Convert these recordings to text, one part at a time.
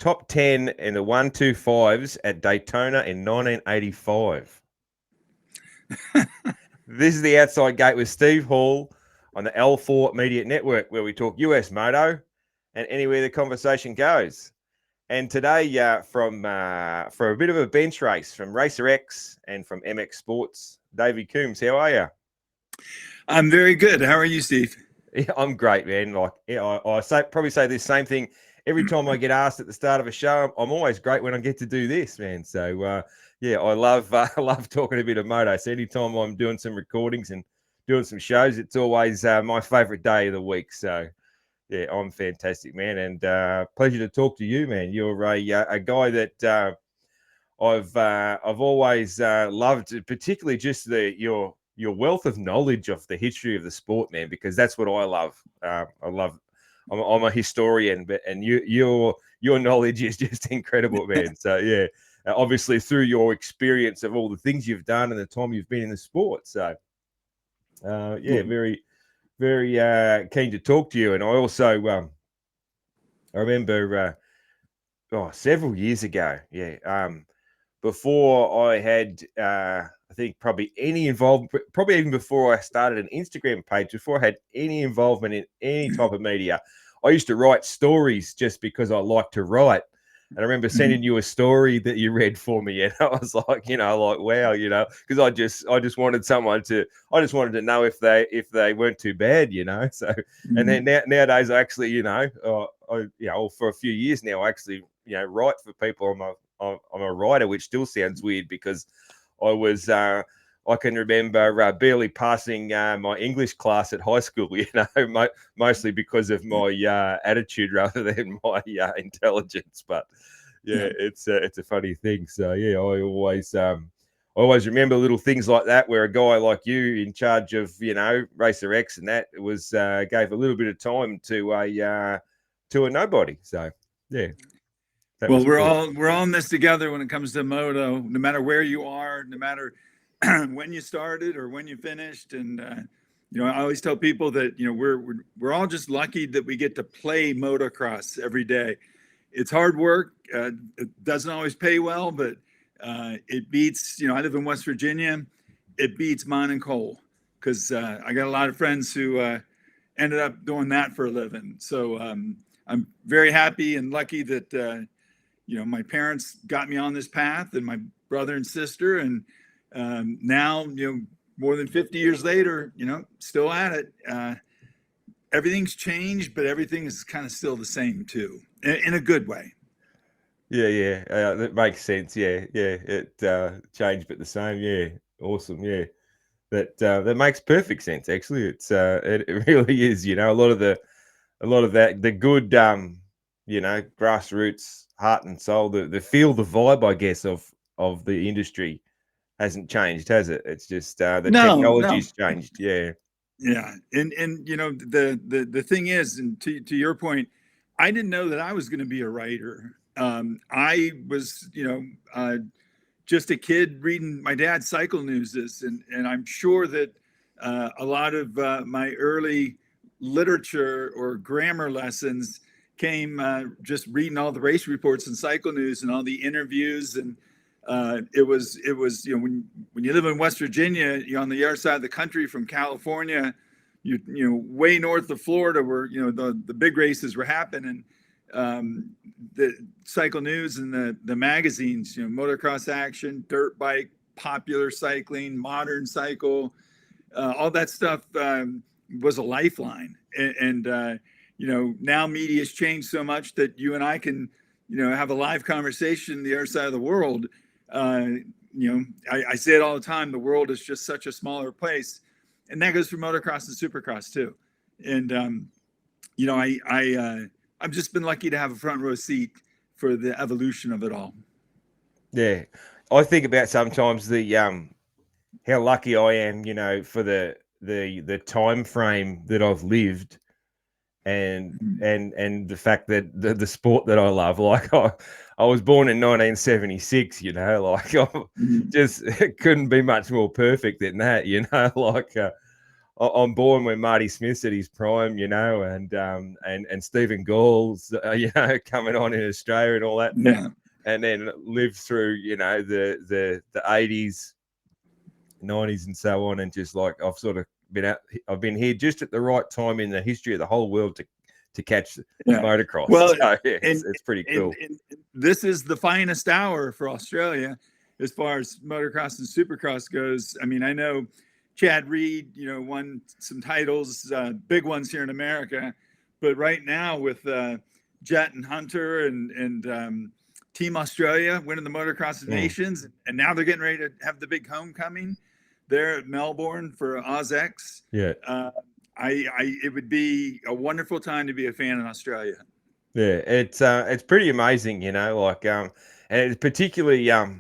top 10 in the 125s at Daytona in 1985. This is the Outside Gate with Steve Hall on the L4 Media Network, where we talk US Moto and anywhere the conversation goes. And today, for a bit of a bench race from Racer X and from MX Sports, Davey Coombs, how are you? I'm very good. How are you, Steve? Yeah, I'm great, man. Like, I probably say this same thing every time I get asked at the start of a show. I'm always great when I get to do this, man. So, yeah, I love talking a bit of moto. So anytime I'm doing some recordings and doing some shows, it's always my favorite day of the week. So, yeah, I'm fantastic, man, and pleasure to talk to you, man. You're a guy that I've always loved, particularly just your wealth of knowledge of the history of the sport, man, because that's what I love. I'm a historian, and your knowledge is just incredible, man. So yeah, obviously through your experience of all the things you've done and the time you've been in the sport. So yeah, very, very keen to talk to you. And I also I remember several years ago, before I had I think probably any involvement, probably even before I started an Instagram page, before I had any involvement in any type of media, I used to write stories just because I like to write. And I remember sending you a story that you read for me, and I was like, wow, because I just wanted someone to, I just wanted to know if they weren't too bad, So, and then nowadays, I actually, for a few years now, I actually, write for people. I'm a writer, which still sounds weird because I was, I can remember barely passing my English class at high school, mostly because of my attitude rather than my intelligence. But yeah, it's a funny thing. So yeah, I always remember little things like that, where a guy like you in charge of, Racer X and that was gave a little bit of time to a nobody. So yeah. Well, we're all in this together when it comes to moto, no matter where you are, no matter when you started or when you finished. And I always tell people that we're all just lucky that we get to play motocross every day. It's hard work. It doesn't always pay well, but it beats. I live in West Virginia. It beats mine and coal, because I got a lot of friends who ended up doing that for a living. So I'm very happy and lucky that. My parents got me on this path, and my brother and sister, and now, more than 50 years later, still at it. Everything's changed, but everything is kind of still the same too, in a good way. Yeah, that makes sense. Yeah, it changed, but the same. Yeah, awesome. Yeah, that makes perfect sense. Actually, it really is. A lot of that, the good, grassroots heart and soul, the feel, the vibe, I guess, of the industry hasn't changed, has it? It's just the technology's changed. Yeah. And the thing is, and to your point, I didn't know that I was going to be a writer. I was just a kid reading my dad's cycle newses, and I'm sure that a lot of my early literature or grammar lessons came just reading all the race reports and cycle news and all the interviews. And it was when you live in West Virginia, you're on the other side of the country from California, way north of Florida, where the big races were happening. The cycle news and the magazines, Motocross Action, Dirt Bike, Popular Cycling, Modern Cycle, all that stuff was a lifeline. And now media's changed so much that you and I can, have a live conversation the other side of the world. I say it all the time, the world is just such a smaller place. And that goes for motocross and supercross too. And, I've just been lucky to have a front row seat for the evolution of it all. Yeah. I think about sometimes the, how lucky I am, for the time frame that I've lived, and the fact that the sport that I love, like I was born in 1976, like I just, it couldn't be much more perfect than that, like I'm born when Marty Smith's at his prime, and Stephen Gall's, coming on in Australia and all that. Yeah. And then lived through, the 80s, 90s and so on. And just like, I've been here just at the right time in the history of the whole world to catch motocross. Well, so, it's pretty cool. And this is the finest hour for Australia as far as motocross and supercross goes. I mean, I know Chad Reed, won some titles, big ones here in America, but right now with Jet and Hunter and Team Australia winning the Motocross of Nations, and now they're getting ready to have the big homecoming there at Melbourne for OzX. Yeah. It would be a wonderful time to be a fan in Australia. Yeah, it's pretty amazing, and it's particularly, I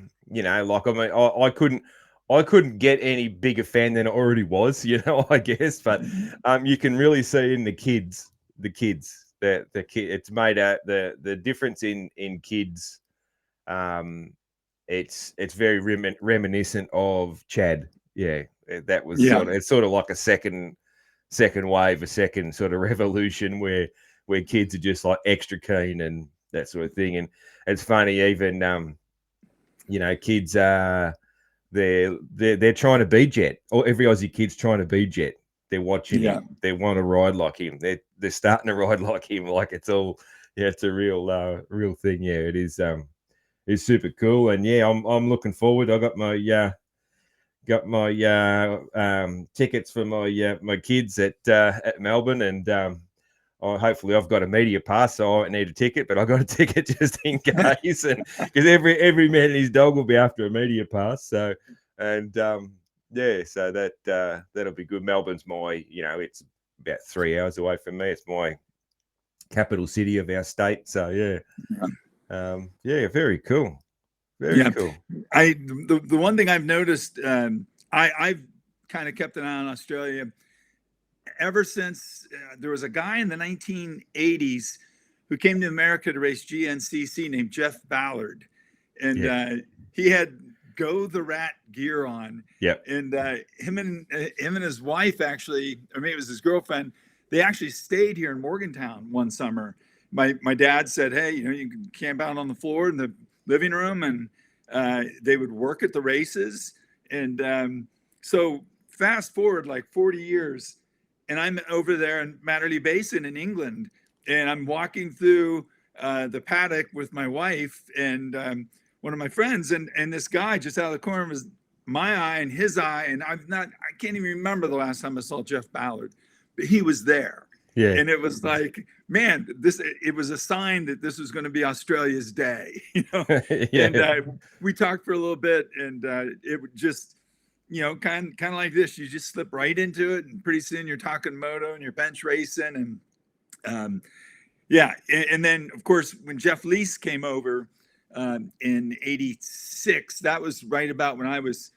couldn't get any bigger fan than I already was, I guess. But you can really see in the kids, it's made out the difference in kids. It's very reminiscent of Chad. Yeah, that was sort of like a second wave, a second sort of revolution where kids are just like extra keen and that sort of thing. And it's funny, even kids they're trying to be Jet, or every Aussie kid's trying to be Jet. They're watching him. They want to ride like him. They're starting to ride like him. Like it's all, it's a real thing. Yeah, it is. It's super cool. And I'm looking forward. I got my tickets for my kids at Melbourne, and hopefully I've got a media pass, so I don't need a ticket, but I got a ticket just in case, and because every man and his dog will be after a media pass. So, and so that'll be good. Melbourne's my, it's about 3 hours away from me. It's my capital city of our state. So very cool. Very cool. The one thing I've noticed, I've kind of kept an eye on Australia ever since there was a guy in the 1980s who came to America to race GNCC named Jeff Ballard, and he had Go the Rat gear on. Yeah, and him and his wife, actually, or maybe it was his girlfriend, they actually stayed here in Morgantown one summer. My dad said, hey, you can camp out on the floor in the living room, and they would work at the races. And so fast forward like 40 years, and I'm over there in Matterley Basin in England, and I'm walking through the paddock with my wife and one of my friends, and this guy just out of the corner of my eye and his eye, and I can't even remember the last time I saw Jeff Ballard, but he was there. Yeah. And it was like, man, it was a sign that this was going to be Australia's day, And we talked for a little bit, and it would just, kind of like this. You just slip right into it, and pretty soon you're talking moto and you're bench racing, and and then of course when Jeff Lease came over in '86, that was right about when I was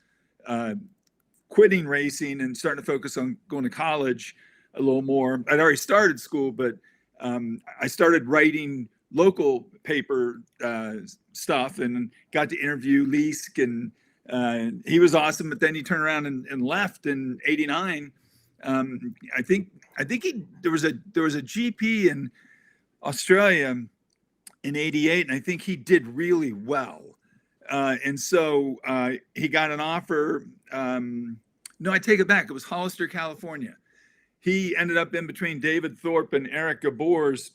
quitting racing and starting to focus on going to college a little more. I'd already started school, but I started writing local paper stuff and got to interview Leask, and he was awesome. But then he turned around and left in '89. I think there was a GP in Australia in '88, and I think he did really well. And so he got an offer. No, I take it back. It was Hollister, California. He ended up in between David Thorpe and Eric Gabors,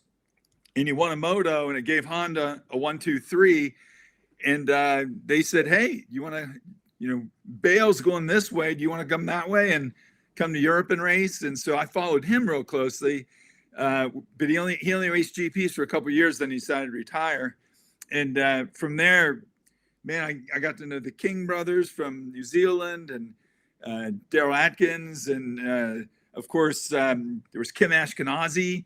and he won a moto, and it gave Honda a 1-2-3. And they said, hey, you want to, Bale's going this way. Do you want to come that way and come to Europe and race? And so I followed him real closely. But he only raced GPs for a couple of years, then he decided to retire. And from there, man, I got to know the King brothers from New Zealand, and Daryl Atkins, and of course, there was Kim Ashkenazi,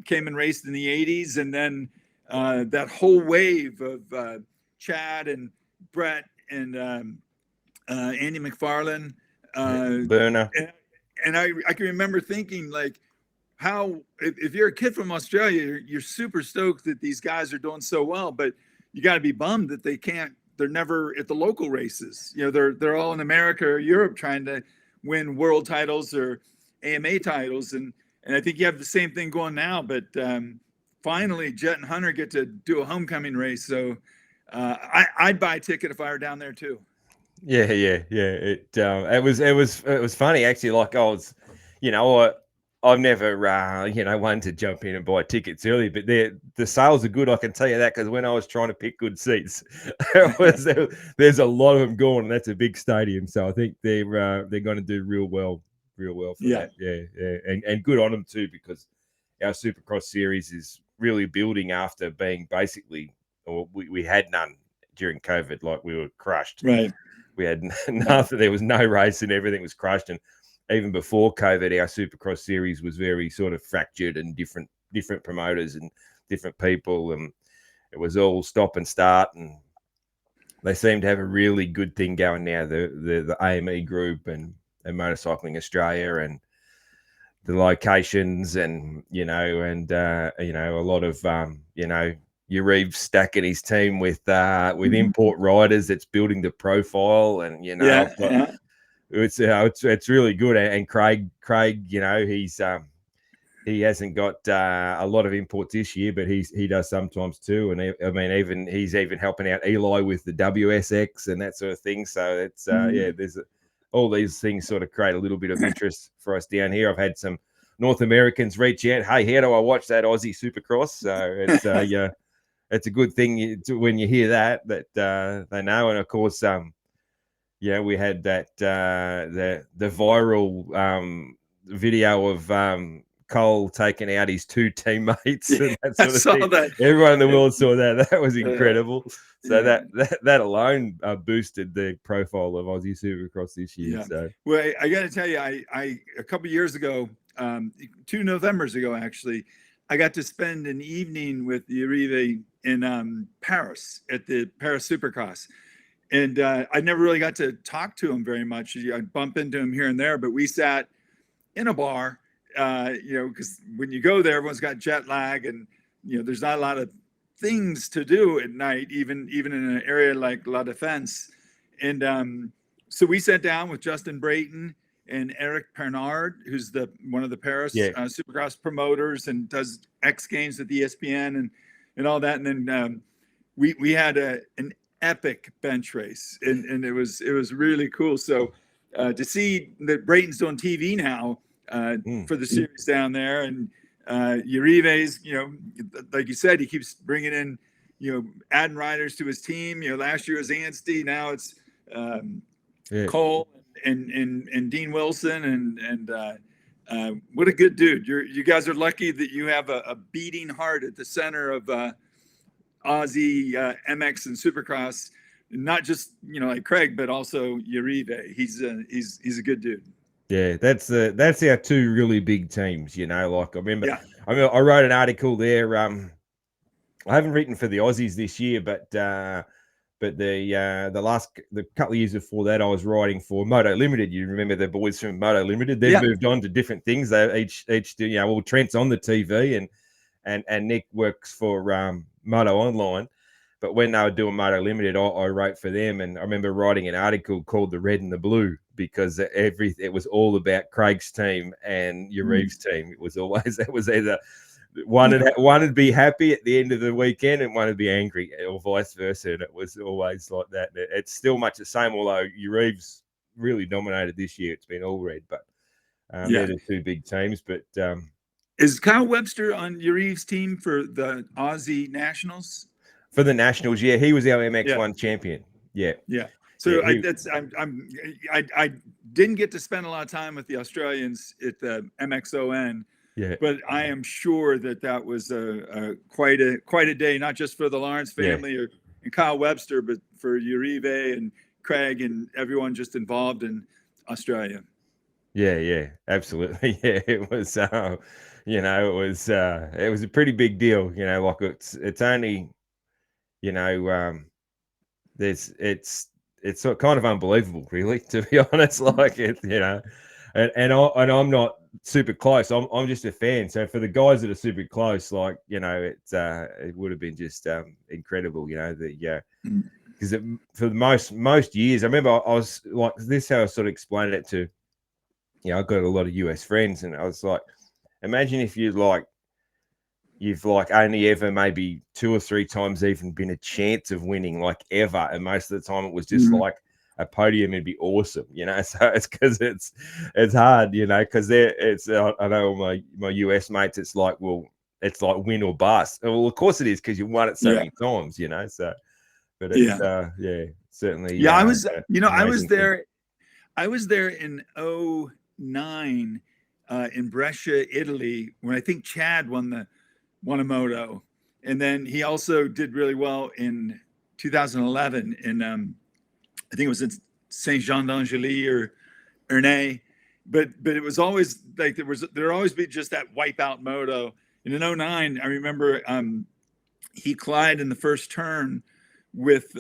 came and raced in the 80s. And then that whole wave of Chad and Brett and Andy McFarlane. Burner. And I can remember thinking, like, how, if you're a kid from Australia, you're super stoked that these guys are doing so well, but you got to be bummed that they're never at the local races. They're all in America or Europe trying to win world titles or AMA titles, and I think you have the same thing going now. But finally, Jet and Hunter get to do a homecoming race, so I'd buy a ticket if I were down there too. Yeah. It was funny actually. Like I was, I've never wanted to jump in and buy tickets early, but the sales are good. I can tell you that, because when I was trying to pick good seats, there's a lot of them gone, and that's a big stadium. So I think they're going to do real well for that. Yeah, and good on them too, because our Supercross series is really building after being basically, or we had none during COVID. Like, we were crushed. Right. We had nothing. There was no race, and everything was crushed. And even before COVID, our Supercross series was very sort of fractured, and different promoters and different people, and it was all stop and start. And they seem to have a really good thing going now. The AME group and Motorcycling Australia, and the locations, and a lot of Uribe stacking his team with import riders. That's building the profile, and it's really good. And Craig, he hasn't got a lot of imports this year, but he does sometimes too. And he's even helping out Eli with the WSX and that sort of thing. So it's there's all these things sort of create a little bit of interest for us down here. I've had some North Americans reach out, hey, how do I watch that Aussie Supercross? So it's it's a good thing when you hear that they know. And of course, we had that the viral video of Cole taking out his two teammates. And that sort of thing. That. Everyone in the world saw that. That was incredible. So that alone boosted the profile of Aussie Supercross this year. Yeah. So, well, I got to tell you, I a couple of years ago, 2 Novembers ago, actually, I got to spend an evening with Uribe in Paris at the Paris Supercross. And I never really got to talk to him very much. I'd bump into him here and there, but we sat in a bar, because when you go there, everyone's got jet lag, and, there's not a lot of things to do at night, even in an area like La Défense. And so we sat down with Justin Brayton and Eric Pernard, who's one of the Paris Supercross promoters and does X Games with ESPN and all that. And then we had an epic bench race, and it was really cool. So to see that Brayton's doing TV now for the series down there, and Uribe's, like you said, he keeps bringing in, adding riders to his team. Last year was Anstey, now it's Cole and Dean Wilson, and what a good dude. You guys are lucky that you have a beating heart at the center of Aussie MX and Supercross, not just like Craig, but also Uribe. He's a good dude. Yeah, that's our two really big teams. Like I wrote an article there. I haven't written for the Aussies this year, but the couple of years before that, I was writing for Moto Limited. You remember the boys from Moto Limited? They've moved on to different things. They each do. Well, Trent's on the TV, and Nick works for Moto Online. But when they were doing Moto Limited, I wrote for them, and I remember writing an article called "The Red and the Blue" because it was all about Craig's team and Uribe's team. It was either one would be happy at the end of the weekend and one would be angry, or vice versa. And it was always like that. It's still much the same, although Uribe's really dominated this year. It's been all red, but they're the two big teams. But is Kyle Webster on Uribe's team for the Aussie Nationals? For the Nationals, yeah, he was our MX1 champion. Yeah. So I didn't get to spend a lot of time with the Australians at the MXON. Yeah. But I am sure that was quite a day, not just for the Lawrence family and Kyle Webster, but for Uribe and Craig and everyone just involved in Australia. Yeah, absolutely. Yeah, it was. It was a pretty big deal. Like it's only. It's kind of unbelievable, really, to be honest. Like it, and I'm not super close. I'm just a fan. So for the guys that are super close, like it would have been just incredible. Because for the most years, I remember I was like this. How I sort of explained it to you know, I've got a lot of US friends, and I was like, imagine if you've like only ever maybe 2 or 3 times even been a chance of winning, like ever, and most of the time it was just like a podium. It'd be awesome, you know. So it's because it's hard, you know, because I know my US mates, it's like, well, it's like win or bust. Well, of course it is, because you won it so many times, you know. So, but it's certainly I was thing. I was there in 2009 in Brescia, Italy, when I think Chad won a moto, and then he also did really well in 2011 in I think it was in Saint Jean d'Angely or Ernay, but it was always like there'd always be just that wipeout moto. And in 2009, I remember he collided in the first turn with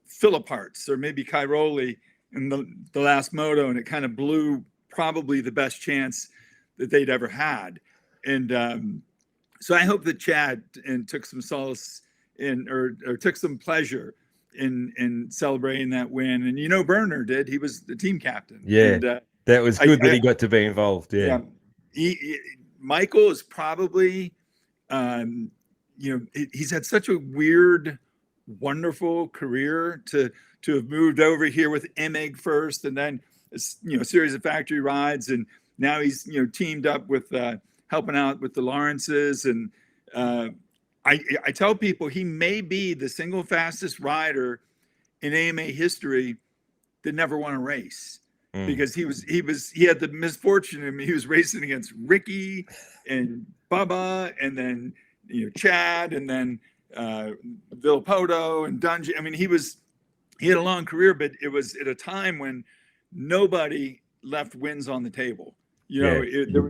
Philip Hartz or maybe Cairoli in the last moto, and it kind of blew probably the best chance that they'd ever had. And so I hope that Chad took some solace in or took some pleasure in celebrating that win. And, you know, Berner did. He was the team captain. Yeah, and that was good that he got to be involved. Yeah. Michael is probably, you know, he's had such a weird, wonderful career to have moved over here with Emig first, and then, you know, a series of factory rides, and now he's, you know, teamed up with helping out with the Lawrences. And I tell people he may be the single fastest rider in AMA history that never won a race, because he had the misfortune. I mean, he was racing against Ricky and Bubba, and then, you know, Chad, and then Villopoto and Dungy. I mean, he had a long career, but it was at a time when nobody left wins on the table. You know,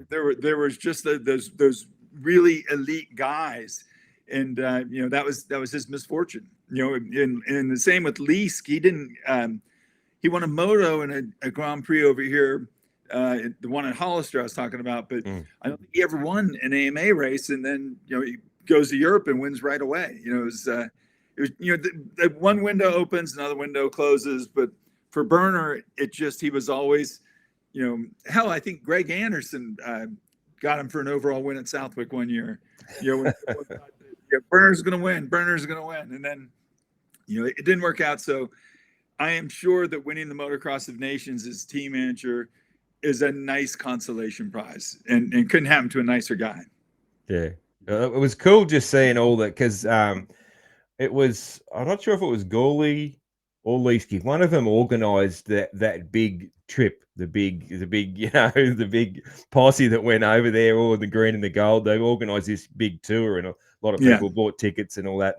there was just those really elite guys, and you know, that was his misfortune. You know, and the same with Leask. He won a moto in a Grand Prix over here, the one at Hollister I was talking about, but I don't think he ever won an AMA race. And then, you know, he goes to Europe and wins right away. You know, it was you know, the one window opens, another window closes. But for Berner, he was always, you know, hell, I think Greg Anderson got him for an overall win at Southwick one year. You know, Berner's going to win. And then, you know, it didn't work out. So I am sure that winning the Motocross of Nations as team manager is a nice consolation prize, and couldn't happen to a nicer guy. Yeah. It was cool just seeing all that, because it was, I'm not sure if it was Gawley or Leesky. One of them organized that big trip, the big, you know, the big posse that went over there, all in the green and the gold. They organized this big tour, and a lot of people bought tickets and all that.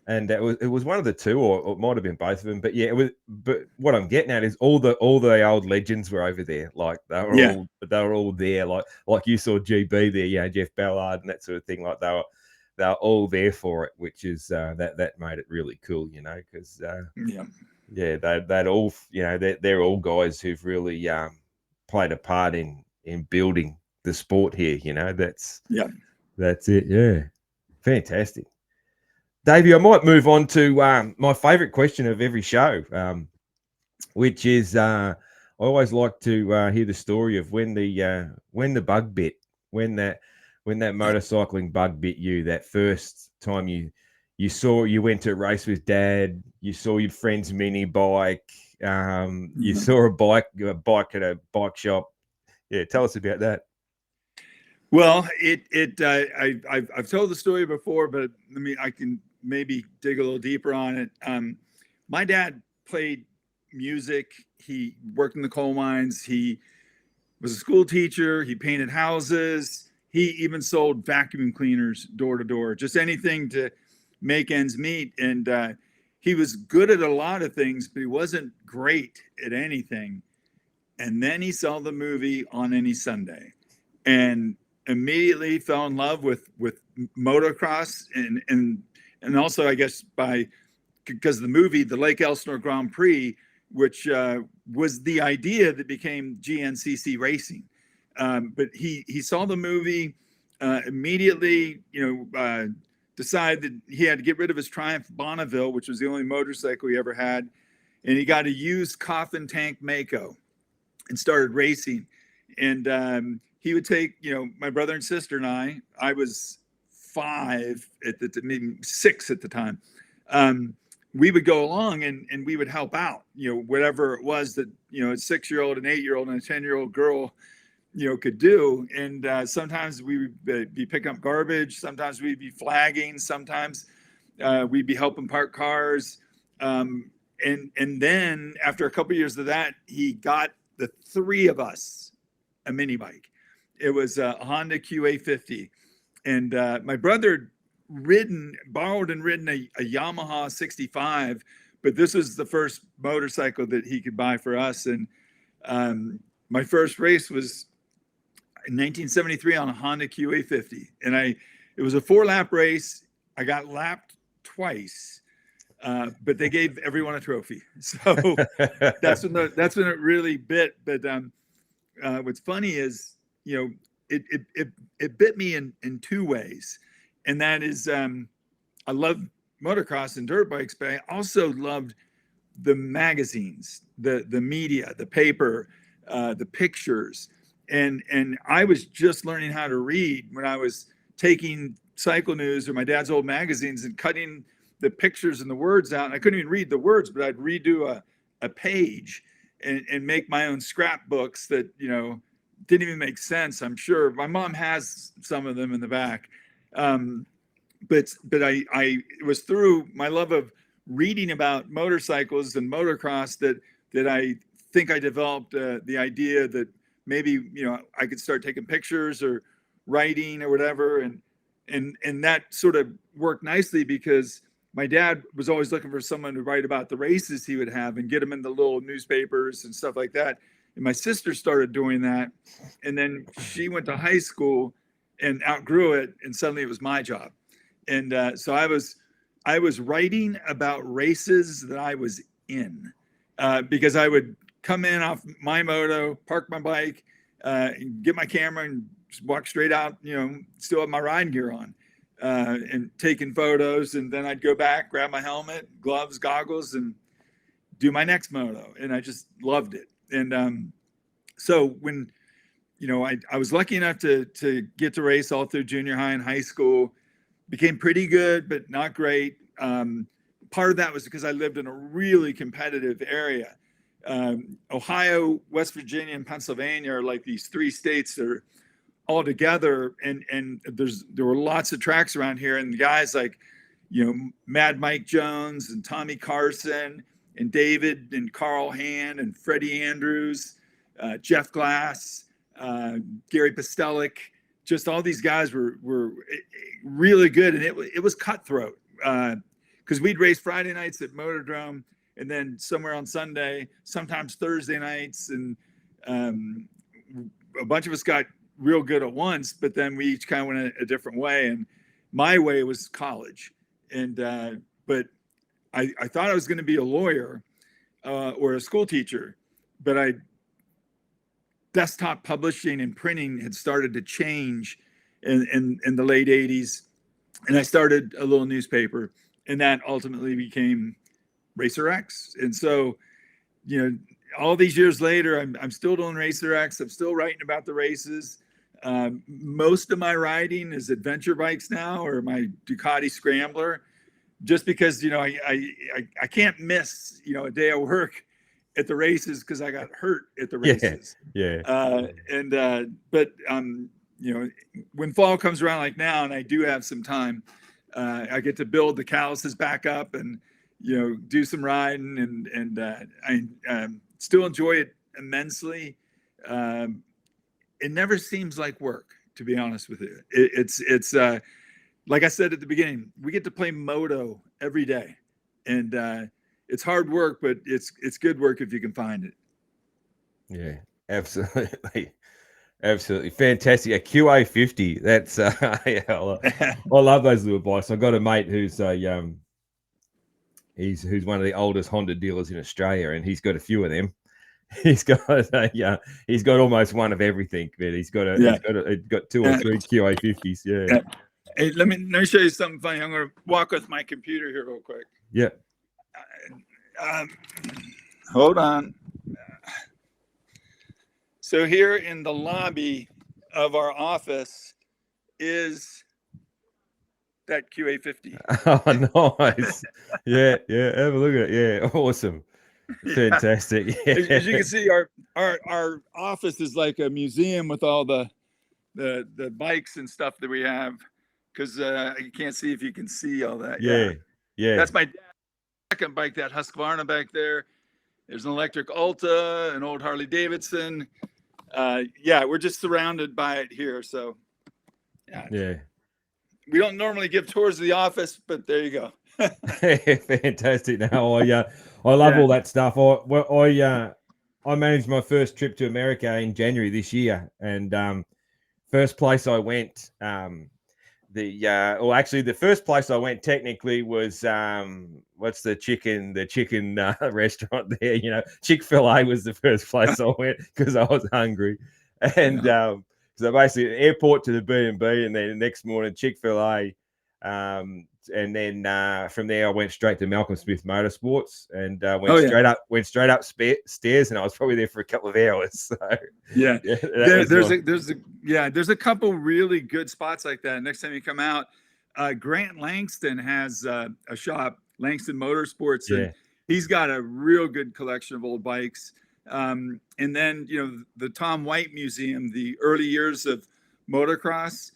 And it was one of the two, or it might have been both of them. But yeah, it was. But what I'm getting at is all the old legends were over there. Like they were all there. Like you saw GB there, you know, Jeff Ballard and that sort of thing. Like they were all there for it, which is that made it really cool, you know, because they'd all, you know, they're all guys who've really played a part in building the sport here. You know, that's it. Yeah, fantastic. Davey, I might move on to my favorite question of every show, which is I always like to hear the story of when the bug bit, when that motorcycling bug bit you, that first time you went to a race with Dad, you saw your friend's mini bike, you saw a bike at a bike shop. Yeah, tell us about that. Well, I've told the story before, but I can maybe dig a little deeper on it. My dad played music. He worked in the coal mines. He was a school teacher. He painted houses. He even sold vacuum cleaners door to door, just anything to make ends meet. And he was good at a lot of things, but he wasn't great at anything. And then he saw the movie On Any Sunday, and immediately fell in love with motocross, and also, I guess, because of the movie, the Lake Elsinore Grand Prix, which was the idea that became GNCC Racing. But he saw the movie, immediately, you know, decided that he had to get rid of his Triumph Bonneville, which was the only motorcycle he ever had, and he got a used Coffin Tank Mako. and started racing. And he would take, my brother and sister and I was 5 maybe 6 at the time. We would go along and we would help out, whatever it was that, a 6-year-old, an 8-year-old, and a 10-year-old girl, could do. And sometimes we would be picking up garbage. Sometimes we'd be flagging. Sometimes we'd be helping park cars. And then after a couple of years of that, he got the 3 of us a mini bike. It was a Honda QA50. And my brother borrowed and ridden a Yamaha 65, but this was the first motorcycle that he could buy for us. And my first race was in 1973 on a Honda QA50. And it was a 4-lap race. I got lapped twice, but they gave everyone a trophy. So that's when it really bit. But what's funny is, it bit me in 2 ways. And that is, I love motocross and dirt bikes, but I also loved the magazines, the media, the paper, the pictures. And I was just learning how to read when I was taking Cycle News or my dad's old magazines and cutting the pictures and the words out. And I couldn't even read the words, but I'd redo a page and make my own scrapbooks that, didn't even make sense. I'm sure my mom has some of them in the back. But it was through my love of reading about motorcycles and motocross that I think I developed the idea that maybe, I could start taking pictures or writing or whatever. And that sort of worked nicely because my dad was always looking for someone to write about the races he would have and get them in the little newspapers and stuff like that. And my sister started doing that. And then she went to high school and outgrew it. And suddenly it was my job. And so I was writing about races that I was in because I would come in off my moto, park my bike, get my camera and just walk straight out, still have my riding gear on and taking photos. And then I'd go back, grab my helmet, gloves, goggles, and do my next moto. And I just loved it. And so when, I was lucky enough to get to race all through junior high and high school, became pretty good, but not great. Part of that was because I lived in a really competitive area. Ohio, West Virginia, and Pennsylvania are like these 3 states that are all together. And there were lots of tracks around here. And the guys like, Mad Mike Jones and Tommy Carson and David and Carl Hand and Freddie Andrews, Jeff Glass, Gary Pastelik, just all these guys were really good. And it was cutthroat because we'd race Friday nights at Motordrome and then somewhere on Sunday, sometimes Thursday nights. And a bunch of us got real good at once, but then we each kind of went a different way. And my way was college. And but I thought I was going to be a lawyer or a school teacher, but desktop publishing and printing had started to change in the late 80s. And I started a little newspaper, and that ultimately became Racer X. And so, all these years later, I'm still doing Racer X. I'm still writing about the races. Most of my riding is adventure bikes now, or my Ducati Scrambler, just because, I can't miss, a day of work at the races because I got hurt at the races. Yeah. But when fall comes around like now, and I do have some time, I get to build the calluses back up and, do some riding, and I still enjoy it immensely. It never seems like work, to be honest with you. It's like I said at the beginning, we get to play moto every day, and it's hard work, but it's good work if you can find it. Yeah, absolutely. Absolutely fantastic. A QA50. That's I love those little bikes. I've got a mate who's who's one of the oldest Honda dealers in Australia, and he's got a few of them. He's got he's got almost one of everything, but he's got 2 or 3 QA50s. Yeah. Hey, let me show you something funny. I'm going to walk with my computer here real quick. Yeah. Hold on. So here in the lobby of our office is that QA50. Oh, nice. Yeah. Have a look at it. Yeah. Awesome. Fantastic. Yeah. As you can see, our office is like a museum with all the bikes and stuff that we have, because you can't see if you can see all that. Yeah. That's my dad's second bike, that Husqvarna back there. There's an electric Alta, an old Harley Davidson. We're just surrounded by it here. So Yeah. We don't normally give tours of the office, but there you go. Fantastic. Now I love all that stuff. I managed my first trip to America in January this year, and first place I went, the first place I went technically was what's the chicken restaurant there? You know, Chick-fil-A was the first place I went because I was hungry, and so basically airport to the B&B, and then the next morning Chick-fil-A. And then from there I went straight to Malcolm Smith Motorsports and went straight up stairs, and I was probably there for a couple of hours. So there's a couple really good spots like that. Next time you come out, Grant Langston has a shop, Langston Motorsports, and he's got a real good collection of old bikes. And then the Tom White Museum, the early years of motocross.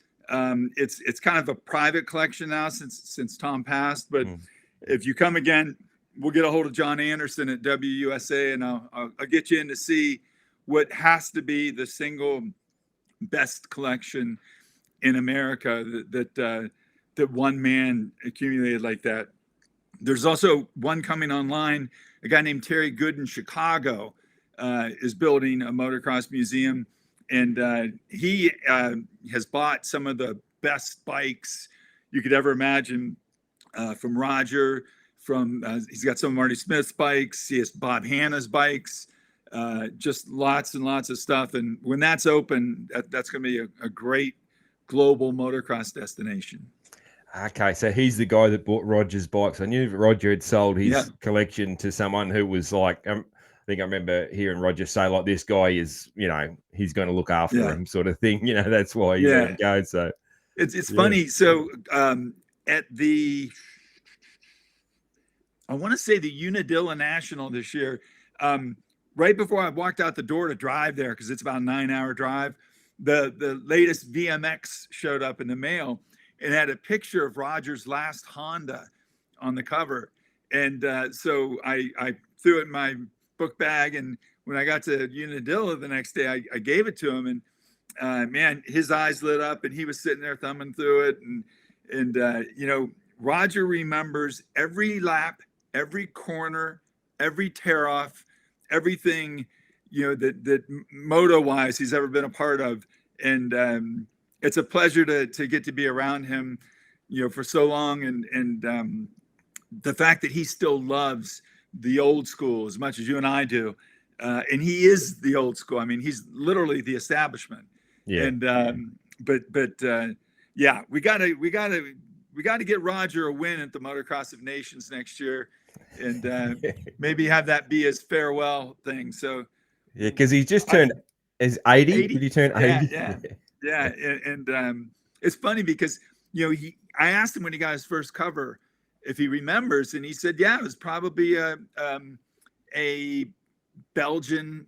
It's kind of a private collection now since Tom passed, but if you come again, we'll get a hold of John Anderson at WUSA, and I'll get you in to see what has to be the single best collection in America that one man accumulated like that. There's also one coming online. A guy named Terry Good in Chicago is building a motocross museum. And he has bought some of the best bikes you could ever imagine, from Roger, he's got some of Marty Smith's bikes. He has Bob Hanna's bikes, just lots and lots of stuff. And when that's open, that's going to be a great global motocross destination. Okay, so he's the guy that bought Roger's bikes. I knew Roger had sold his collection to someone who was like... I think I remember hearing Roger say, like, this guy is, he's going to look after him, sort of thing. That's why he let him go. So it's funny. So at the, I want to say the Unadilla National this year, right before I walked out the door to drive there, because it's about a 9-hour drive, the latest VMX showed up in the mail and had a picture of Roger's last Honda on the cover. And so I threw it in my book bag, and when I got to Unadilla the next day, I gave it to him, and man, his eyes lit up, and he was sitting there thumbing through it, and Roger remembers every lap, every corner, every tear off, everything that moto wise he's ever been a part of, and it's a pleasure to get to be around him for so long, and the fact that he still loves the old school as much as you and I do, and he is the old school. I mean, he's literally the establishment. Yeah. And we gotta get Roger a win at the Motocross of Nations next year, and maybe have that be his farewell thing. So because he just turned 80. Did he turn 80? Yeah. And it's funny because I asked him when he got his first cover if he remembers, and he said, it was probably a Belgian,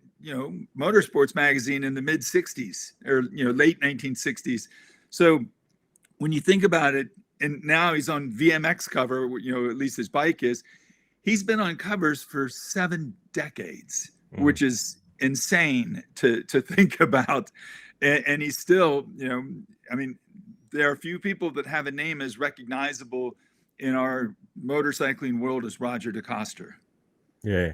motorsports magazine in the mid 60s or, late 1960s. So when you think about it, and now he's on VMX cover, at least his bike is, he's been on covers for 7 decades, which is insane to think about. And he's still, there are a few people that have a name as recognizable in our motorcycling world as Roger DeCoster. Yeah.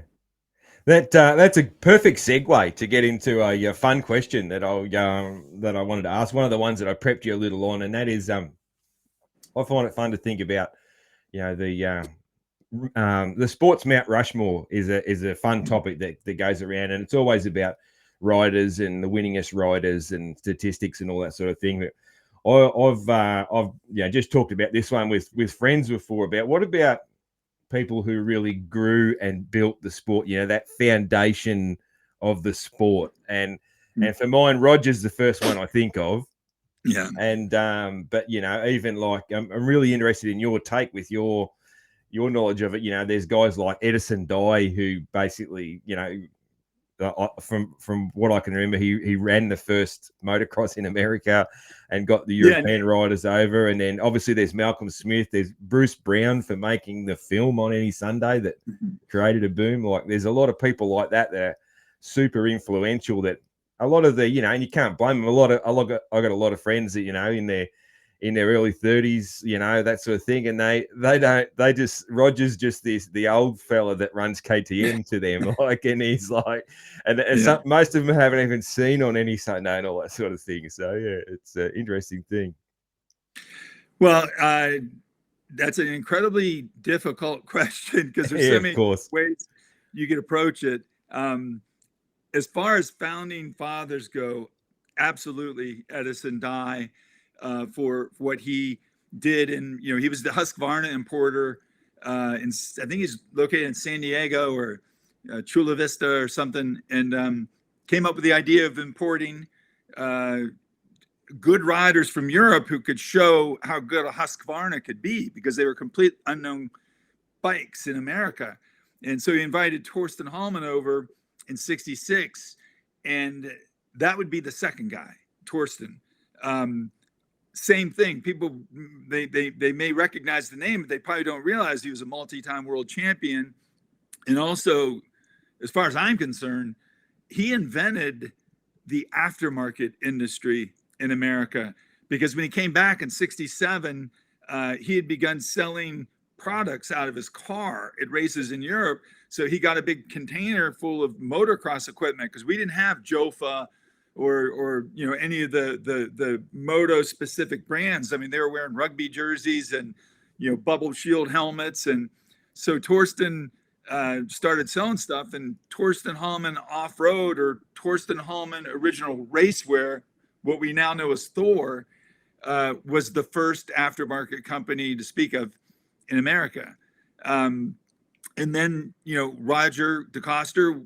That's a perfect segue to get into a fun question that I wanted to ask. One of the ones that I prepped you a little on, and that is, I find it fun to think about, the sports Mount Rushmore is a fun topic that goes around, and it's always about riders and the winningest riders and statistics and all that sort of thing. I've just talked about this one with friends before about what about people who really grew and built the sport, that foundation of the sport. And And for mine, Roger's the first one I think of. Yeah. And but even like I'm really interested in your take with your knowledge of it. There's guys like Edison Dye who basically, from what I can remember, he ran the first motocross in America and got the European riders over. And then obviously there's Malcolm Smith, there's Bruce Brown for making the film On Any Sunday that created a boom. Like there's a lot of people like that are super influential, that a lot of the, and you can't blame them. I got a lot of friends that, in their early 30s, that sort of thing. And Roger's just the old fella that runs KTM to them. Like, and he's like, and most of them haven't even seen On Any Sunday and all that sort of thing. So yeah, it's an interesting thing. Well, that's an incredibly difficult question because there's so many ways you could approach it. As far as founding fathers go, absolutely Edison Dye, for what he did. And, he was the Husqvarna importer. I think he's located in San Diego or Chula Vista or something, and came up with the idea of importing good riders from Europe who could show how good a Husqvarna could be, because they were complete unknown bikes in America. And so he invited Torsten Hallman over in '66, and that would be the second guy, Torsten. Same thing. People, they may recognize the name, but they probably don't realize he was a multi-time world champion. And also, as far as I'm concerned, he invented the aftermarket industry in America, because when he came back in '67, he had begun selling products out of his car at races in Europe. So he got a big container full of motocross equipment, because we didn't have Jofa or any of the moto specific brands. I mean, they were wearing rugby jerseys and bubble shield helmets. And so Torsten started selling stuff, and Torsten Hallman Off-Road, or Torsten Hallman Original Racewear, what we now know as Thor, was the first aftermarket company to speak of in America. And then, Roger DeCoster,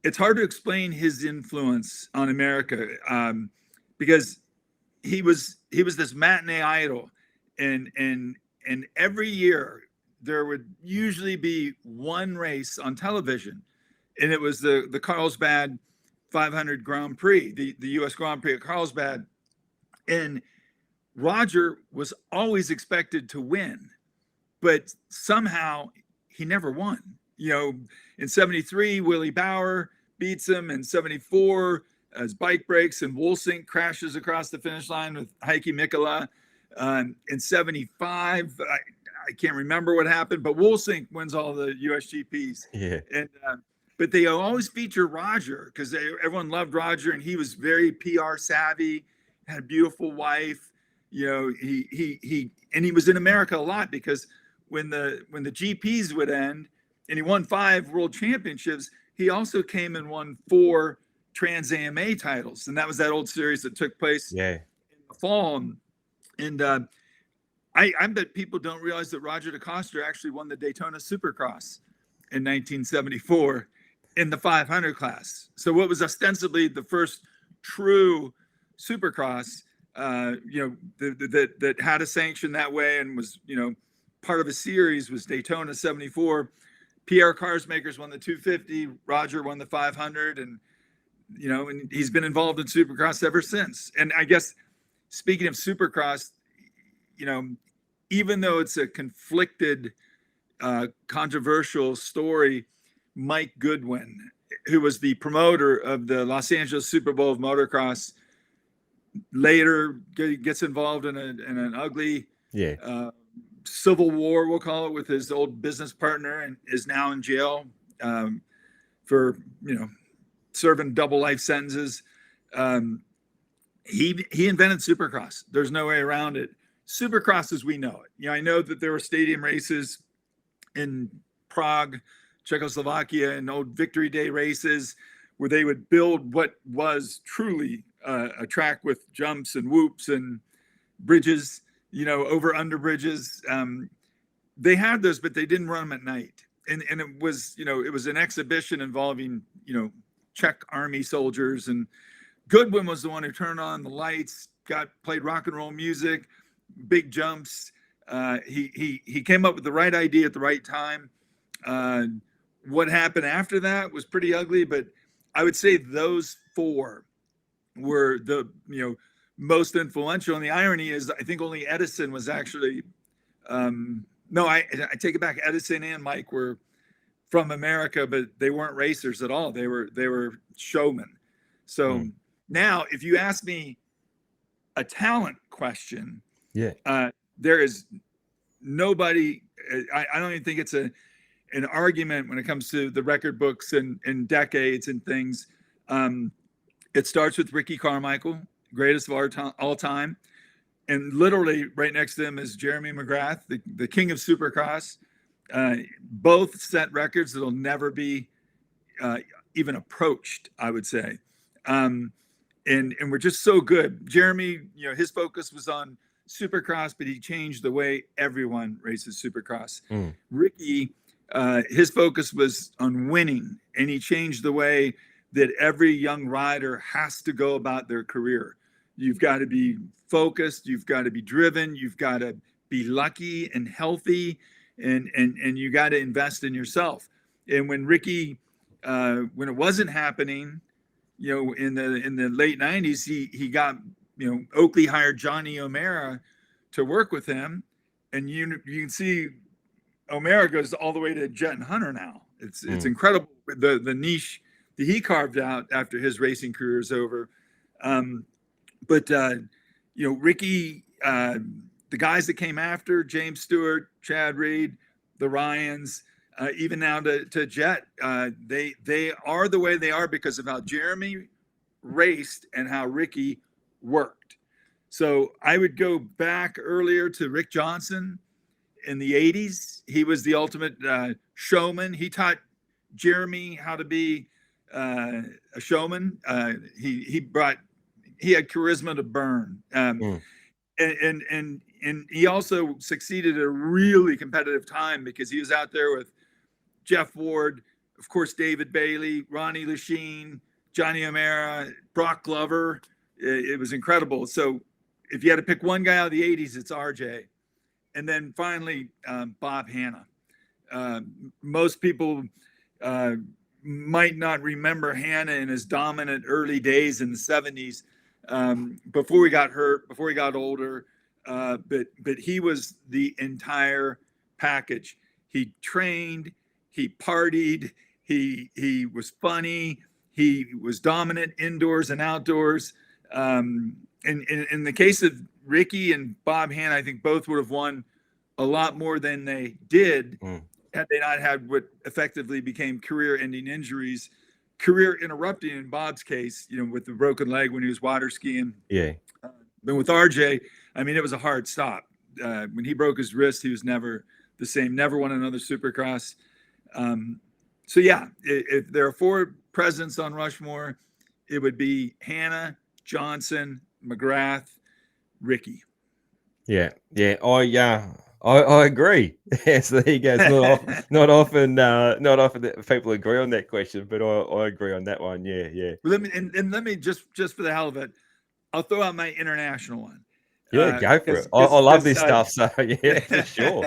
it's hard to explain his influence on America, because he was this matinee idol, and every year there would usually be one race on television, and it was the Carlsbad 500 Grand Prix, the U.S. Grand Prix at Carlsbad, and Roger was always expected to win, but somehow he never won. In '73, Willie Bauer beats him. In '74, as bike breaks and Wolsink crashes across the finish line with Heikki Mikkola. In '75, I can't remember what happened, but Wolsink wins all the USGPs. Yeah. And but they always feature Roger, because everyone loved Roger, and he was very PR savvy, had a beautiful wife. He was in America a lot, because when the GPs would end, and he won 5 world championships, he also came and won 4 Trans AMA titles. And that was that old series that took place in the fall. And I bet people don't realize that Roger DeCoster actually won the Daytona Supercross in 1974 in the 500 class. So what was ostensibly the first true Supercross, that had a sanction that way and was, part of a series, was Daytona '74. PR Cars Makers won the 250. Roger won the 500, and and he's been involved in Supercross ever since. And I guess, speaking of Supercross, even though it's a conflicted, controversial story, Mike Goodwin, who was the promoter of the Los Angeles Super Bowl of motocross, later gets involved in an ugly civil war, we'll call it, with his old business partner, and is now in jail for serving double life sentences. He invented Supercross. There's no way around it. Supercross as we know it. I know that there were stadium races in Prague, Czechoslovakia, and old Victory Day races where they would build what was truly a track with jumps and whoops and bridges, over under bridges. They had those, but they didn't run them at night. And it was, it was an exhibition involving, Czech army soldiers, and Goodwin was the one who turned on the lights, played rock and roll music, big jumps. He came up with the right idea at the right time. What happened after that was pretty ugly, but I would say those four were the most influential. And the irony is, I think only Edison was actually no, I take it back. Edison and Mike were from America, but they weren't racers at all. They were showmen. So now, if you ask me a talent question, there is nobody. I don't even think it's an argument when it comes to the record books and decades and things. It starts with Ricky Carmichael, greatest of all time. And literally right next to him is Jeremy McGrath, the king of Supercross. Both set records that'll never be even approached, I would say. And we're just so good. Jeremy, his focus was on Supercross, but he changed the way everyone races Supercross. Ricky, his focus was on winning, and he changed the way that every young rider has to go about their career. You've got to be focused. You've got to be driven. You've got to be lucky and healthy, and you got to invest in yourself. And when Ricky, when it wasn't happening, in the late 90s, he got, Oakley hired Johnny O'Mara to work with him, and you can see O'Mara goes all the way to Jet and Hunter now. It's incredible the niche that he carved out after his racing career is over. But Ricky, the guys that came after, James Stewart, Chad Reed, the Ryans, even now to Jet, they are the way they are because of how Jeremy raced and how Ricky worked. So I would go back earlier to Rick Johnson in the 80s. He was the ultimate showman. He taught Jeremy how to be a showman. He had charisma to burn. And he also succeeded at a really competitive time because he was out there with Jeff Ward, of course, David Bailey, Ronnie Lachine, Johnny O'Mara, Brock Glover. It was incredible. So if you had to pick one guy out of the 80s, it's RJ. And then finally, Bob Hanna. Most people might not remember Hanna in his dominant early days in the 70s, before he got hurt, before he got older. But he was the entire package. He trained, he partied, he was funny, he was dominant indoors and outdoors. And in the case of Ricky and Bob Hanna, I think both would have won a lot more than they did had they not had what effectively became career-ending injuries, career interrupting in Bob's case, with the broken leg when he was water skiing. Yeah. But with RJ, I mean, it was a hard stop. When he broke his wrist, he was never the same, never won another Supercross. So yeah, if there are four presidents on Rushmore, it would be Hanna, Johnson, McGrath, Ricky. Yeah. I agree. Yeah, so there you go. It's not often that people agree on that question, but I agree on that one. Yeah. Let me just for the hell of it, I'll throw out my international one. Yeah, go for it. I love this stuff. So yeah, for sure.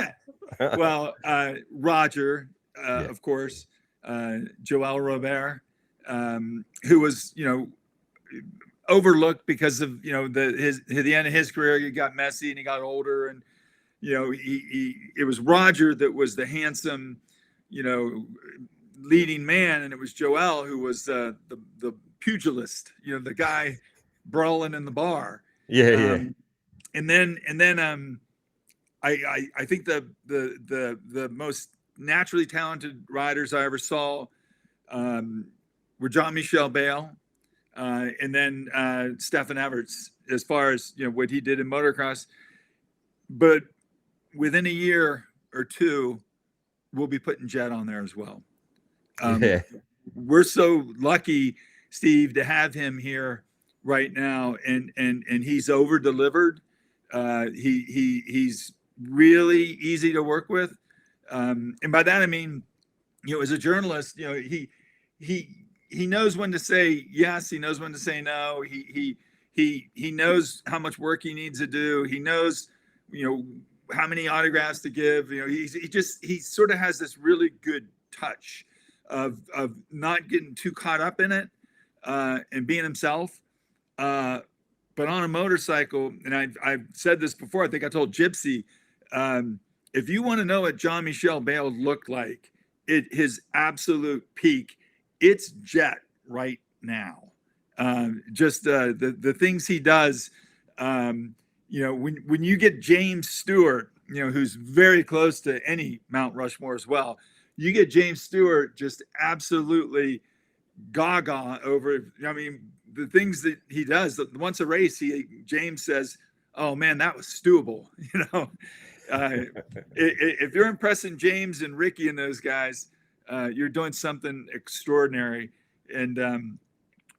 Well, Roger, of course, Joël Robert, who was overlooked because of the end of his career. He got messy and he got older, and it was Roger that was the handsome, leading man, and it was Joël who was the pugilist, the guy brawling in the bar. Yeah. And then I think the most naturally talented riders I ever saw were Jean-Michel Bale, and then Stefan Everts, as far as what he did in motocross. But within a year or two, we'll be putting Jet on there as well. We're so lucky, Steve, to have him here right now, and he's over delivered. He's really easy to work with, and by that I mean, as a journalist, he he knows when to say yes. He knows when to say no. He knows how much work he needs to do. He knows, how many autographs to give. He sort of has this really good touch of not getting too caught up in it and being himself. But on a motorcycle, and I've said this before, I think I told Gypsy, if you want to know what Jean-Michel Bale looked like, his absolute peak, it's Jet right now. Just the things he does, when you get James Stewart, who's very close to any Mount Rushmore as well, you get James Stewart just absolutely gaga over. I mean, the things that he does. Once a race, James says, "Oh man, that was stewable." If you're impressing James and Ricky and those guys, you're doing something extraordinary. And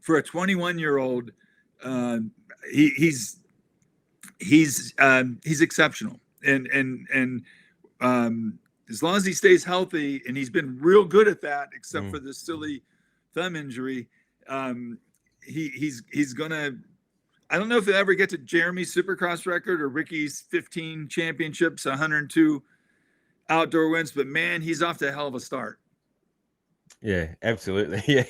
for a 21-year-old, he's exceptional. And as long as he stays healthy, and he's been real good at that, except for this silly thumb injury, he's gonna. I don't know if he'll ever get to Jeremy's Supercross record or Ricky's 15 championships, 102 outdoor wins, but man, he's off to a hell of a start. Yeah, absolutely. Yeah,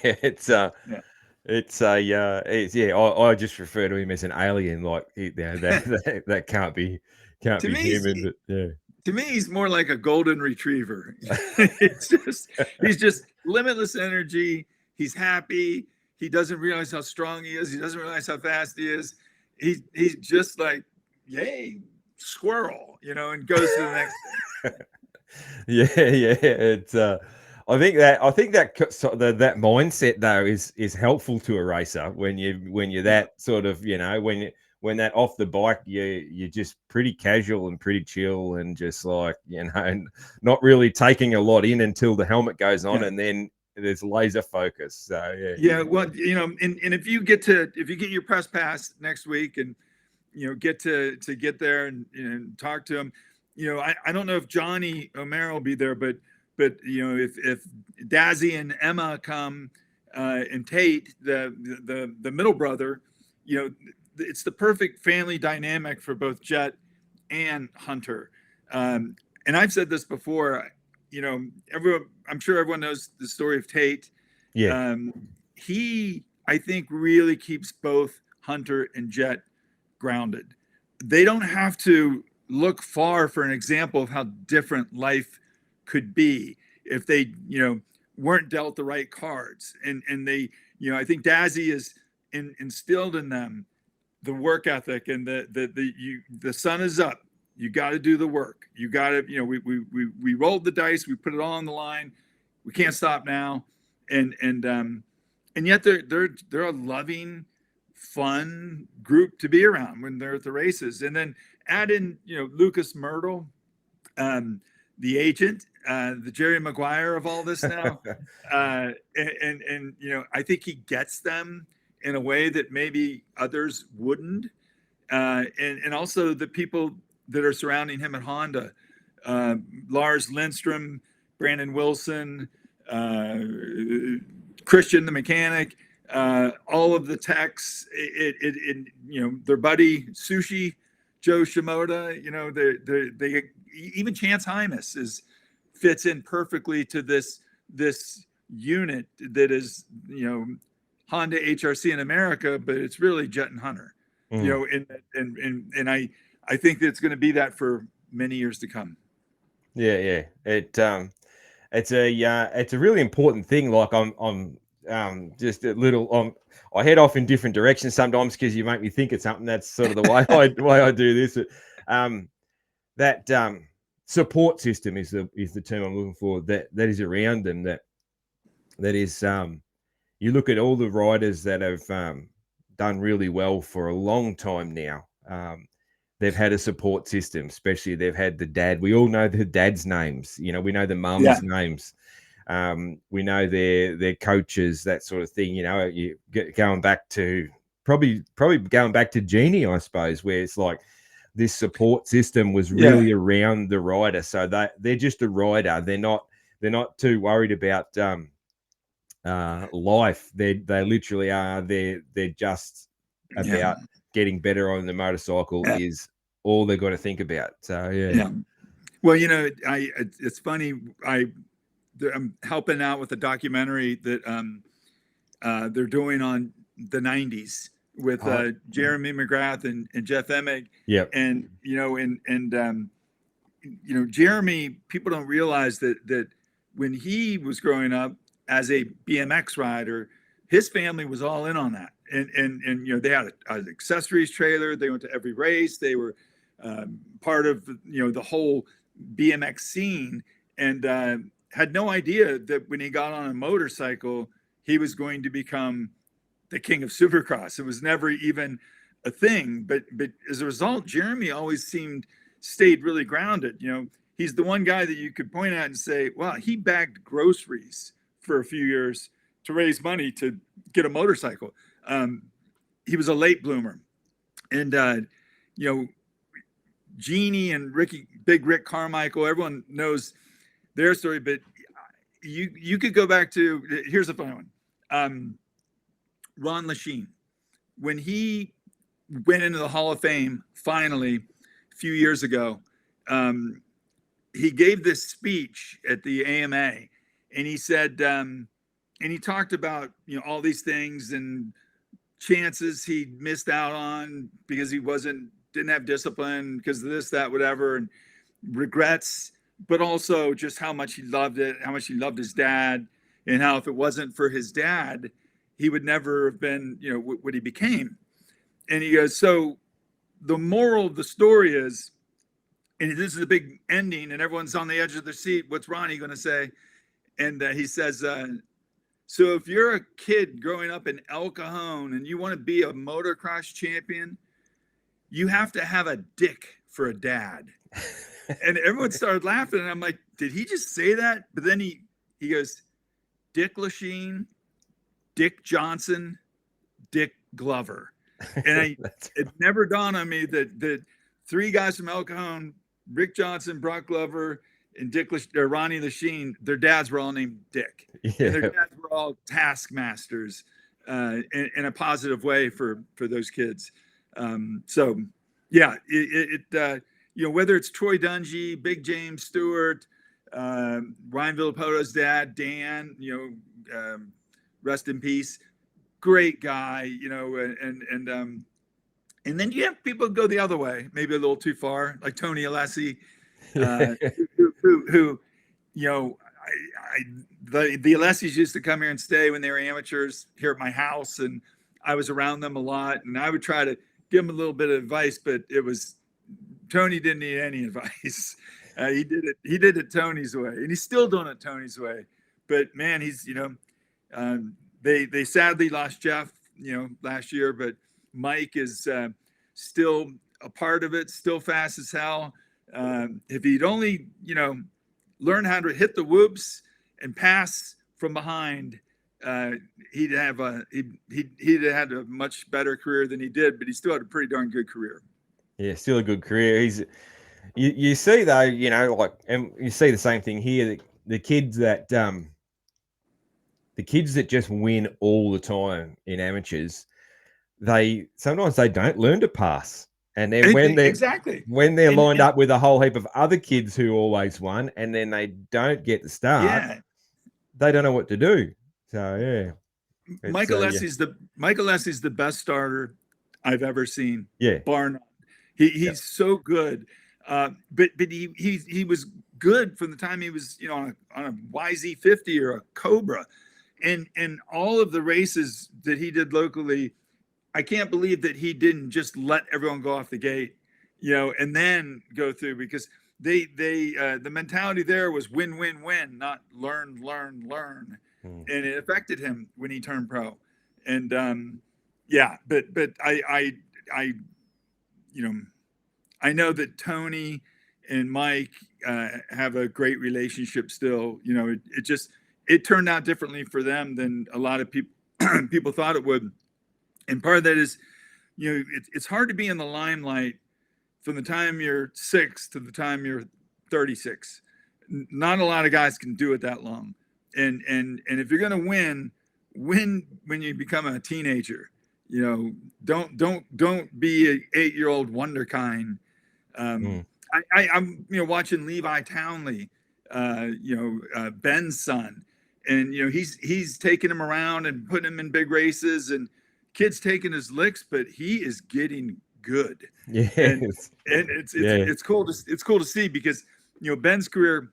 I just refer to him as an alien. Like that can't be human. But yeah. To me, he's more like a golden retriever. He's just limitless energy. He's happy. He doesn't realize how strong he is. He doesn't realize how fast he is. He's just like, yay, squirrel, and goes to the next thing. Yeah. It's I think that that mindset though is helpful to a racer when you're that sort of, when that off the bike, you're just pretty casual and pretty chill and just like, and not really taking a lot in until the helmet goes on, and then there's laser focus. So yeah. Well, and if you get your press pass next week and get to get there and talk to him, I don't know if Johnny O'Mara will be there, but if Dazzy and Emma come and Tate, the middle brother, it's the perfect family dynamic for both Jet and Hunter. And I've said this before, I'm sure everyone knows the story of Tate. Yeah. He, I think, really keeps both Hunter and Jet grounded. They don't have to look far for an example of how different life could be if they, weren't dealt the right cards. And they, I think Dazzy is instilled in them the work ethic and the sun is up. You got to do the work. You got to, we rolled the dice. We put it all on the line. We can't stop now. And yet they're a loving, fun group to be around when they're at the races. And then add in, Lucas Myrtle, the agent, the Jerry Maguire of all this now. And I think he gets them in a way that maybe others wouldn't. And also the people that are surrounding him at Honda, Lars Lindstrom, Brandon Wilson, Christian, the mechanic, all of the techs, their buddy Sushi, Joe Shimoda, they even Chance Hymas fits in perfectly to this unit that is, Honda HRC in America, but it's really Jet and Hunter, and I think that it's going to be that for many years to come. Yeah. It's a really important thing. Like I'm just a little, I head off in different directions sometimes because you make me think of something. That's sort of the way I do this. That support system is the term I'm looking for. That is around them. That is, you look at all the riders that have done really well for a long time now. They've had a support system, especially they've had the dad. We all know the dad's names. We know the mums' names. We know their coaches, that sort of thing. You going back to probably going back to Genie, I suppose, where it's like this support system was really around the rider. So they're just a rider. They're not too worried about life. They literally are. They're just about getting better on the motorcycle is all they've got to think about. So yeah. Well, it's funny. I'm helping out with a documentary that they're doing on the 90s with Jeremy McGrath and Jeff Emig. Yeah. And Jeremy, people don't realize that when he was growing up as a BMX rider, his family was all in on that. And they had an accessories trailer. They went to every race. They were part of the whole BMX scene, and had no idea that when he got on a motorcycle, he was going to become the king of Supercross. It was never even a thing. But as a result, Jeremy always stayed really grounded. He's the one guy that you could point at and say, well, he bagged groceries for a few years to raise money to get a motorcycle. He was a late bloomer. And, Jeannie and Big Rick Carmichael, everyone knows their story, but you could go back to, here's a funny one. Ron Lachine, when he went into the Hall of Fame, finally, a few years ago, he gave this speech at the AMA, and he said, and he talked about, all these things and chances he missed out on because he didn't have discipline because of this, that, whatever, and regrets, but also just how much he loved it, how much he loved his dad, and how if it wasn't for his dad, he would never have been, what he became. And he goes, so the moral of the story is, and this is a big ending and everyone's on the edge of their seat, what's Ronnie going to say? And he says, so if you're a kid growing up in El Cajon and you want to be a motocross champion, you have to have a dick for a dad. And everyone started laughing. And I'm like, did he just say that? But then he goes, Dick Lachine, Dick Johnson, Dick Glover. And it never dawned on me that three guys from El Cajon, Rick Johnson, Brock Glover, and Ronnie Lachine, their dads were all named Dick. Yeah. And their dads were all taskmasters in a positive way for those kids. So yeah, whether it's Troy Dungy, Big James Stewart, Ryan Villapoto's dad, Dan, rest in peace, great guy, and then you have people go the other way, maybe a little too far, like Tony Alessi, who the Alessis used to come here and stay when they were amateurs here at my house, and I was around them a lot, and I would try to give him a little bit of advice, but Tony didn't need any advice. He did it Tony's way, and he's still doing it Tony's way. But man, he's they sadly lost Jeff last year, but Mike is still a part of it, still fast as hell. If he'd only learn how to hit the whoops and pass from behind, he'd have had a much better career than he did, but he still had a pretty darn good career. Yeah, still a good career. You see though, and you see the same thing here. The kids that just win all the time in amateurs, sometimes they don't learn to pass. And then when they're lined up with a whole heap of other kids who always won, and then they don't get the start, they don't know what to do. So yeah, Michael Alessi's the best starter I've ever seen. Yeah, bar none. He's so good, but he was good from the time he was on a YZ50 or a Cobra, and all of the races that he did locally. I can't believe that he didn't just let everyone go off the gate, and then go through, because the mentality there was win, win, win, not learn. And it affected him when he turned pro. And but I know that Tony and Mike have a great relationship still. It turned out differently for them than a lot of people thought it would. And part of that is, it's hard to be in the limelight from the time you're 6 to the time you're 36. Not a lot of guys can do it that long. And if you're going to win, when you become a teenager, don't be an 8-year-old wonderkind. Mm. I'm watching Levi Townley, Ben's son, and he's taking him around and putting him in big races, and kids taking his licks, but he is getting good. Yes. And it's cool to see, because Ben's career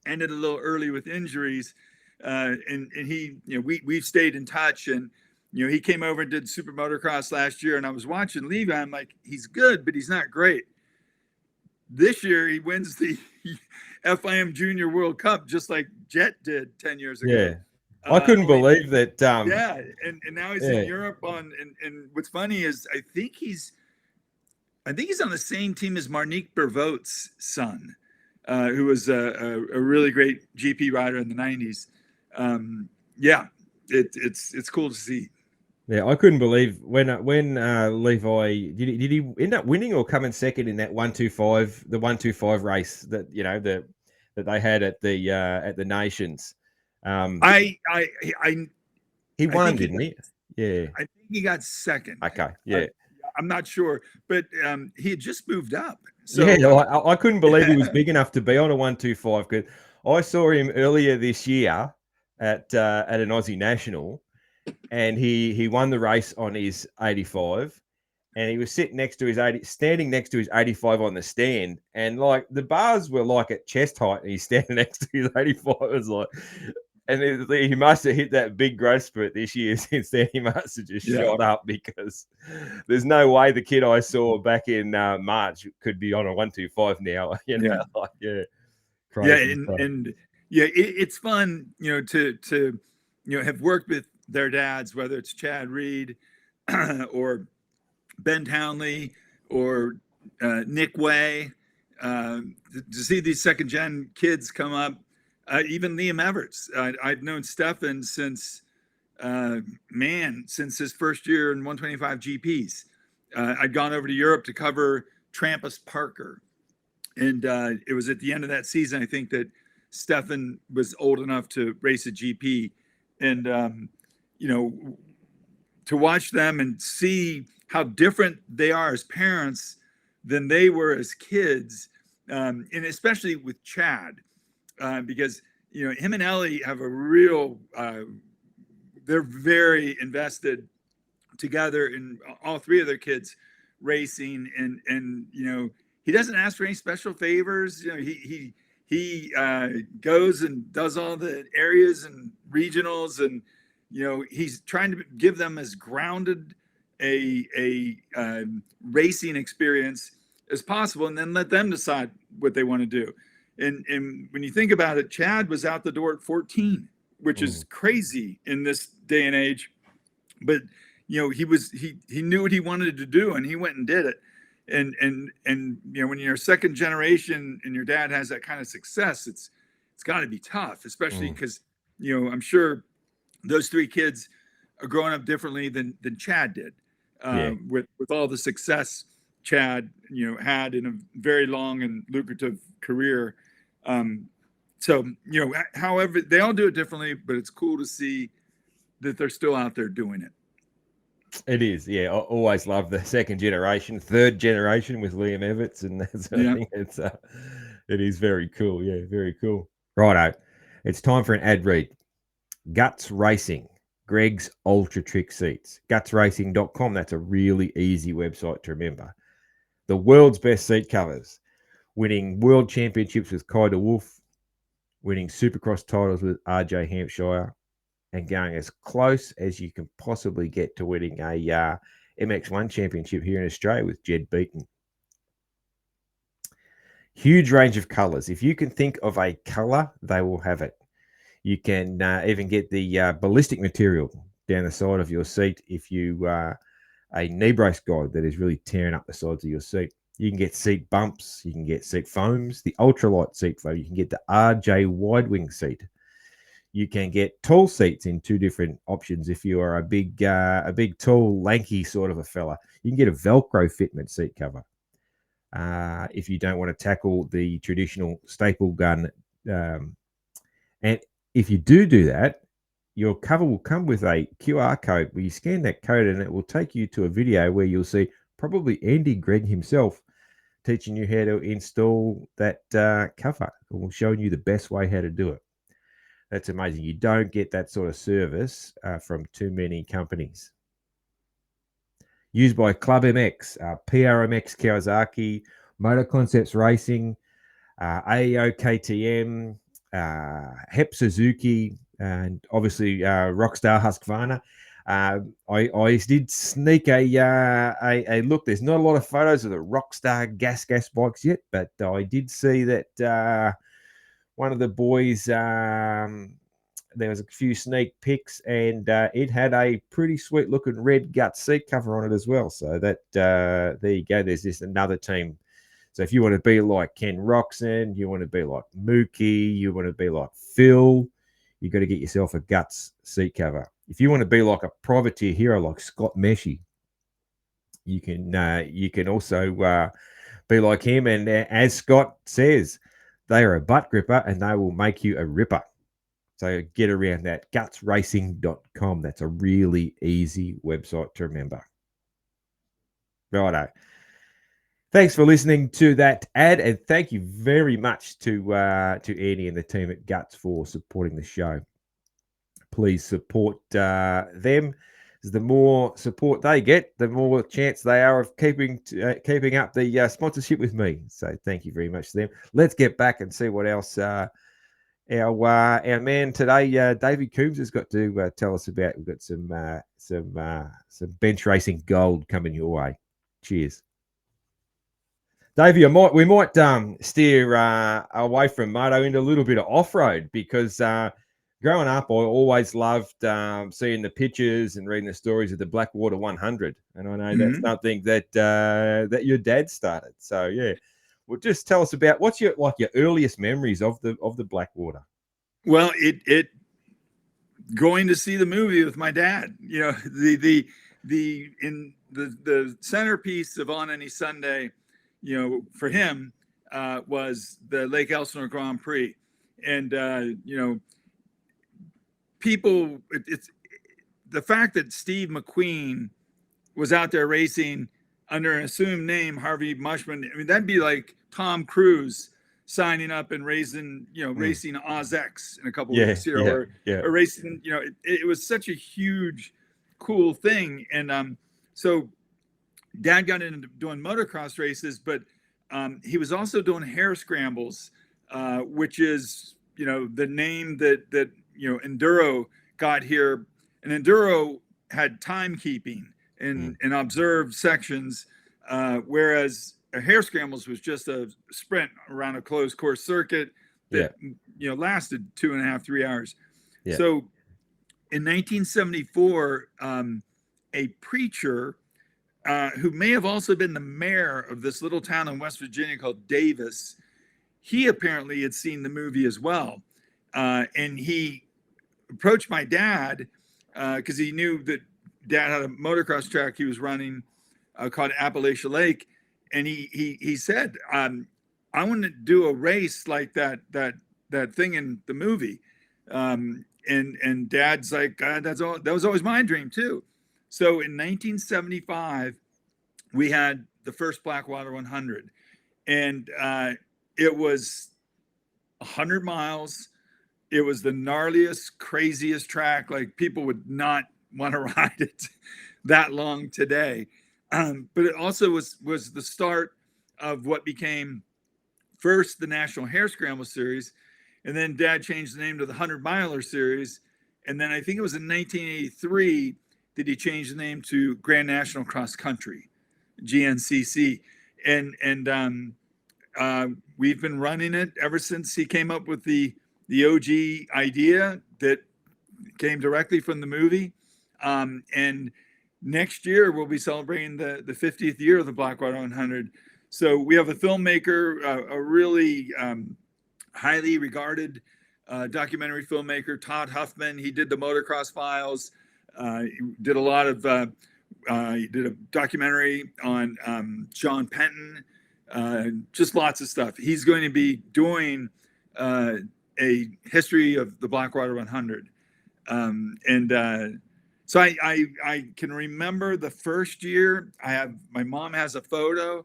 ended a little early with injuries, and he we've stayed in touch, and he came over and did Super Motocross last year, and I was watching Levi. I'm like, he's good, but he's not great. This year he wins the FIM Junior World Cup just like Jet did 10 years ago. Yeah. I couldn't believe that. Yeah, and now he's in Europe and what's funny is I think he's on the same team as Marnique Bervot's son, who was a really great GP rider in the 90s. It's cool to see. Yeah, I couldn't believe when Levi did he end up winning or coming second in that 125 race that that they had at the Nations. He won, didn't he? Yeah, I think he got second. Okay, yeah. I'm not sure, but he had just moved up. So yeah, I couldn't believe he was big enough to be on a 125. Because I saw him earlier this year at an Aussie National, and he won the race on his 85, and he was standing next to his 85 on the stand, and like the bars were like at chest height, and he's standing next to his 85. It was like, and he must have hit that big growth spurt this year. Since then, he must have just shot up, because there's no way the kid I saw back in March could be on a 125 now. Crazy. It's fun, to have worked with their dads, whether it's Chad Reed or Ben Townley or Nick Way, to see these second gen kids come up. Even Liam Everts. I've known Stefan since his first year in 125 GPs. I'd gone over to Europe to cover Trampas Parker. And it was at the end of that season, I think, that Stefan was old enough to race a GP. And, to watch them and see how different they are as parents than they were as kids, and especially with Chad. Because him and Ellie have a real they're very invested together in all three of their kids racing, and he doesn't ask for any special favors. He goes and does all the areas and regionals, and he's trying to give them as grounded a racing experience as possible, and then let them decide what they want to do. And when you think about it, Chad was out the door at 14, which is crazy in this day and age. But he knew what he wanted to do, and he went and did it. And when you're a second generation and your dad has that kind of success, it's got to be tough, especially because I'm sure those three kids are growing up differently than Chad did, with all the success Chad had in a very long and lucrative career. However, they all do it differently, but it's cool to see that they're still out there doing it. It is, yeah. I always love the second generation, third generation with Liam Everts, and that's I think it is very cool. Yeah, very cool. Righto, it's time for an ad read. Guts Racing, Greg's Ultra Trick Seats, gutsracing.com. That's a really easy website to remember. The world's best seat covers, winning world championships with Kai de Wolf, winning Supercross titles with RJ Hampshire, and going as close as you can possibly get to winning a MX1 championship here in Australia with Jed Beaton. Huge range of colours. If you can think of a colour, they will have it. You can even get the ballistic material down the side of your seat if you are a knee brace guy that is really tearing up the sides of your seat. You can get seat bumps. You can get seat foams, the ultralight seat foam. You can get the RJ wide wing seat. You can get tall seats in two different options. If you are a big, tall, lanky sort of a fella, you can get a Velcro fitment seat cover. If you don't want to tackle the traditional staple gun, and if you do that, your cover will come with a QR code where you scan that code and it will take you to a video where you'll see probably Andy Gregg himself teaching you how to install that cover or showing you the best way how to do it. That's amazing. You don't get that sort of service from too many companies. Used by Club MX, PRMX Kawasaki, Motor Concepts Racing, AEO KTM, HEP Suzuki, and obviously Rockstar Husqvarna. I did sneak a look. There's not a lot of photos of the Rockstar gas bikes yet, but I did see that one of the boys, there was a few sneak pics, and it had a pretty sweet looking red gut seat cover on it as well. So that there you go. There's just another team. So if you want to be like Ken Roxon, you want to be like Mookie, you want to be like Phil, you got to get yourself a guts seat cover. If you want to be like a privateer hero like Scott Meshy, you can also be like him. And as Scott says, they are a butt gripper and they will make you a ripper. So get around that, gutsracing.com. That's a really easy website to remember. Righto. Thanks for listening to that ad, and thank you very much to Andy and the team at Guts for supporting the show. Please support them. The more support they get, the more chance they are of keeping up the sponsorship with me. So thank you very much to them. Let's get back and see what else our man today, Davey Coombs, has got to tell us about. We've got some bench racing gold coming your way. Cheers. Davey, we might steer away from moto into a little bit of off-road because growing up, I always loved seeing the pictures and reading the stories of the Blackwater 100, and I know that's something that your dad started. So yeah, well, just tell us about what's your earliest memories of the Blackwater. Well, it going to see the movie with my dad. You know, the centerpiece of On Any Sunday, you know, for him was the Lake Elsinore Grand Prix. And, you know, people, it's the fact that Steve McQueen was out there racing under an assumed name, Harvey Mushman. I mean, that'd be like Tom Cruise signing up and racing Oz X in a couple of weeks, you know, or racing, you know, it was such a huge, cool thing. And so Dad got into doing motocross races, but he was also doing hare scrambles, which is, you know, the name that you know, enduro got here. And enduro had timekeeping and observed sections, whereas a hare scrambles was just a sprint around a closed course circuit that you know, lasted 2.5, 3 hours. So in 1974, a preacher who may have also been the mayor of this little town in West Virginia called Davis, he apparently had seen the movie as well. And he approached my dad because he knew that Dad had a motocross track he was running called Appalachia Lake. And he said, I want to do a race like that thing in the movie. And Dad's like, that was always my dream too. So in 1975, we had the first Blackwater 100, and it was 100 miles. It was the gnarliest, craziest track. Like, people would not want to ride it that long today. But it also was the start of what became first the National Hare Scramble Series, and then Dad changed the name to the 100 Miler Series. And then I think it was in 1983 that he changed the name to Grand National Cross Country, GNCC. And we've been running it ever since he came up with the OG idea that came directly from the movie. And next year we'll be celebrating the 50th year of the Blackwater 100. So we have a filmmaker, a really highly regarded documentary filmmaker, Todd Huffman. He did the Motocross Files. He did a lot of, he did a documentary on Sean Penton, just lots of stuff. He's going to be doing a history of the Blackwater 100. So I can remember the first year. My mom has a photo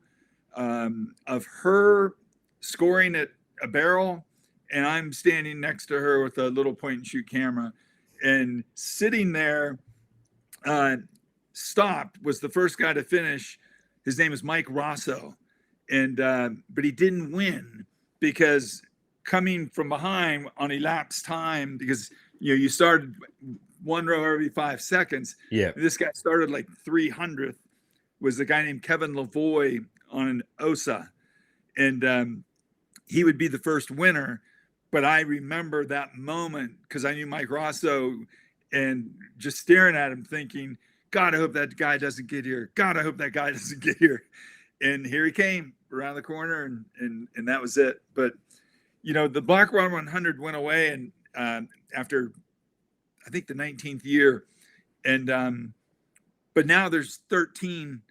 of her scoring at a barrel, and I'm standing next to her with a little point and shoot camera, and sitting there. Stopped was the first guy to finish. His name is Mike Rosso, and but he didn't win because coming from behind on elapsed time, because you started one row every 5 seconds. Yeah. This guy started like 300th, was a guy named Kevin Lavoie on an OSA. And he would be the first winner. But I remember that moment because I knew Mike Rosso and just staring at him thinking, God, I hope that guy doesn't get here. God, I hope that guy doesn't get here. And here he came around the corner, and that was it. But, the Blackwater 100 went away and after, I think, the 19th year. And but now there's 13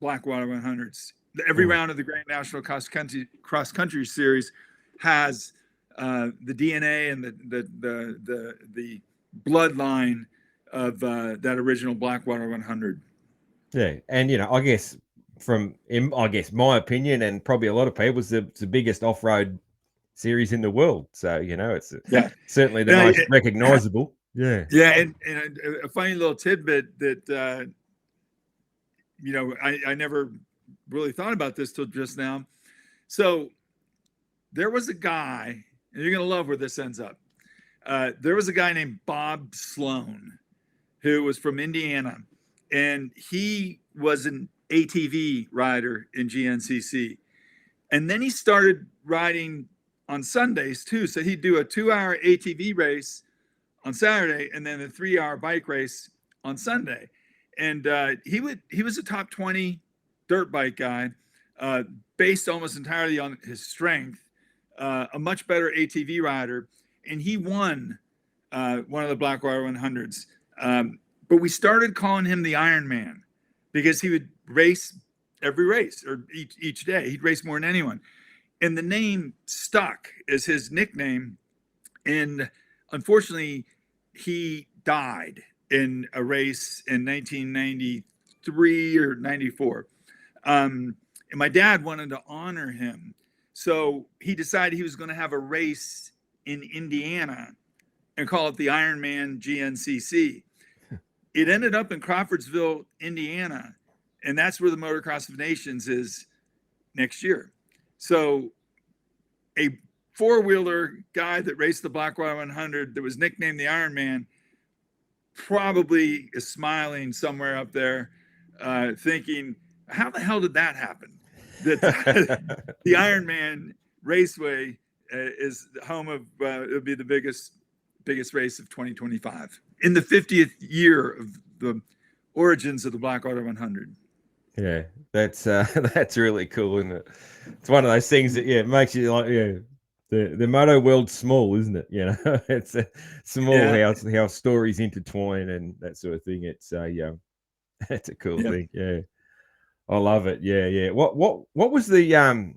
Blackwater 100s. Every round of the Grand National Cross Country Series has the DNA and the bloodline of that original Blackwater 100. Yeah, and I guess my opinion, and probably a lot of people's, it's the biggest off-road series in the world. So it's certainly the most recognizable. Yeah, and a funny little tidbit that I never really thought about this till just now. So there was a guy, and you're gonna love where this ends up. There was a guy named Bob Sloan who was from Indiana, and he was an ATV rider in GNCC. And then he started riding on Sundays too. So he'd do a 2-hour ATV race on Saturday and then a 3-hour bike race on Sunday. And he was a top 20 dirt bike guy, based almost entirely on his strength, a much better ATV rider. And he won one of the Blackwater 100s. But we started calling him the Iron Man because he would race every race or each day. He'd race more than anyone. And the name stuck as his nickname. And unfortunately, he died in a race in 1993 or 94. And my dad wanted to honor him. So he decided he was going to have a race in Indiana and call it the Ironman GNCC. It ended up in Crawfordsville, Indiana, and that's where the Motocross of Nations is next year. So a four-wheeler guy that raced the Blackwater 100 that was nicknamed the Ironman probably is smiling somewhere up there, thinking, how the hell did that happen? That the Ironman Raceway is the home of, it'll be the biggest race of 2025 in the 50th year of the origins of the Blackwater 100. Yeah, that's really cool, isn't it? It's one of those things that makes you like the moto world's small, isn't it? It's small how stories intertwine and that sort of thing. It's that's a cool thing. Yeah, I love it. Yeah. What was the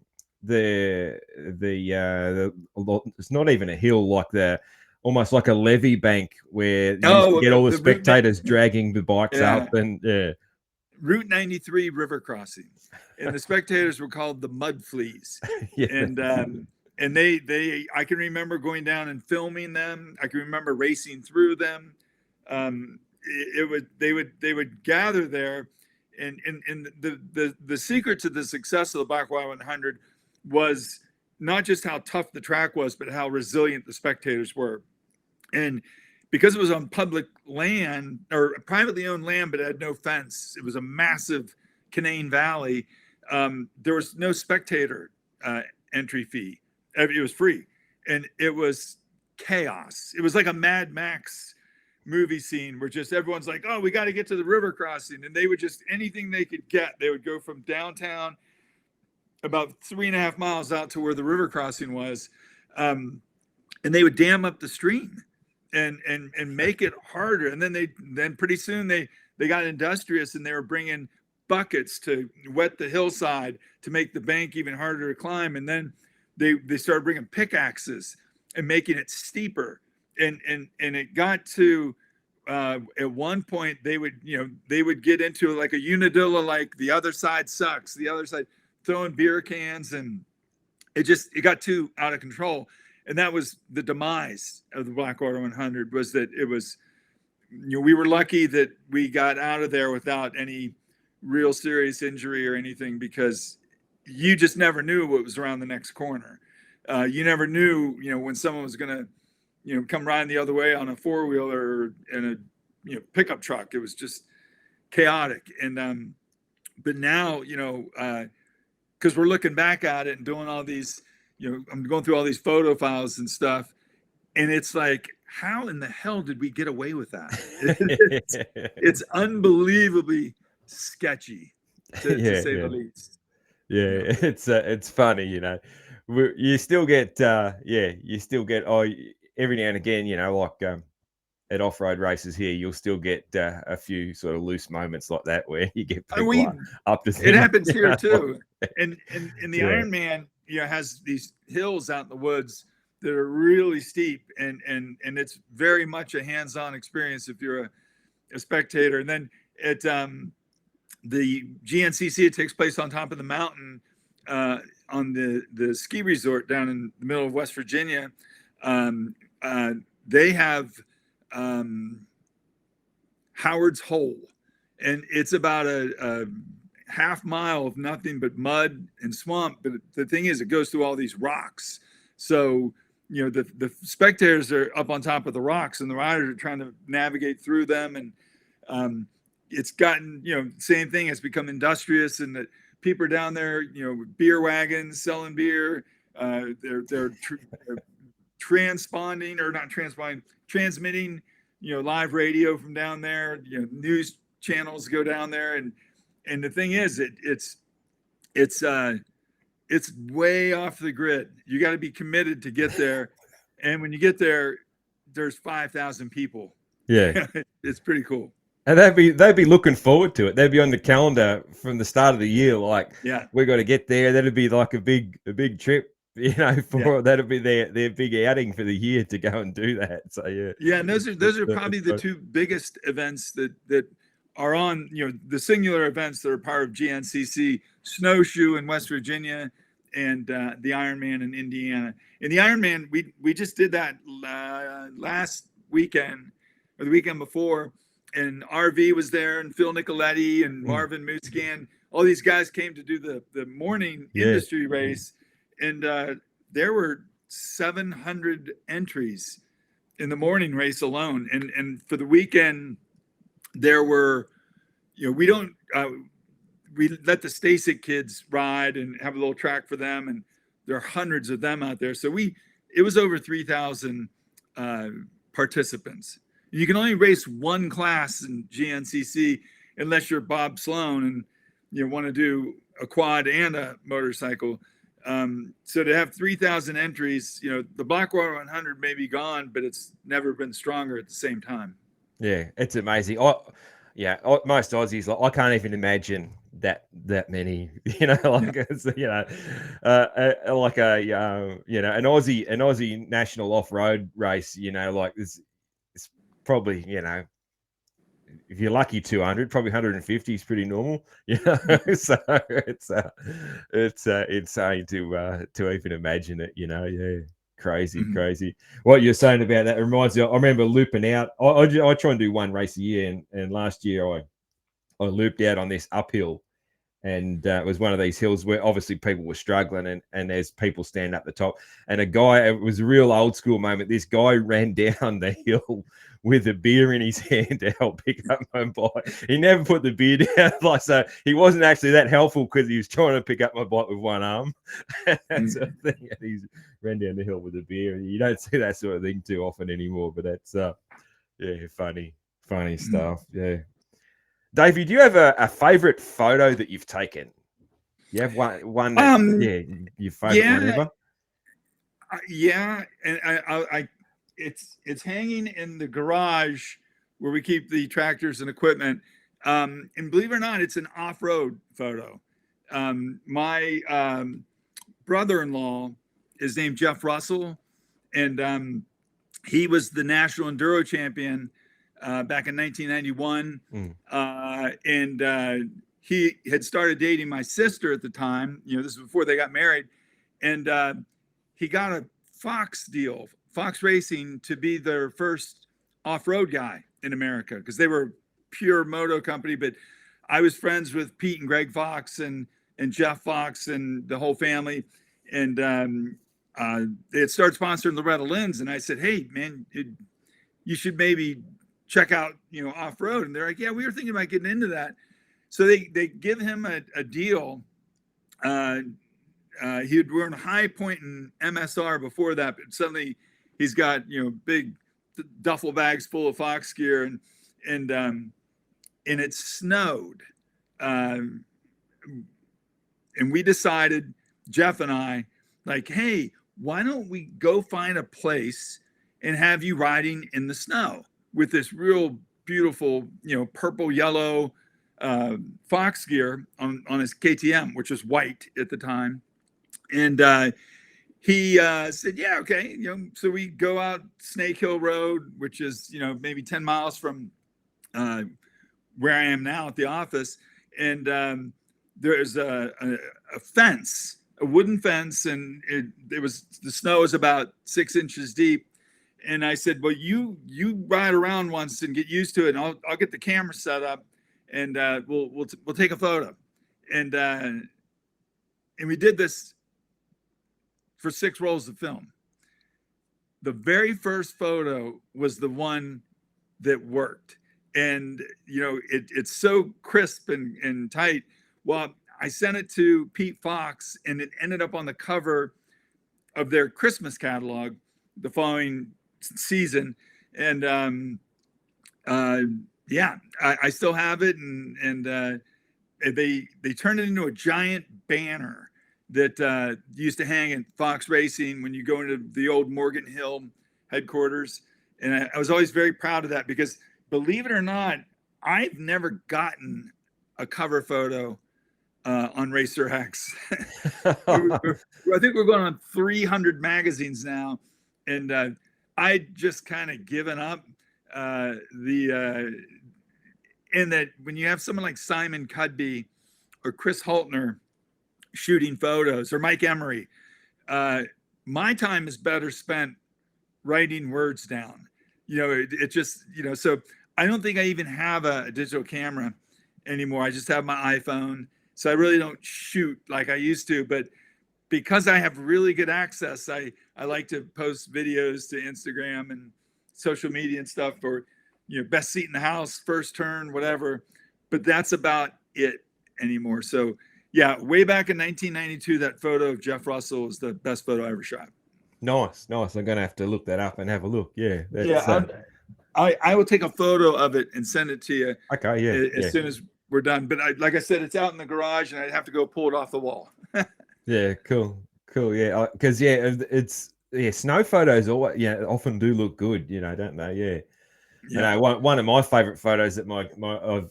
it's not even a hill, like almost like a levee bank where you used to get all the spectators dragging the bikes up and Route 93 river crossing, and the spectators were called the mud fleas. And they I can remember going down and filming them. I can remember racing through them. They would gather there, and the secret to the success of the Blackwater 100 was not just how tough the track was, but how resilient the spectators were. And because it was on public land or privately owned land, but it had no fence, it was a massive Canaan Valley. There was no spectator entry fee. It was free. And it was chaos. It was like a Mad Max movie scene where just everyone's like, oh, we got to get to the river crossing. And they would just, anything they could get, they would go from downtown about 3.5 miles out to where the river crossing was. And they would dam up the stream and make it harder. And then pretty soon they got industrious, and they were bringing buckets to wet the hillside to make the bank even harder to climb. And then they started bringing pickaxes and making it steeper. and it got to at one point they would get into like a unadilla, like the other side sucks, the other side, throwing beer cans, and it got too out of control. And that was the demise of the Blackwater 100, was that it was, we were lucky that we got out of there without any real serious injury or anything, because you just never knew what was around the next corner. You never knew, when someone was going to, come riding the other way on a four-wheeler and a, pickup truck. It was just chaotic. And, but now, because we're looking back at it and doing all these, I'm going through all these photo files and stuff, and it's like, how in the hell did we get away with that? It's unbelievably sketchy, to say the least. Yeah, it's funny, you still get every now and again, like at off-road races here, you'll still get a few sort of loose moments like that where you get people up to things. It happens here too. And the Ironman, has these hills out in the woods that are really steep, and it's very much a hands-on experience if you're a spectator. And then at the GNCC, it takes place on top of the mountain on the ski resort down in the middle of West Virginia. They have Howard's Hole, and it's about a half mile of nothing but mud and swamp. But the thing is, it goes through all these rocks. So, the spectators are up on top of the rocks, and the riders are trying to navigate through them. And it's gotten, same thing. It's become industrious, and that people are down there, with beer wagons selling beer. They're transmitting, live radio from down there. News channels go down there, and the thing is, it's way off the grid. You got to be committed to get there, and when you get there, there's 5,000 people. Yeah, it's pretty cool. And they'd be looking forward to it. They'd be on the calendar from the start of the year, like, we got to get there. That'd be like a big trip, that'd be their big outing for the year to go and do that. So yeah, and those are probably the two biggest events that are on, the singular events that are part of GNCC: Snowshoe in West Virginia, and the Ironman in Indiana. And the Ironman, we just did that last weekend or the weekend before, and RV was there, and Phil Nicoletti and Marvin Muscan. All these guys came to do the morning industry race, and there were 700 entries in the morning race alone. And for the weekend, there were, we let the Stasic kids ride and have a little track for them, and there are hundreds of them out there. So it was over 3,000 participants. You can only race one class in GNCC unless you're Bob Sloan and you want to do a quad and a motorcycle. So to have 3,000 entries, the Blackwater 100 may be gone, but it's never been stronger at the same time. Yeah, it's amazing. Most Aussies, I can't even imagine that many. Like an Aussie national off-road race. Like it's probably, if you're lucky, 200, probably 150 is pretty normal. So it's insane to even imagine it. Yeah. Crazy. What you're saying about that reminds me. I remember looping out. I try and do one race a year, and last year I looped out on this uphill, and it was one of these hills where obviously people were struggling, and there's people standing up the top, and a guy. It was a real old school moment. This guy ran down the hill with a beer in his hand to help pick up my bike. He never put the beer down, so he wasn't actually that helpful because he was trying to pick up my bike with one arm. That's the thing. And he ran down the hill with a beer. You don't see that sort of thing too often anymore, but that's funny stuff. Yeah. Davey, do you have a favorite photo that you've taken? You have one your favorite one ever? Yeah, and I it's hanging in the garage where we keep the tractors and equipment. And believe it or not, it's an off-road photo. My brother-in-law is named Jeff Russell, and he was the national enduro champion back in 1991. And he had started dating my sister at the time. You know, this was before they got married. And he got a Fox deal, Fox Racing, to be their first off-road guy in America, because they were pure moto company. But I was friends with Pete and Greg Fox and Jeff Fox and the whole family. And they had started sponsoring Loretta Lynn's. And I said, hey, man, you should maybe check out, you know, off-road. And they're like, yeah, we were thinking about getting into that. So they give him a deal. He had worn high point in MSR before that, but suddenly he's got, you know, big duffel bags full of Fox gear, and it snowed. And we decided, Jeff and I, like, hey, why don't we go find a place and have you riding in the snow with this real beautiful, you know, purple, yellow Fox gear on his KTM, which was white at the time. And he said, yeah, okay. You know, so we go out Snake Hill Road, which is, you know, maybe 10 miles from where I am now at the office. And there's a fence, a wooden fence, and the snow was about 6 inches deep. And I said, well, you ride around once and get used to it, and I'll get the camera set up, and we'll take a photo. And we did this for 6 rolls of film. The very first photo was the one that worked. And, you know, it's so crisp and tight. Well, I sent it to Pete Fox, and it ended up on the cover of their Christmas catalog the following season. And yeah, I still have it. And they turned it into a giant banner that used to hang in Fox Racing when you go into the old Morgan Hill headquarters. And I was always very proud of that, because believe it or not, I've never gotten a cover photo on Racer X. I think we're going on 300 magazines now. And I just kind of given up in that when you have someone like Simon Cudby or Chris Haltner shooting photos, or Mike Emery, my time is better spent writing words down. You know, it just, you know, so I don't think I even have a digital camera anymore. I just have my iPhone. So I really don't shoot like I used to, but because I have really good access, I like to post videos to Instagram and social media and stuff, or, you know, best seat in the house, first turn, whatever. But that's about it anymore. So yeah, way back in 1992, that photo of Jeff Russell was the best photo I ever shot. Nice. I'm going to have to look that up and have a look. Yeah. I will take a photo of it and send it to you. Okay. Yeah. As soon as we're done. But like I said, it's out in the garage, and I'd have to go pull it off the wall. Yeah. Cool. Yeah. Because it's snow photos often do look good, you know, don't they? Yeah. You know, one of my favorite photos that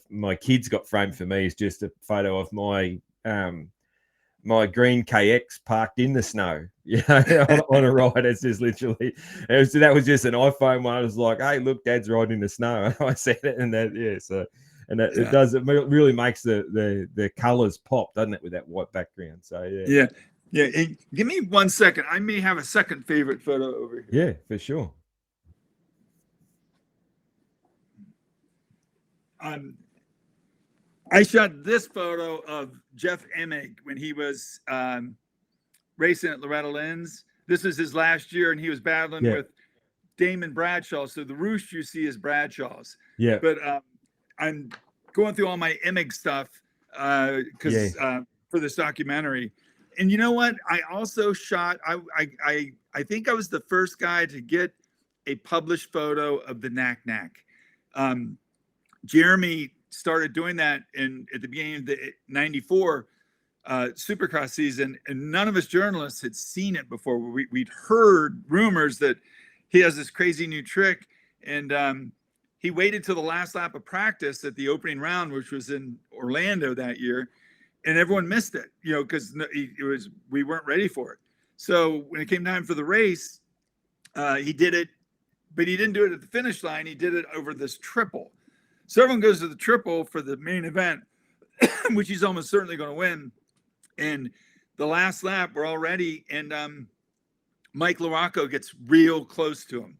my kids got framed for me is just a photo of my my green KX parked in the snow, you know, on a ride. It's just literally, that was just an iPhone one. I was like, hey, look, Dad's riding in the snow. And I said it, and that, yeah. So, and that, it really makes the colors pop, doesn't it, with that white background? So, yeah. Hey, give me 1 second. I may have a second favorite photo over here. Yeah, for sure. I shot this photo of Jeff Emig when he was racing at Loretta Lynn's. This was his last year, and he was battling with Damon Bradshaw. So the roost you see is Bradshaw's. Yeah. But I'm going through all my Emig stuff because for this documentary. And you know what? I also shot. I think I was the first guy to get a published photo of the Knack Knack. Jeremy started doing that at the beginning of the 94 Supercross season, and none of us journalists had seen it before. We'd heard rumors that he has this crazy new trick, and he waited till the last lap of practice at the opening round, which was in Orlando that year, and everyone missed it, you know, because we weren't ready for it. So when it came time for the race, he did it but he didn't do it at the finish line. He did it over this triple. So everyone goes to the triple for the main event, which he's almost certainly going to win. And the last lap, we're all ready, and Mike LaRocco gets real close to him.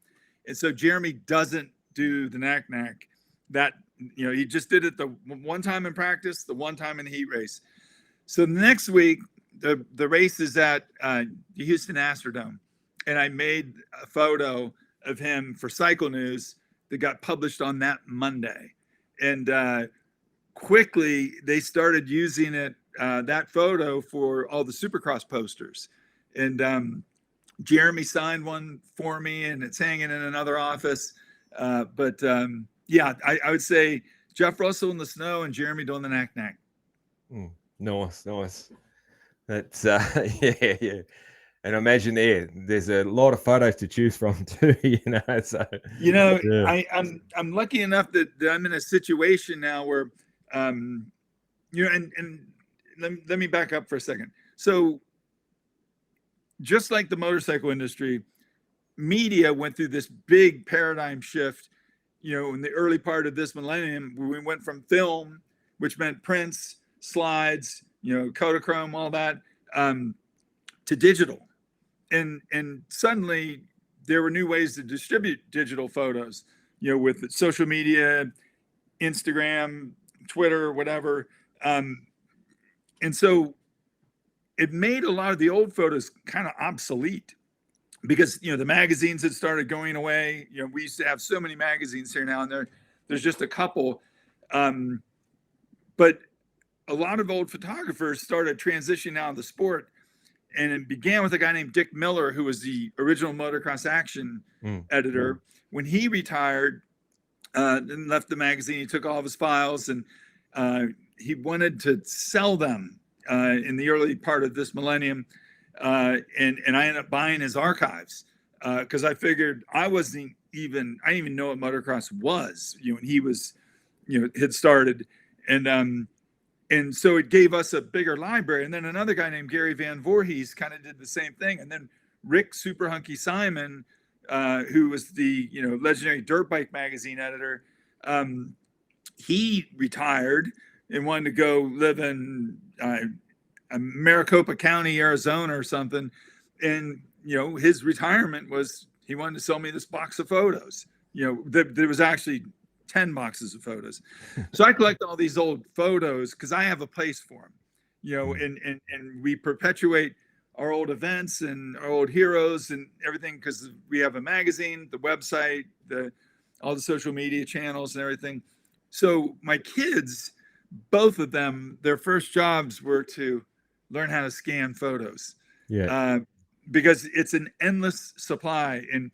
And so Jeremy doesn't do the knack. That, he just did it the one time in practice, the one time in the heat race. So next week, the race is at the Houston Astrodome. And I made a photo of him for Cycle News that got published on that Monday. And quickly, they started using it, that photo, for all the Supercross posters. And Jeremy signed one for me, and it's hanging in another office. But I would say Jeff Russell in the snow and Jeremy doing the knack. Nice. That's yeah. And I imagine there's a lot of photos to choose from too, So yeah. I'm lucky enough that I'm in a situation now where, and let me back up for a second. So, just like the motorcycle industry, media went through this big paradigm shift. In the early part of this millennium, we went from film, which meant prints, slides, Kodachrome, all that, to digital. And suddenly there were new ways to distribute digital photos, with social media, Instagram, Twitter, whatever. And so it made a lot of the old photos kind of obsolete because, the magazines had started going away. We used to have so many magazines here now, and there's just a couple. But a lot of old photographers started transitioning out of the sport. And it began with a guy named Dick Miller, who was the original Motocross Action editor. When he retired and left the magazine, he took all of his files, and he wanted to sell them in the early part of this millennium. And I ended up buying his archives because I figured I didn't even know what motocross was, when he was, had started. And so it gave us a bigger library. And then another guy named Gary Van Voorhees kind of did the same thing. And then Rick Super Hunky Simon, who was the legendary Dirt Bike magazine editor, he retired and wanted to go live in Maricopa County, Arizona or something. And, his retirement was he wanted to sell me this box of photos. There was actually 10 boxes of photos. So I collect all these old photos because I have a place for them, and we perpetuate our old events and our old heroes and everything because we have a magazine, the website, all the social media channels and everything. So my kids, both of them, their first jobs were to learn how to scan photos. Because it's an endless supply. And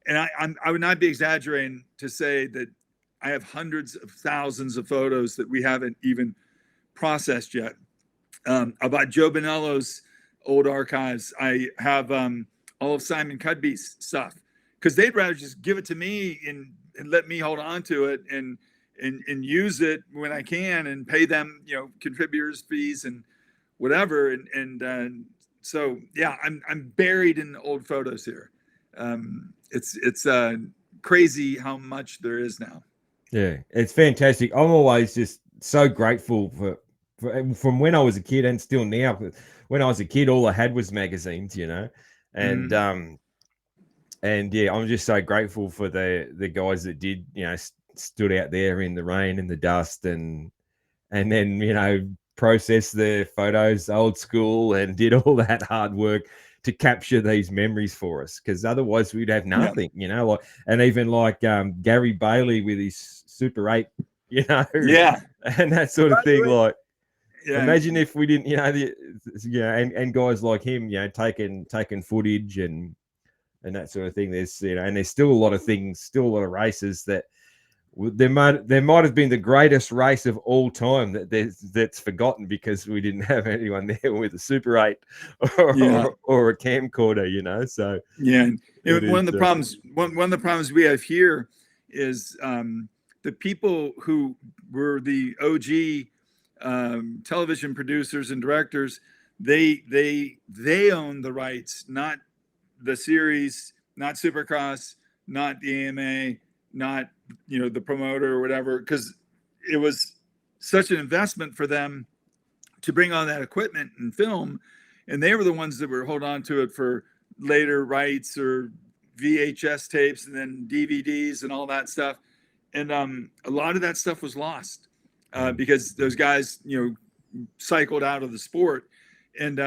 I would not be exaggerating to say that I have hundreds of thousands of photos that we haven't even processed yet. About Joe Bonello's old archives, I have all of Simon Cudby's stuff because they'd rather just give it to me and let me hold on to it and use it when I can and pay them, contributors fees and whatever. So yeah, I'm buried in old photos here. It's crazy how much there is now. Yeah, it's fantastic. I'm always just so grateful for from when I was a kid and still now. When I was a kid, all I had was magazines, and yeah, I'm just so grateful for the guys that did, stood out there in the rain and the dust and then, process the photos old school and did all that hard work to capture these memories for us. Because otherwise we'd have nothing, and even like Gary Bailey with his Super 8, and that sort of thing. Like, imagine if we didn't, and guys like him, taking footage and that sort of thing. There's, and there's still a lot of things, still a lot of races that there might have been the greatest race of all time that's forgotten because we didn't have anyone there with a Super 8 or a camcorder, So one of the problems we have here is the people who were the OG television producers and directors. They own the rights, not the series, not Supercross, not the AMA, not, the promoter or whatever, because it was such an investment for them to bring on that equipment and film. And they were the ones that were hold on to it for later rights or VHS tapes and then DVDs and all that stuff. And a lot of that stuff was lost because those guys, cycled out of the sport. And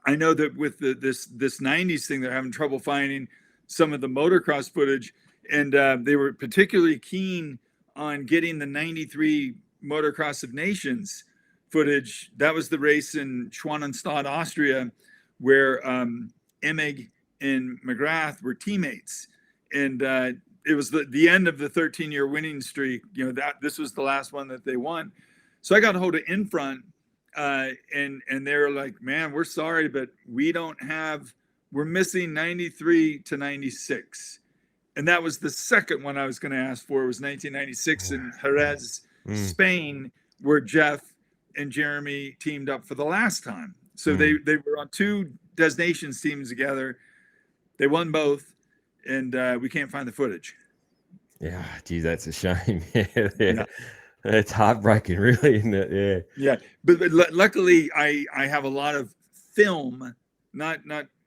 I know that with this 90s thing, they're having trouble finding some of the motocross footage. And they were particularly keen on getting the 93 Motocross of Nations footage. That was the race in Schwanenstadt, Austria, where Emig and McGrath were teammates. And it was the end of the 13-year winning streak. This was the last one that they won. So I got a hold of Infront, and they're like, man, we're sorry, but we're missing 93 to 96. And that was the second one I was going to ask for. It was 1996 in Jerez, Spain, where Jeff and Jeremy teamed up for the last time. So they were on two Desnations teams together. They won both, and we can't find the footage. Yeah, geez, that's a shame. Yeah. It's heartbreaking, really, isn't it? Yeah. But luckily, I have a lot of film, not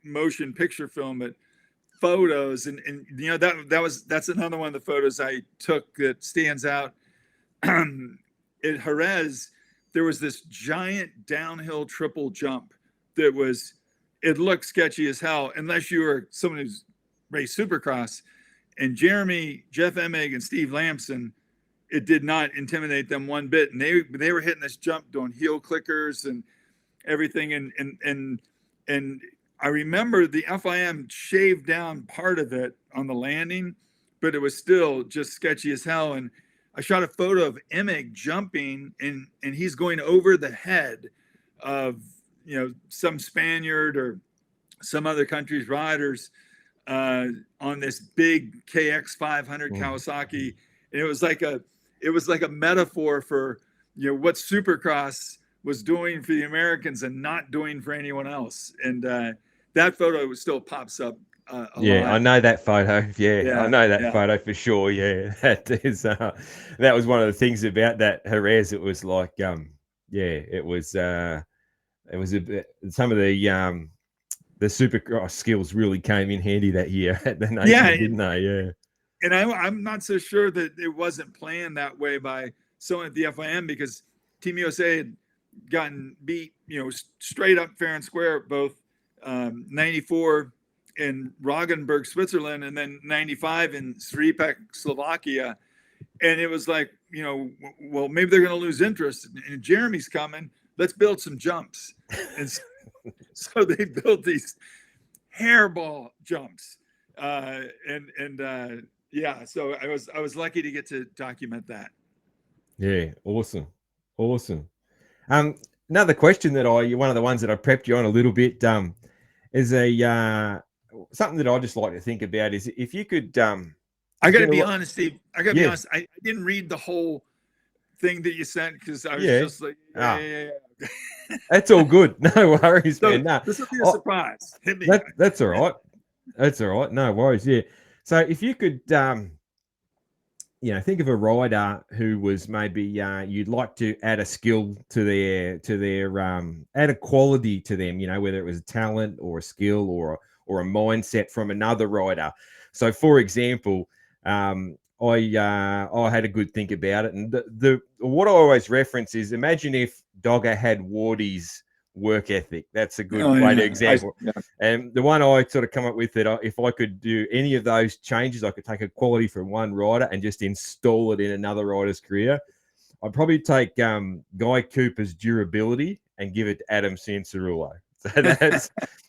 motion picture film, but photos, and that's another one of the photos I took that stands out. At Jerez, there was this giant downhill triple jump it looked sketchy as hell unless you were someone who's raced Supercross. And Jeremy, Jeff Emig, and Steve Lamson, it did not intimidate them one bit. And they were hitting this jump, doing heel clickers and everything. And I remember the FIM shaved down part of it on the landing, but it was still just sketchy as hell. And I shot a photo of Emig jumping, and he's going over the head of some Spaniard or some other country's riders on this big KX 500 Kawasaki. And it was like a metaphor for what Supercross was doing for the Americans and not doing for anyone else. And that photo still pops up. A lot. I know that photo. Yeah, I know that photo for sure. Yeah, that is. That was one of the things about that Jerez. It was like, it was a bit. Some of the Supercross skills really came in handy that year at the nation, didn't they? Yeah. And I'm not so sure that it wasn't planned that way by someone at the FIM, because Team USA had gotten beat, straight up fair and square at both 94 in Roggenburg, Switzerland, and then 95 in Sripek, Slovakia. And it was like, well, maybe they're going to lose interest. And Jeremy's coming. Let's build some jumps. And so they built these hairball jumps. So I was lucky to get to document that. Yeah, awesome. Another question that one of the ones that I prepped you on a little bit, is something that I just like to think about is if you could. I got to be honest, Steve. I got to be honest. I didn't read the whole thing that you sent because I was just like, yeah. That's all good. No worries, man. No. This will be a surprise. Hit me. That's all right. That's all right. No worries. Yeah. So if you could, think of a rider who was maybe you'd like to add a skill to their add a quality to them, whether it was a talent or a skill or a mindset from another rider. So, for example, I had a good think about it, and the what I always reference is imagine if Dogger had Wardy's work ethic. That's a good way to example. And the one I sort of come up with that if I could do any of those changes, I could take a quality from one rider and just install it in another rider's career. I'd probably take Guy Cooper's durability and give it to Adam Sansarulo. So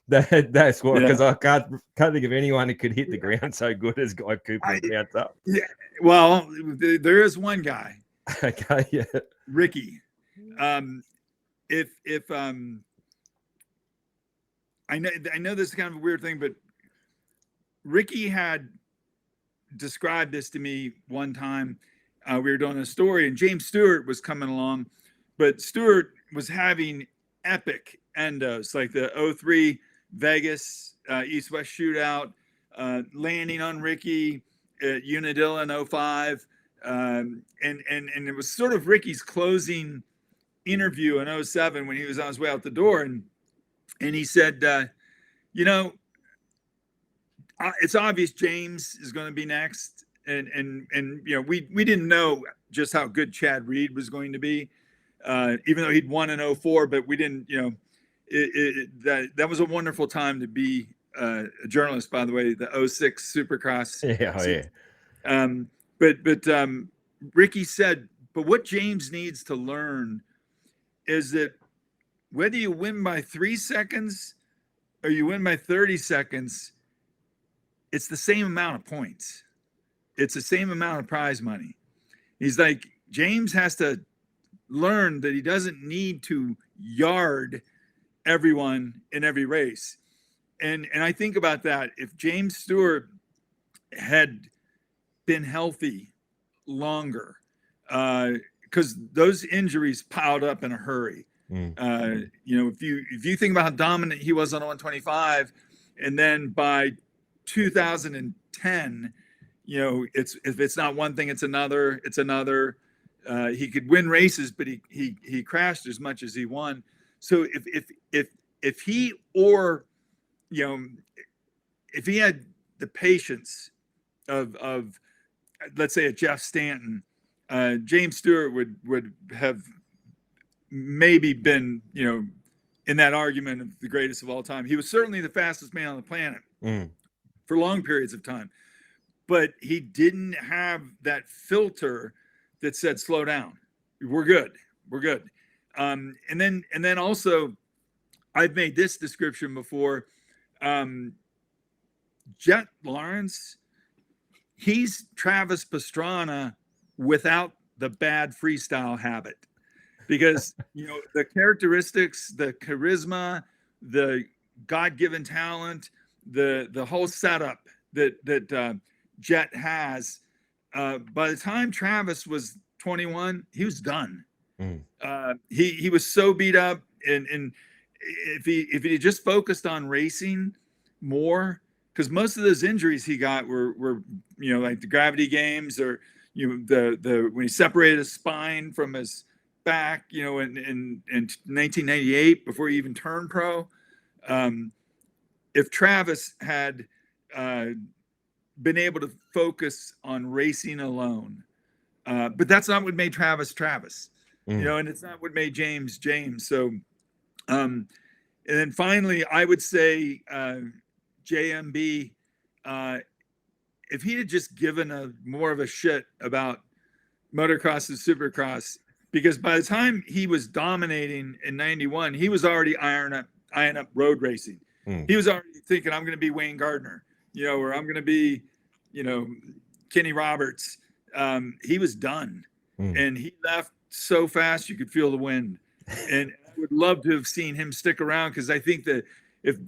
that's what, because I can't think of anyone who could hit the ground so good as Guy Cooper bounce up. Yeah, well, there is one guy. Okay, yeah, Ricky. If I know this is kind of a weird thing, but Ricky had described this to me one time. We were doing a story, and James Stewart was coming along, but Stewart was having epic endos, like the 03 Vegas East-West shootout, landing on Ricky at Unadilla in 05. And it was sort of Ricky's closing interview in 07 when he was on his way out the door. And he said, it's obvious James is going to be next. And we didn't know just how good Chad Reed was going to be, even though he'd won in 04, but we didn't, that was a wonderful time to be a journalist, by the way, the 06 Supercross. Yeah. But Ricky said, but what James needs to learn is that whether you win by 3 seconds or you win by 30 seconds, it's the same amount of points. It's the same amount of prize money. He's like, James has to learn that he doesn't need to yard everyone in every race. And I think about that. If James Stewart had been healthy longer, because those injuries piled up in a hurry. If you think about how dominant he was on 125, and then by 2010, if it's not one thing, it's another. He could win races, but he crashed as much as he won. So if he, or if he had the patience of let's say a Jeff Stanton, James Stewart would have maybe been in that argument of the greatest of all time. He was certainly the fastest man on the planet for long periods of time, but he didn't have that filter that said, slow down, we're good. And then also, I've made this description before. Jet Lawrence, he's Travis Pastrana without the bad freestyle habit, because the characteristics, the charisma, the God-given talent, the whole setup that Jet has. By the time Travis was 21, he was done. He was so beat up, and if he just focused on racing more, because most of those injuries he got were like the gravity games, or the when he separated his spine from his back, in 1998 before he even turned pro. If Travis had been able to focus on racing alone, but that's not what made Travis, and it's not what made James. So, and then finally, I would say JMB, if he had just given more of a shit about motocross and supercross, because by the time he was dominating in 91, he was already eyeing up road racing. He was already thinking, I'm going to be Wayne Gardner, or I'm going to be, Kenny Roberts. He was done, and he left so fast you could feel the wind. And I would love to have seen him stick around, because I think that if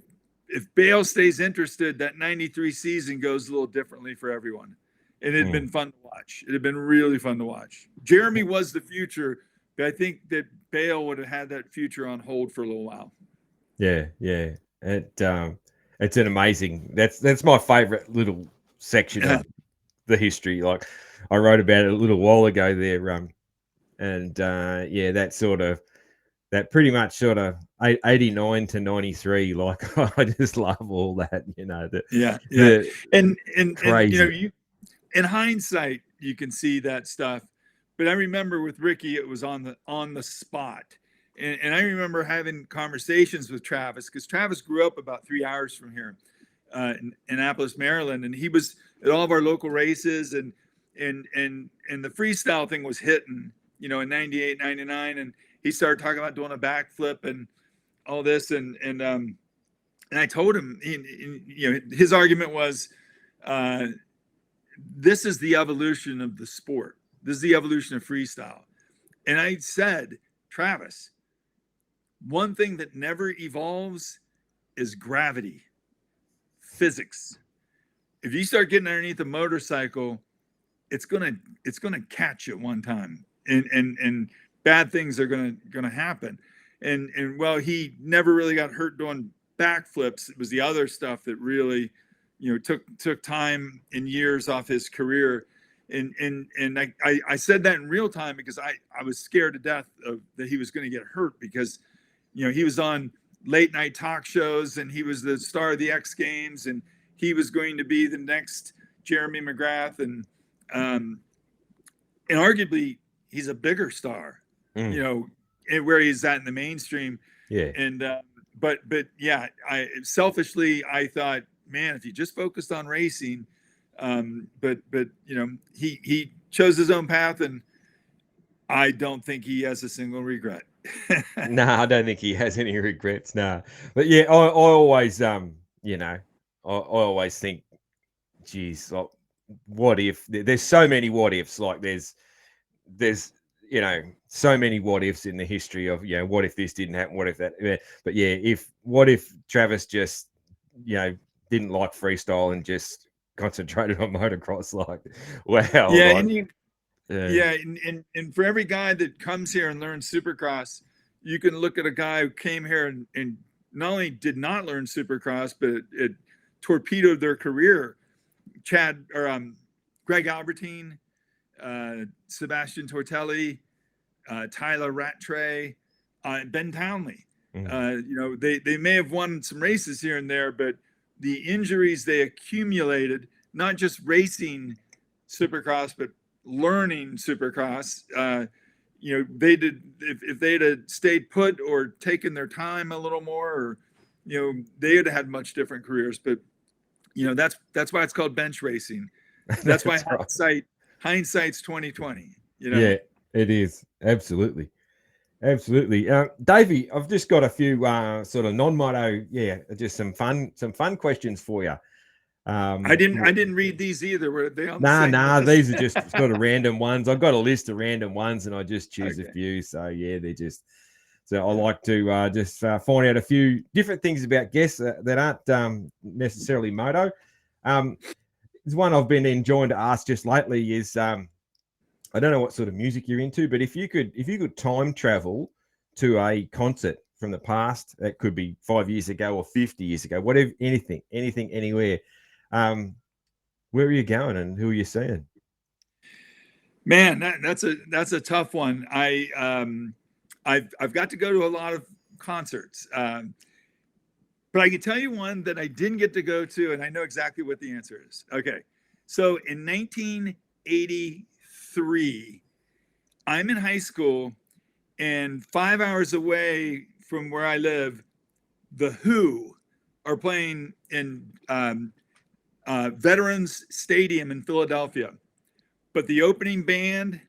Bale stays interested, that 93 season goes a little differently for everyone. And it had been fun to watch. It had been really fun to watch. Jeremy was the future, but I think that Bale would have had that future on hold for a little while. Yeah. It's an amazing. That's my favorite little section of the history. Like I wrote about it a little while ago there, and that pretty much sort of 89 to 93. Like I just love all that. And crazy. In hindsight, you can see that stuff. But I remember with Ricky, it was on the spot. And I remember having conversations with Travis, because Travis grew up about 3 hours from here in Annapolis, Maryland. And he was at all of our local races, and the freestyle thing was hitting, in 98, 99. And he started talking about doing a backflip and all this. And I told him, his argument was, this is the evolution of the sport. This is the evolution of freestyle. And I said, Travis, one thing that never evolves is gravity, physics. If you start getting underneath a motorcycle, it's gonna catch you one time, and bad things are gonna happen. And well, he never really got hurt doing backflips. It was the other stuff that really took time and years off his career. And I said that in real time because I was scared to death that he was going to get hurt because, he was on late night talk shows and he was the star of the X Games and he was going to be the next Jeremy McGrath. And arguably he's a bigger star, where he's at in the mainstream. Yeah. And, but yeah, selfishly, I thought, man, if he just focused on racing, but he chose his own path, and I don't think he has a single regret. No, I don't think he has any regrets. No, but yeah, I always, I always think, geez, like, what if? There's so many what ifs. Like there's so many what ifs in the history of, what if this didn't happen? What if that? But yeah, what if Travis just, didn't like freestyle and just concentrated on motocross? Like, wow. Yeah. Like, And for every guy that comes here and learns Supercross, you can look at a guy who came here and not only did not learn Supercross, but it torpedoed their career. Greg Albertine, Sebastian Tortelli, Tyler Rattray, Ben Townley. They may have won some races here and there, but the injuries they accumulated, not just racing Supercross, but learning Supercross, they did, if they'd have stayed put or taken their time a little more, or, they would have had much different careers. But, that's why it's called bench racing. That's why hindsight's 2020. Yeah, it is. Absolutely. Davey, I've just got a few sort of non-moto, just some fun questions for you. I didn't read these either. Were they on the same list? These are just sort of random ones. I've got a list of random ones and I just choose a few. So yeah, so I like to just find out a few different things about guests that aren't necessarily moto. There's one I've been enjoying to ask just lately is, I don't know what sort of music you're into, but if you could time travel to a concert from the past, that could be 5 years ago or 50 years ago, whatever, anything, anywhere, where are you going and who are you seeing? Man, that's a tough one. I've got to go to a lot of concerts, but I can tell you one that I didn't get to go to, and I know exactly what the answer is. Okay, so in 1983, I'm in high school, and 5 hours away from where I live, The Who are playing in Veterans Stadium in Philadelphia. But the opening band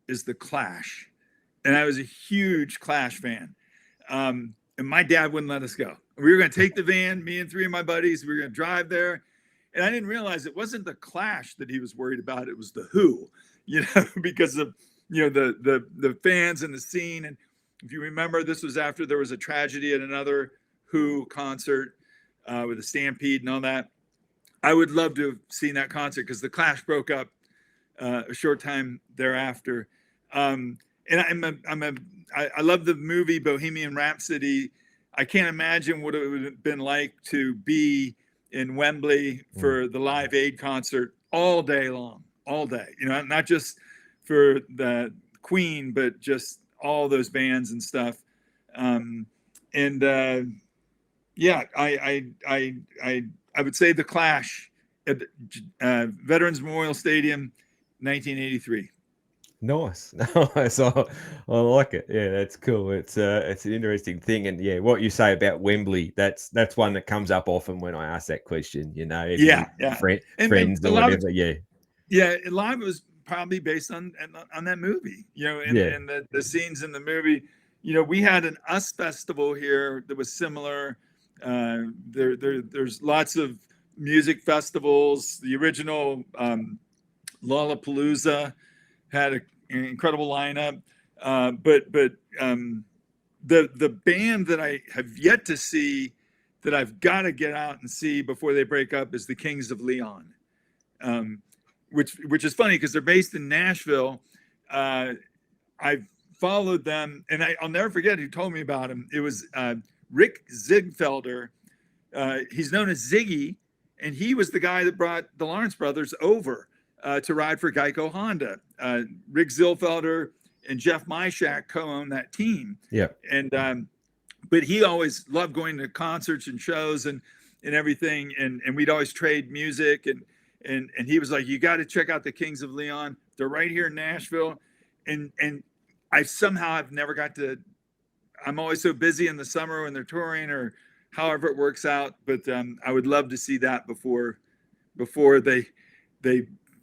is The Clash. And I was a huge Clash fan. And my dad wouldn't let us go. We were going to take the van, me and three of my buddies. We were going to drive there. And I didn't realize it wasn't The Clash that he was worried about. It was The Who, because of, the fans and the scene. And if you remember, this was after there was a tragedy at another Who concert with a stampede and all that. I would love to have seen that concert because the Clash broke up a short time thereafter. And I love the movie Bohemian Rhapsody. I can't imagine what it would have been like to be in Wembley for the Live Aid concert all day long, all day. Not just for the Queen, but just all those bands and stuff. I would say The Clash at Veterans Memorial Stadium, 1983. Nice. I like it. Yeah, that's cool. It's an interesting thing, and yeah, what you say about Wembley, that's one that comes up often when I ask that question. Friends or whatever. A lot of it was probably based on that movie. And the scenes in the movie. We had an US festival here that was similar. There's lots of music festivals. The original Lollapalooza had an incredible lineup. But the band that I have yet to see that I've got to get out and see before they break up is the Kings of Leon, which is funny because they're based in Nashville. I've followed them, and I'll never forget who told me about him. It was Rick Ziegfelder. He's known as Ziggy And he was the guy that brought the Lawrence brothers over to ride for Geico Honda. Rick Zilfelder and Jeff Myshak co-owned that team. Yeah. And but he always loved going to concerts and shows and everything. And we'd always trade music. And he was like, you got to check out the Kings of Leon. They're right here in Nashville. And I somehow have never got to, I'm always so busy in the summer when they're touring or however it works out. But I would love to see that before they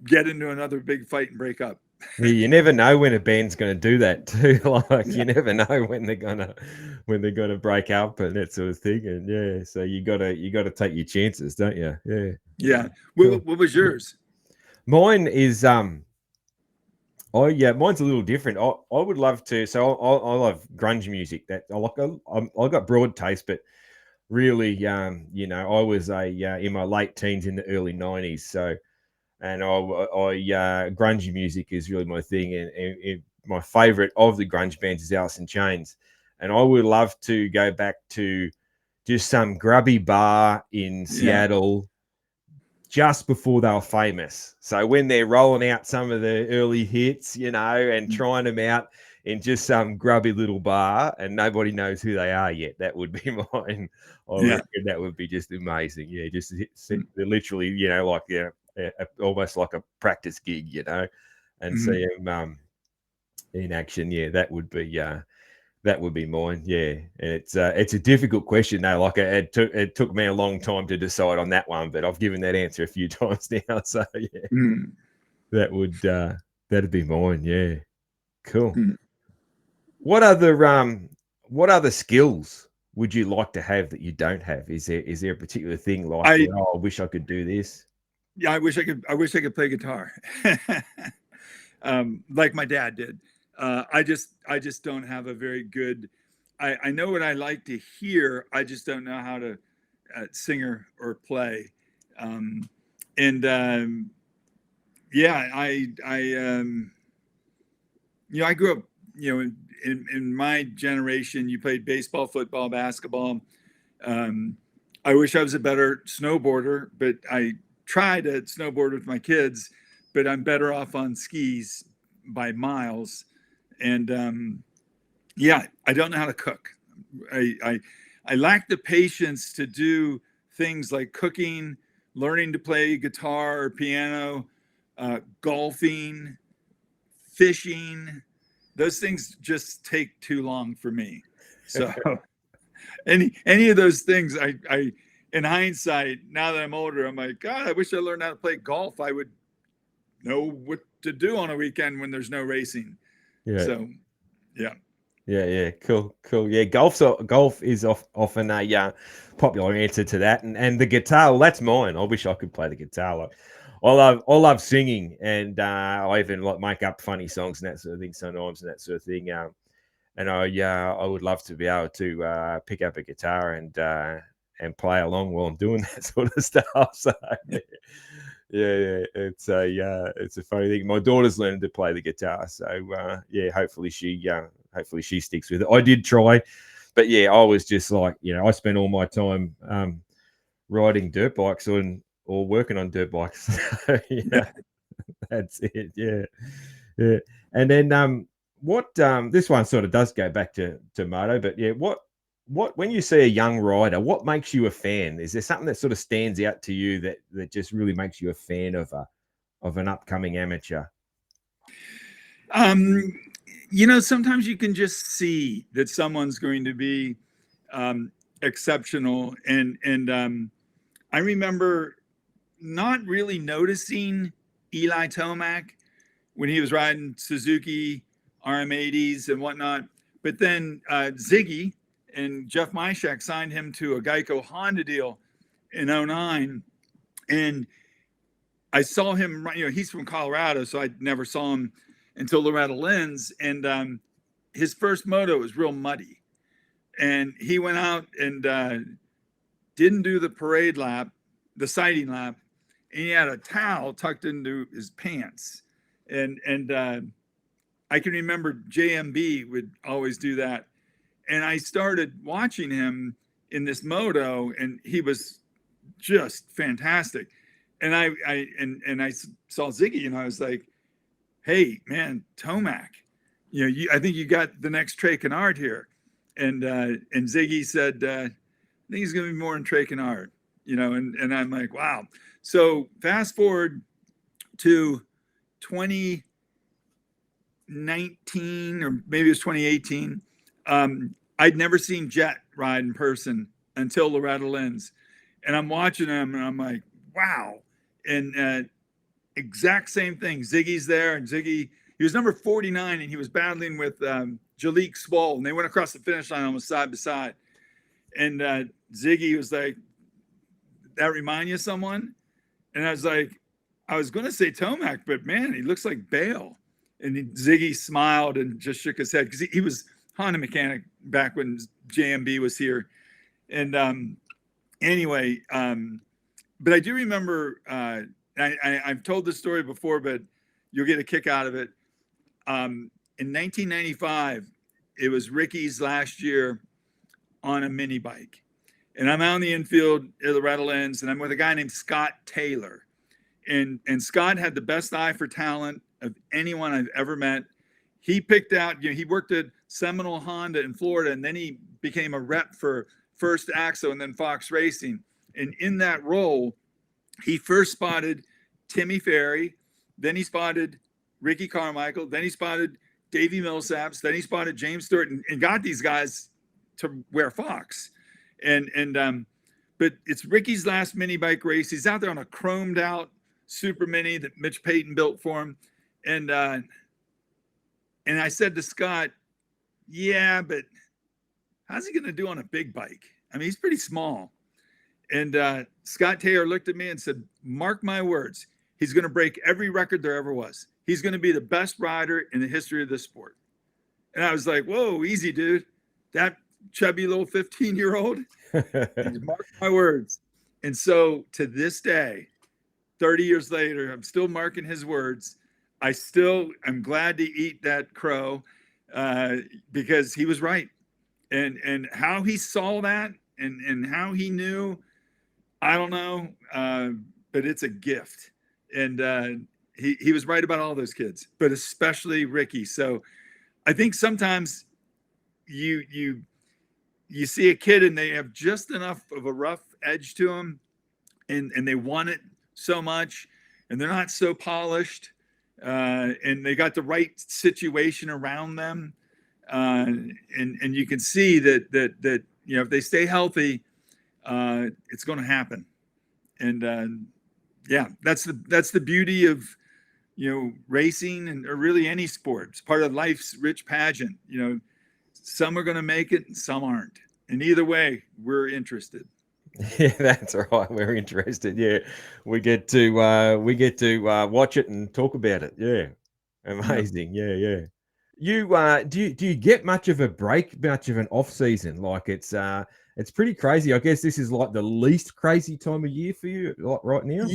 get into another big fight and break up. Yeah, you never know when a band's going to do that too. Like you never know when they're gonna break up and that sort of thing. And yeah, so you gotta take your chances, don't you? Yeah. Yeah. Cool. What was yours? Mine is mine's a little different. I would love to. So I love grunge music. That I got broad taste, but really, I was in my late teens in the early 90s. So. And grungy music is really my thing, and my favorite of the grunge bands is Alice in Chains. And I would love to go back to just some grubby bar in Seattle just before they were famous. So when they're rolling out some of the early hits, and trying them out in just some grubby little bar, and nobody knows who they are yet, that would be mine. I reckon that would be just amazing. Yeah, just literally, almost like a practice gig, and see him in action. Yeah, that would be mine. Yeah, and it's a difficult question though. Like it took me a long time to decide on that one, but I've given that answer a few times now. So yeah, that'd be mine. Yeah, cool. What other skills would you like to have that you don't have? Is there a particular thing like I wish I could do this? Yeah, I wish I could play guitar, like my dad did. I just don't have a very good. I know what I like to hear. I just don't know how to sing or play. I grew up. In my generation, you played baseball, football, basketball. I wish I was a better snowboarder, but I try to snowboard with my kids, but I'm better off on skis by miles. And I don't know how to cook. I lack the patience to do things like cooking, learning to play guitar or piano, golfing, fishing. Those things just take too long for me. So any of those things, I in hindsight, now that I'm older, I'm like, God, I wish I learned how to play golf. I would know what to do on a weekend when there's no racing. Yeah. So, yeah. Yeah. Cool. Yeah. Golf is often a popular answer to that. And the guitar, well, that's mine. I wish I could play the guitar. I love singing, and I even make up funny songs and that sort of thing sometimes and that sort of thing. And I would love to be able to pick up a guitar and play along while I'm doing that sort of stuff. So yeah, it's a funny thing. My daughter's learning to play the guitar, so hopefully she sticks with it. I did try, but I was just like, I spent all my time riding dirt bikes or working on dirt bikes. So, that's it. Yeah. And then what this one sort of does go back to moto, but what when you see a young rider, what makes you a fan? Is there something that sort of stands out to you that just really makes you a fan of an upcoming amateur? Sometimes you can just see that someone's going to be exceptional, and I remember not really noticing Eli Tomac when he was riding Suzuki RM80s and whatnot, but then Ziggy and Jeff Myshak signed him to a Geico Honda deal in 2009. And I saw him, he's from Colorado, so I never saw him until Loretta Lynn's. And his first moto was real muddy. And he went out and didn't do the parade lap, the sighting lap. And he had a towel tucked into his pants. And I can remember JMB would always do that. And I started watching him in this moto, and he was just fantastic. And I saw Ziggy, and I was like, hey man, Tomac, I think you got the next Trey Kennard here. And Ziggy said, I think he's going to be more in Trey Kennard, and I'm like, wow. So fast forward to 2019, or maybe it was 2018. I'd never seen Jet ride in person until Loretta Lynn's, and I'm watching him, and I'm like, wow. And exact same thing. Ziggy's there, and Ziggy, he was number 49, and he was battling with Jalik Swall, and they went across the finish line almost side by side. And Ziggy was like, that remind you of someone? And I was like, I was going to say Tomac, but man, he looks like Bale. And Ziggy smiled and just shook his head, because he was Honda mechanic back when JMB was here. And anyway, but I do remember, I've told this story before, but you'll get a kick out of it. In 1995, it was Ricky's last year on a mini bike. And I'm out in the infield at Loretta Lynn's, and I'm with a guy named Scott Taylor. And Scott had the best eye for talent of anyone I've ever met. He picked out, he worked at Seminole Honda in Florida, and then he became a rep for First Axo and then Fox Racing. And in that role, he first spotted Timmy Ferry, then he spotted Ricky Carmichael, then he spotted Davey Millsaps, then he spotted James Stewart, and got these guys to wear Fox. But it's Ricky's last mini bike race. He's out there on a chromed out super mini that Mitch Payton built for him. And I said to Scott, yeah, but how's he going to do on a big bike? I mean, he's pretty small. And Scott Taylor looked at me and said, mark my words, he's going to break every record there ever was. He's going to be the best rider in the history of this sport. And I was like, whoa, easy, dude. That chubby little 15-year-old, mark my words. And so to this day, 30 years later, I'm still marking his words. I'm glad to eat that crow because he was right. And how he saw that and how he knew, I don't know, but it's a gift. And he was right about all those kids, but especially Ricky. So I think sometimes you see a kid and they have just enough of a rough edge to them, and they want it so much, and they're not so polished, and they got the right situation around them, and you can see that if they stay healthy, it's going to happen. And yeah, that's the beauty of racing or really any sport. It's part of life's rich pageant. Some are going to make it and some aren't, and either way, we're interested. Yeah, that's right. We're interested. Yeah, we get to watch it and talk about it. Yeah, amazing. Yeah. You do you get much of a break, much of an off season? Like it's pretty crazy. I guess this is like the least crazy time of year for you, like right now.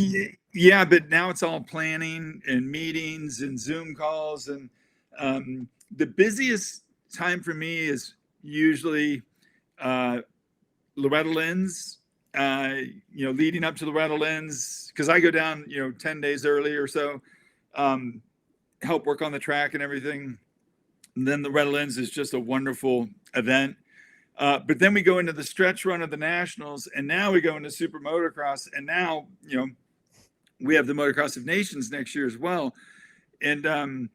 Yeah, but now it's all planning and meetings and Zoom calls, and the busiest time for me is usually Loretta Lynn's. Leading up to Loretta Lynn's, because I go down 10 days early or so, help work on the track and everything. And then the Loretta Lynn's is just a wonderful event. But then we go into the stretch run of the Nationals, and now we go into Super Motocross, and now we have the Motocross of Nations next year as well. And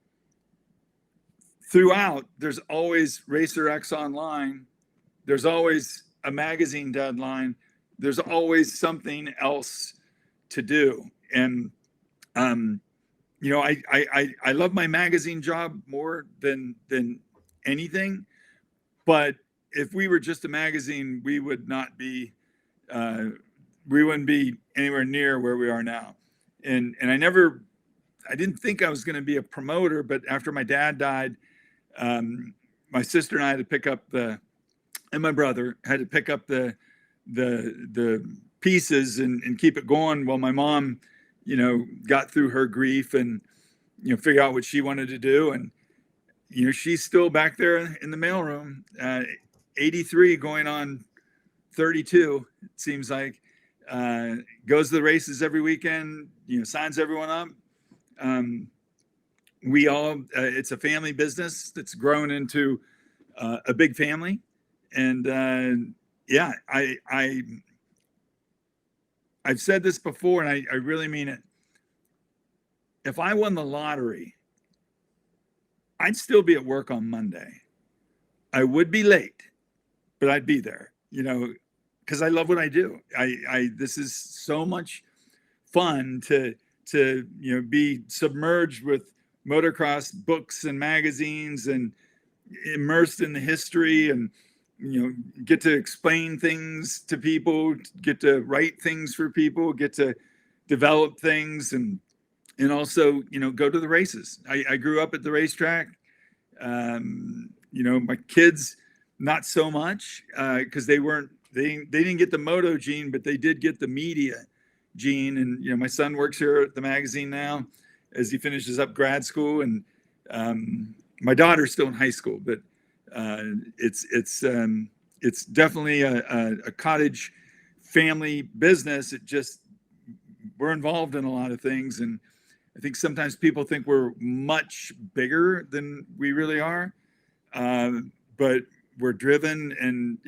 throughout, there's always Racer X Online. There's always a magazine deadline. There's always something else to do. And, I love my magazine job more than anything. But if we were just a magazine, we wouldn't be anywhere near where we are now. And I didn't think I was going to be a promoter, but after my dad died, my sister and I had to pick up and my brother had to pick up the pieces and keep it going while my mom, got through her grief and, figure out what she wanted to do. And, she's still back there in the mailroom, 83 going on 32, it seems like. goes to the races every weekend, signs everyone up. We all, it's a family business that's grown into a big family. And yeah, I've said this before, and I really mean it. If I won the lottery, I'd still be at work on Monday. I would be late, but I'd be there, because I love what I do. This is so much fun to be submerged with motocross books and magazines and immersed in the history, and get to explain things to people, get to write things for people, get to develop things, and also go to the races. I grew up at the racetrack. My kids not so much, because they didn't get the moto gene, but they did get the media gene. And my son works here at the magazine now as he finishes up grad school, and my daughter's still in high school, but it's definitely a cottage family business. We're involved in a lot of things, and I think sometimes people think we're much bigger than we really are, but we're driven, and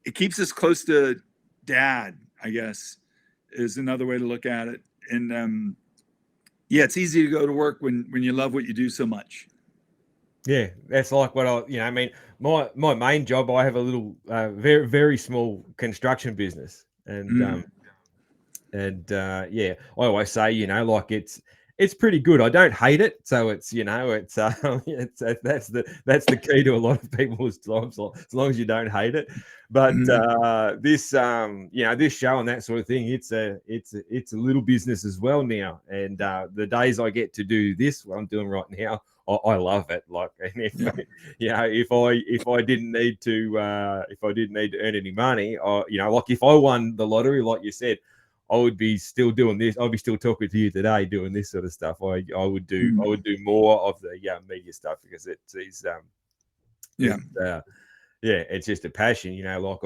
it keeps us close to dad, I guess, is another way to look at it. And yeah, it's easy to go to work when you love what you do so much. Yeah, that's like what I mean, my main job, I have a little, very, very small construction business. And, yeah, I always say, like it's pretty good. I don't hate it. So it's, that's the key to a lot of people's lives, as long as you don't hate it. But, this, this show and that sort of thing, it's a little business as well now. And, the days I get to do this, what I'm doing right now, I love it. Like, and if I didn't need to earn any money, like if I won the lottery, like you said, I would be still doing this. I'd be still talking to you today, doing this sort of stuff. I would do more of the media stuff, because it's just a passion. Like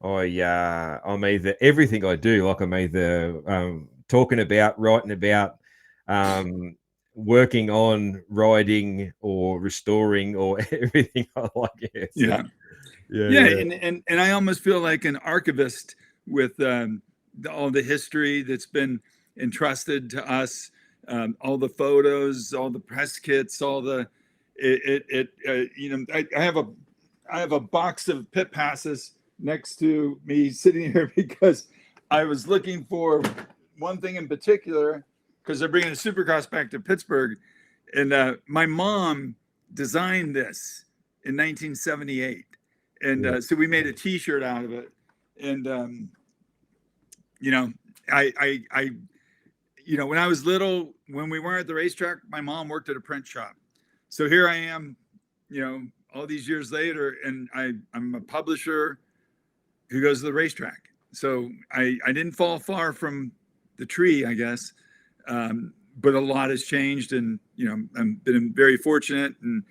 I'm either everything I do. Like I'm either talking about, writing about, working on, riding, or restoring, or everything I like. Yeah. And I almost feel like an archivist with all the history that's been entrusted to us, all the photos, all the press kits, all the I have a box of pit passes next to me sitting here, because I was looking for one thing in particular, because they're bringing the Supercross back to Pittsburgh, and my mom designed this in 1978, and so we made a T-shirt out of it. And I when I was little, when we weren't at the racetrack, my mom worked at a print shop. So here I am, all these years later, and I'm a publisher who goes to the racetrack. So I didn't fall far from the tree, I guess. But a lot has changed, and I've been very fortunate, and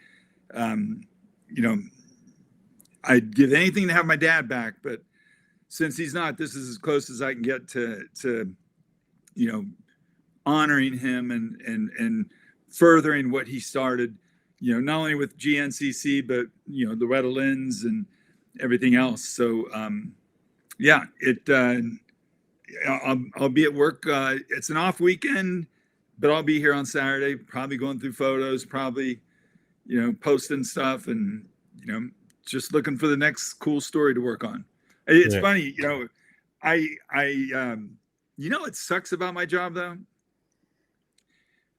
I'd give anything to have my dad back, but since he's not, this is as close as I can get to honoring him and furthering what he started, not only with GNCC, but Loretta Lynn's and everything else. So I'll be at work. It's an off weekend, but I'll be here on Saturday, probably going through photos, probably, posting stuff, and, just looking for the next cool story to work on. It's funny, what sucks about my job, though?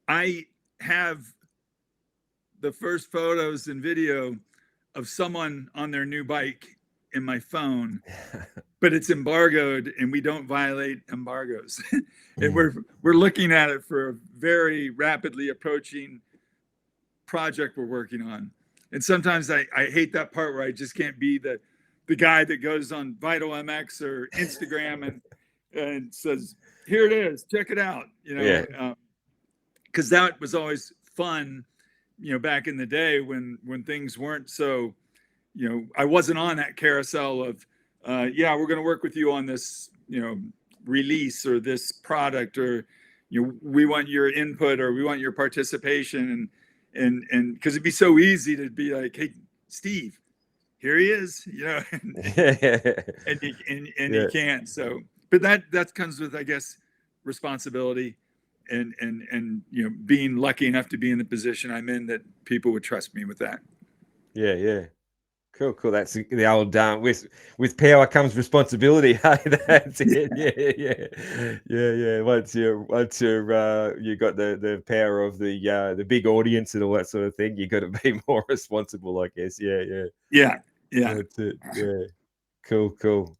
I have the first photos and video of someone on their new bike in my phone, but it's embargoed, and we don't violate embargoes. And we're looking at it for a very rapidly approaching project we're working on. And sometimes I hate that part where I just can't be the guy that goes on Vital MX or Instagram and says, here it is, check it out, because that was always fun, back in the day when things weren't so, I wasn't on that carousel of yeah, we're going to work with you on this, release or this product, or, we want your input or we want your participation. And because it'd be so easy to be like, hey, Steve, here he is, and Yeah. you can't. So, but that comes with, I guess, responsibility and being lucky enough to be in the position I'm in, that people would trust me with that. Yeah. Cool. That's the old with power comes responsibility. Hey, that's it. Yeah. Once you got the power of the big audience and all that sort of thing, you got to be more responsible, I guess. Yeah. That's it. Yeah. Cool.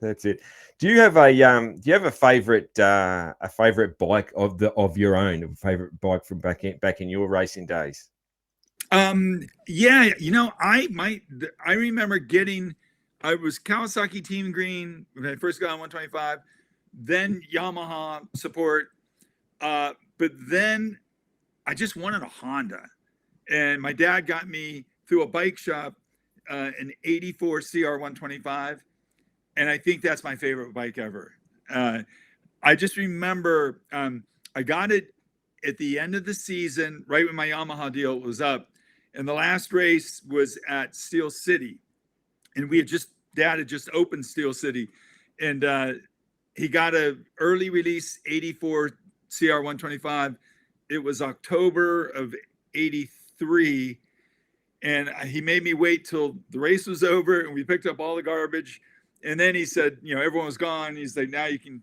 That's it. Do you have a favorite bike of your own, a favorite bike from back in your racing days? Yeah, I remember I was Kawasaki Team Green when I first got on 125, then Yamaha support, but then I just wanted a Honda, and my dad got me through a bike shop an 84 CR 125, and I think that's my favorite bike ever. I just remember I got it at the end of the season, right when my Yamaha deal was up. And the last race was at Steel City. And Dad had just opened Steel City. And he got a early release 84 CR 125. It was October of 83. And he made me wait till the race was over and we picked up all the garbage. And then he said, everyone was gone. He's like, now you can,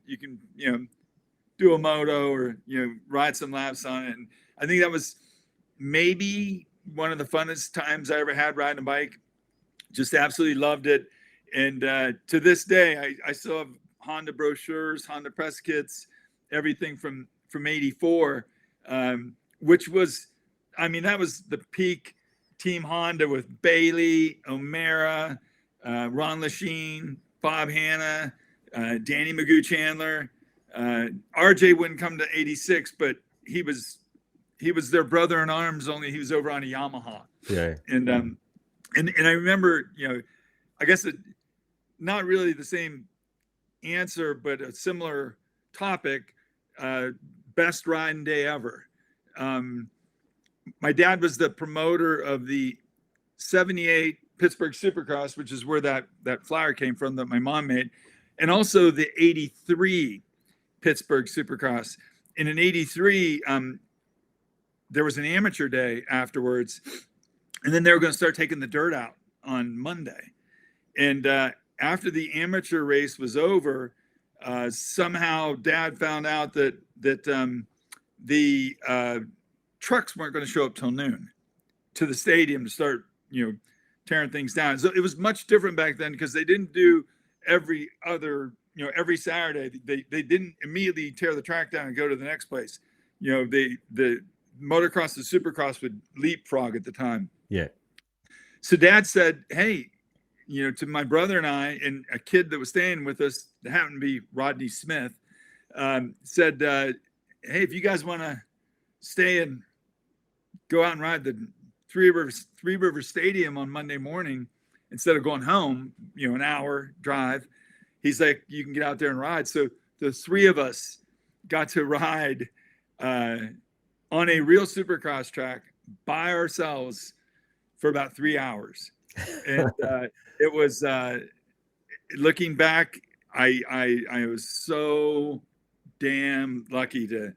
do a moto or, ride some laps on it. And I think that was maybe one of the funnest times I ever had riding a bike. Just absolutely loved it. And to this day, I still have Honda brochures, Honda press kits, everything from 84, which was, that was the peak Team Honda with Bailey, O'Mara, Ron Lachine, Bob Hanna, Danny Magoo Chandler. RJ wouldn't come to 86, but he was their brother in arms, only he was over on a Yamaha. Yeah. And I remember, I guess not really the same answer, but a similar topic, best riding day ever. My dad was the promoter of the 78 Pittsburgh Supercross, which is where that flyer came from that my mom made, and also the 83 Pittsburgh Supercross. And in 83, there was an amateur day afterwards, and then they were going to start taking the dirt out on Monday. And after the amateur race was over, somehow Dad found out that the trucks weren't going to show up till noon to the stadium to start, tearing things down. So it was much different back then because they didn't do every Saturday. They didn't immediately tear the track down and go to the next place. The Motocross and Supercross would leapfrog at the time. Yeah. So Dad said, hey, to my brother and I, and a kid that was staying with us that happened to be Rodney Smith, said, hey, if you guys want to stay and go out and ride the Three Rivers Stadium on Monday morning instead of going home, an hour drive, he's like, you can get out there and ride. So the three of us got to ride on a real Supercross track by ourselves for about 3 hours. And it was, looking back, I was so damn lucky to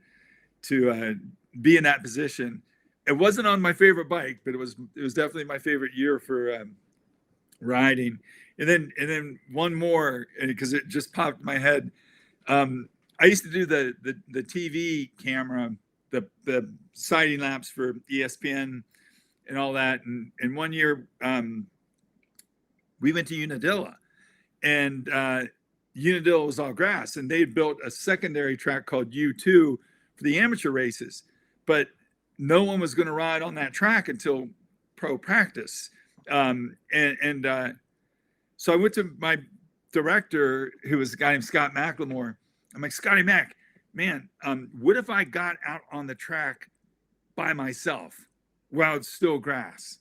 be in that position. It wasn't on my favorite bike, but it was definitely my favorite year for riding. And then one more, because it just popped in my head. I used to do the TV camera, the sighting laps for ESPN and all that. And one year we went to Unadilla, and Unadilla was all grass, and they built a secondary track called U2 for the amateur races, but no one was going to ride on that track until pro practice. So I went to my director, who was a guy named Scott McLemore. I'm like, Scotty Mac, man, what if I got out on the track by myself while it's still grass?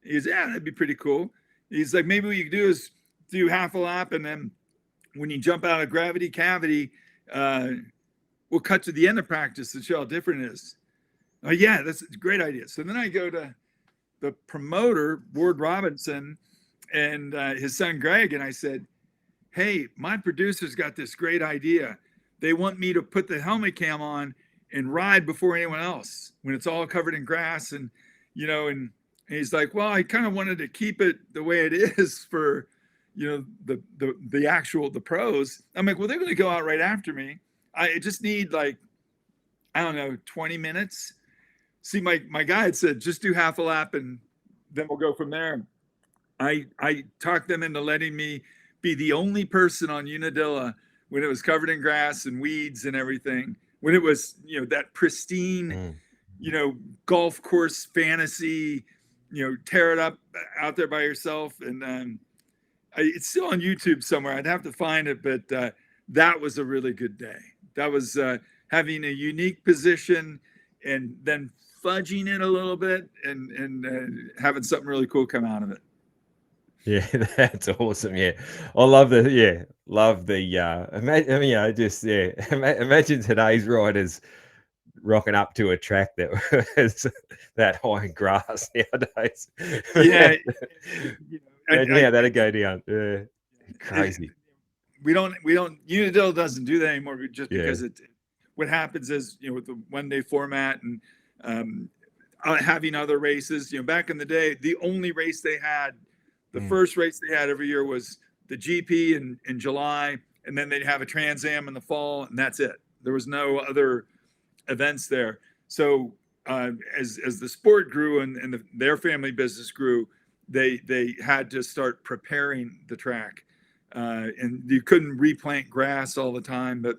He goes, yeah, that'd be pretty cool. He's like, maybe what you could do is do half a lap, and then when you jump out of gravity cavity, we'll cut to the end of practice to show how different it is. Oh yeah, that's a great idea. So then I go to the promoter, Ward Robinson, and his son Greg, and I said, hey, my producer's got this great idea. They want me to put the helmet cam on and ride before anyone else when it's all covered in grass. And, you know, and he's like, well, I kind of wanted to keep it the way it is for, you know, the pros. I'm like, well, they're going to go out right after me. I just need like, I don't know, 20 minutes. See, my guy had said, just do half a lap and then we'll go from there. I talked them into letting me be the only person on Unadilla when it was covered in grass and weeds and everything, when it was, you know, that pristine, you know, golf course fantasy, you know, tear it up out there by yourself. And it's still on YouTube somewhere. I'd have to find it, but that was a really good day. That was having a unique position and then fudging it a little bit and having something really cool come out of it. Yeah, that's awesome. Yeah, I love the imagine today's riders rocking up to a track that was that high in grass nowadays. Yeah, that'd go down. Yeah, crazy. We don't. Unadilla doesn't do that anymore, just because what happens is, you know, with the 1 day format and having other races. You know, back in the day, the only race they had. The first race they had every year was the GP in July, and then they'd have a Trans Am in the fall, and that's it. There was no other events there. So as the sport grew and their family business grew, they had to start preparing the track, and you couldn't replant grass all the time. But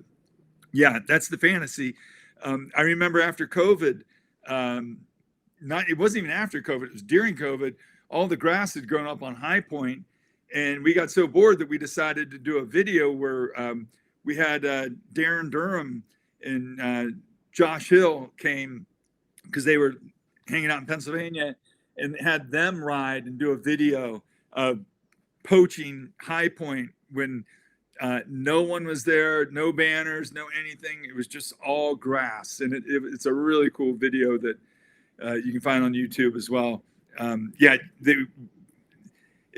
yeah, that's the fantasy. I remember after COVID, it wasn't even after COVID; it was during COVID. All the grass had grown up on High Point, and we got so bored that we decided to do a video where we had Darren Durham and Josh Hill came because they were hanging out in Pennsylvania, and had them ride and do a video of poaching High Point when no one was there, no banners, no anything. It was just all grass, and it's a really cool video that you can find on YouTube as well.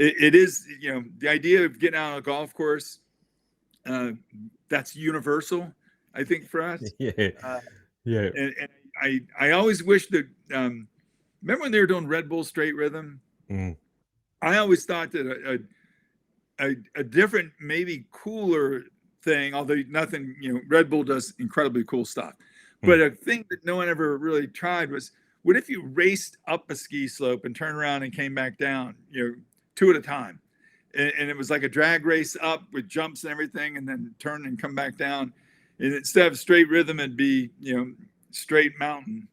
It is, you know, the idea of getting out on a golf course, that's universal, I think, for us. And I always wish that, remember when they were doing Red Bull Straight Rhythm? I always thought that a different, maybe cooler thing, although nothing, you know, Red Bull does incredibly cool stuff, but a thing that no one ever really tried was, what if you raced up a ski slope and turned around and came back down, you know, 2 at a time? And it was like a drag race up with jumps and everything, and then turn and come back down. And instead of straight rhythm, it'd be, you know, straight mountain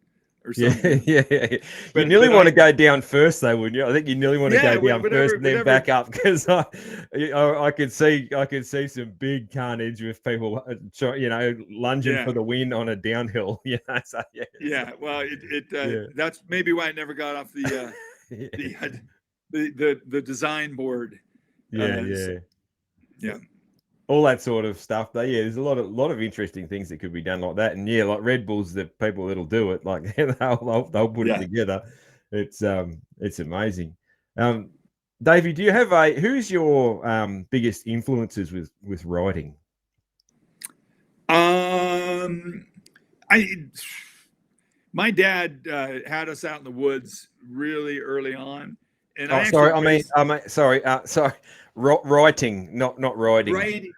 or something. Yeah. You nearly want to go down first, though, wouldn't you? I think you nearly want to go down first and then back up, because I could see some big carnage with people, you know, lunging for the win on a downhill. You know, so, well, that's maybe why I never got off the design board. All that sort of stuff. But yeah, there's a lot of interesting things that could be done like that. And yeah, like Red Bull's the people that'll do it. Like they'll put it together. It's amazing. Davey, do you have who's your biggest influences with riding? My dad had us out in the woods really early on. And writing, not riding. Writing.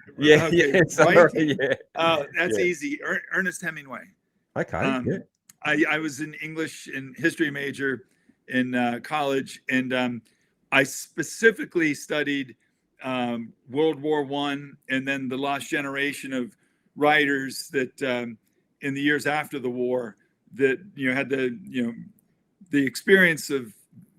Sorry. That's easy. Ernest Hemingway. Okay. I was an English and history major in college, and I specifically studied World War I, and then the lost generation of writers that in the years after the war that, you know, had the experience of,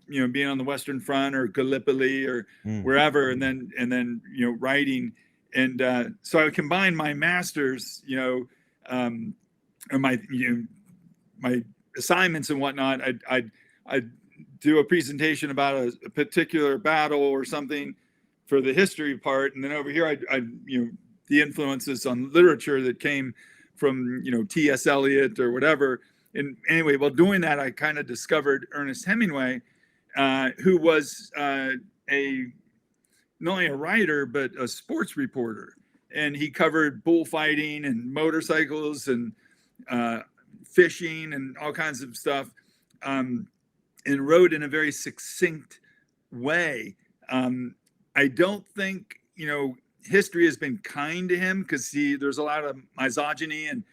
you know, being on the Western Front or Gallipoli or wherever, and then, you know, writing. And so I combined my master's, you know, and my assignments and whatnot. I'd do a presentation about a particular battle or something for the history part, and then over here I the influences on literature that came from T.S. Eliot or whatever. And anyway, while doing that, I kind of discovered Ernest Hemingway, who was not only a writer but a sports reporter, and he covered bullfighting and motorcycles and fishing and all kinds of stuff, and wrote in a very succinct way. I don't think history has been kind to him, because there's a lot of misogyny and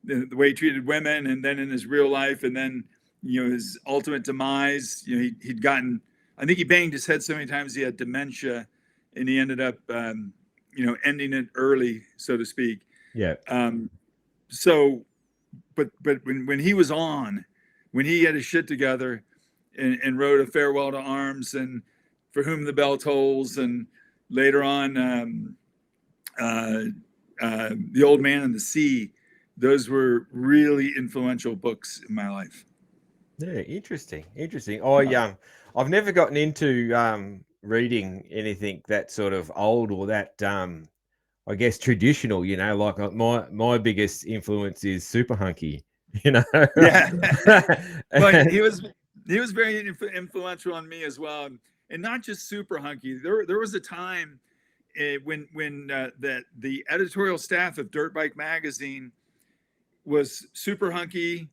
the way he treated women, and then in his real life, and then his ultimate demise. He'd gotten, I think he banged his head so many times he had dementia, and he ended up ending it early, so to speak. Yeah. So, but when he was on, when he had his shit together and wrote A Farewell to Arms and For Whom the Bell Tolls, and later on The Old Man and the Sea, those were really influential books in my life. Yeah, interesting. I've never gotten into reading anything that sort of old or that I guess traditional. Like my biggest influence is Super Hunky. Yeah. But he was very influential on me as well, and not just Super Hunky. There was a time when the editorial staff of Dirt Bike magazine was Super Hunky,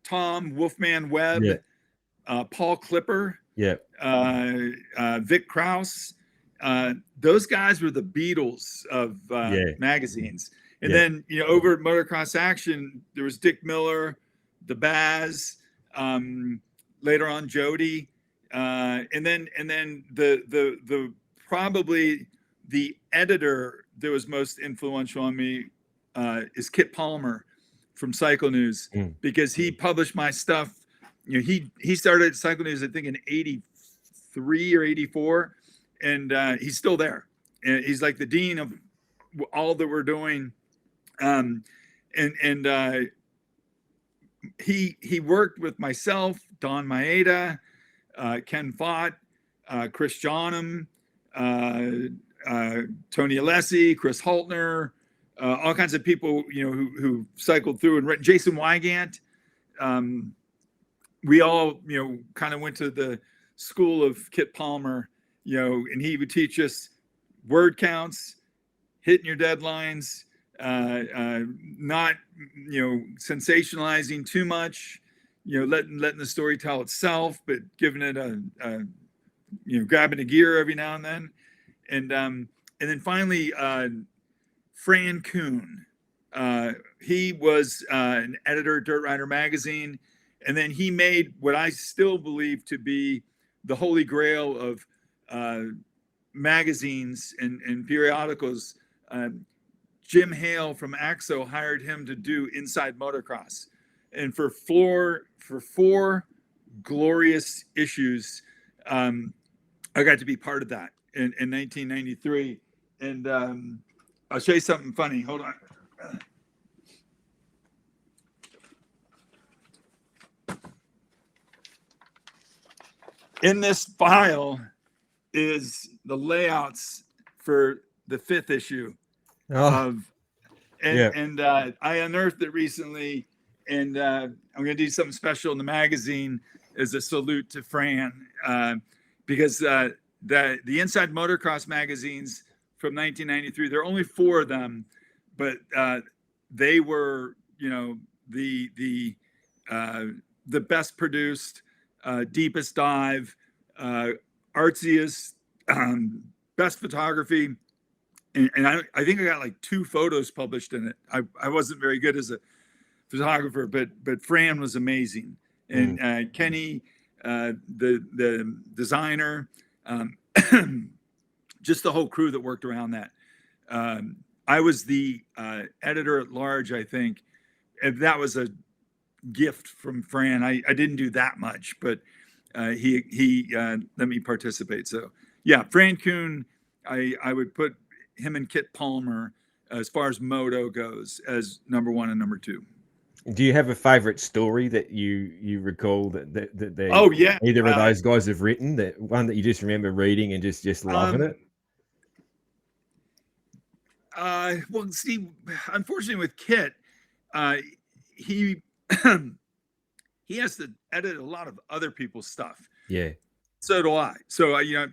Tom Wolfman Webb, Paul Clipper, Vic Krause. Those guys were the Beatles of magazines. And then over at Motocross Action, there was Dick Miller, the Baz, later on Jody, and then the probably the editor that was most influential on me is Kit Palmer from Cycle News, because he published my stuff. He started Cycle News, I think, in '83 or '84, and he's still there. And he's like the dean of all that we're doing. He worked with myself, Don Maeda, Ken Fott, Chris Johnham, Tony Alessi, Chris Haltner, all kinds of people, who cycled through and written. Jason Wygant. We all, kind of went to the school of Kit Palmer, and he would teach us word counts, hitting your deadlines, not, sensationalizing too much, letting the story tell itself, but giving it grabbing a gear every now and then. And then finally, Fran Kuhn. He was an editor at Dirt Rider magazine, and then he made what I still believe to be the holy grail of magazines and periodicals. Jim Hale from AXO hired him to do Inside Motocross, and for 4 glorious issues, I got to be part of that in 1993. And I'll show you something funny. Hold on. In this file is the layouts for the 5th issue I unearthed it recently, and I'm going to do something special in the magazine as a salute to Fran, because the Inside Motocross magazines from 1993, there are only 4 of them, but they were, the best produced, deepest dive, artsiest, best photography. And I think I got like 2 photos published in it. I wasn't very good as a photographer, but Fran was amazing. And Kenny, the designer, just the whole crew that worked around that. I was the editor at large, I think. And that was a gift from Fran. I didn't do that much, but he let me participate. So yeah, Fran Kuhn, I would put him and Kit Palmer, as far as moto goes, as number 1 and number 2. Do you have a favorite story that you recall that oh yeah, either of those guys have written, that one that you just remember reading and just loving it? Well, see, unfortunately with Kit, he he has to edit a lot of other people's stuff. Yeah. So do I. So I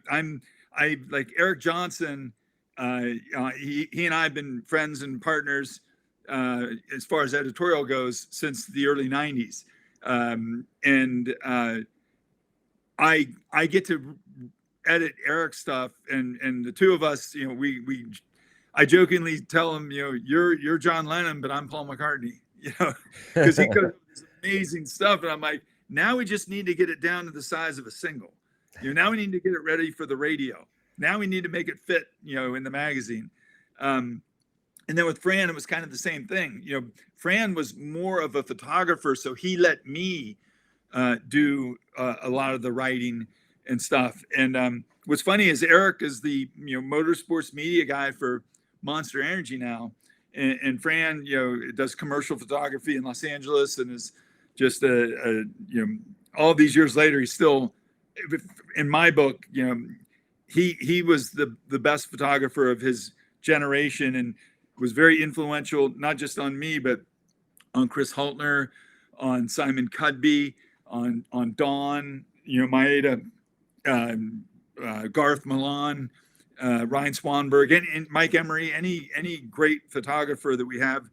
like Eric Johnson. He and I have been friends and partners as far as editorial goes since the early '90s, and I get to edit Eric's stuff, and the two of us, I jokingly tell him, you're John Lennon, but I'm Paul McCartney, because he could this amazing stuff, and I'm like, now we just need to get it down to the size of a single. Now we need to get it ready for the radio. Now we need to make it fit, in the magazine. And then with Fran, it was kind of the same thing. Fran was more of a photographer, so he let me do a lot of the writing and stuff. And what's funny is Eric is the motorsports media guy for Monster Energy now, and Fran does commercial photography in Los Angeles, and is just all these years later, he's still, in my book, he was the best photographer of his generation, and was very influential, not just on me, but on Chris Haltner, on Simon Cudby, on Dawn, Maeda, Garth Milan, Ryan Swanberg, and Mike Emery. Any great photographer that we have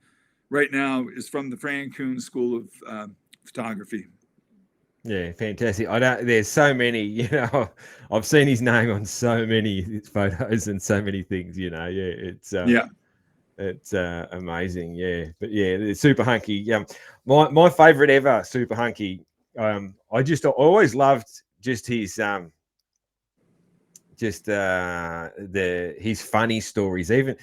right now is from the Fran Coombs School of Photography. Yeah, fantastic. There's so many, I've seen his name on so many photos and so many things, it's it's amazing. Yeah. But yeah, it's super hunky. My favorite ever super hunky. I always loved just his his funny stories, even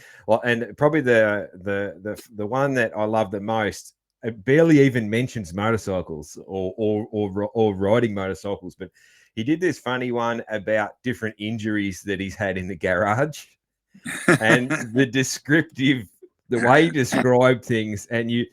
and probably the one that I love the most. It barely even mentions motorcycles or riding motorcycles, but he did this funny one about different injuries that he's had in the garage, and the way he described things, and you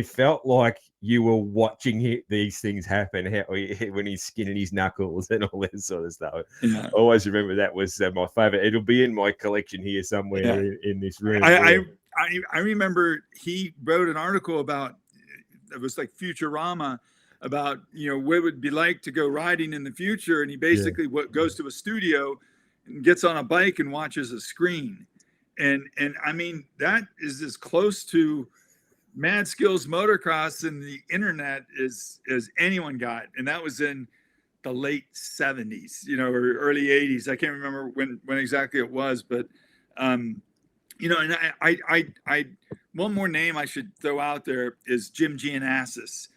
felt like you were watching these things happen, when he's skinning his knuckles and all that sort of stuff. Yeah. I always remember that was my favorite. It'll be in my collection here somewhere in this room. I remember he wrote an article about, it was like Futurama, about what it would be like to go riding in the future, and he basically goes to a studio and gets on a bike and watches a screen, and I mean, that is as close to Mad Skills Motocross and the internet as anyone got, and that was in the late 70s, or early 80s. I can't remember when exactly it was, but and I one more name I should throw out there is Jim Giannassis.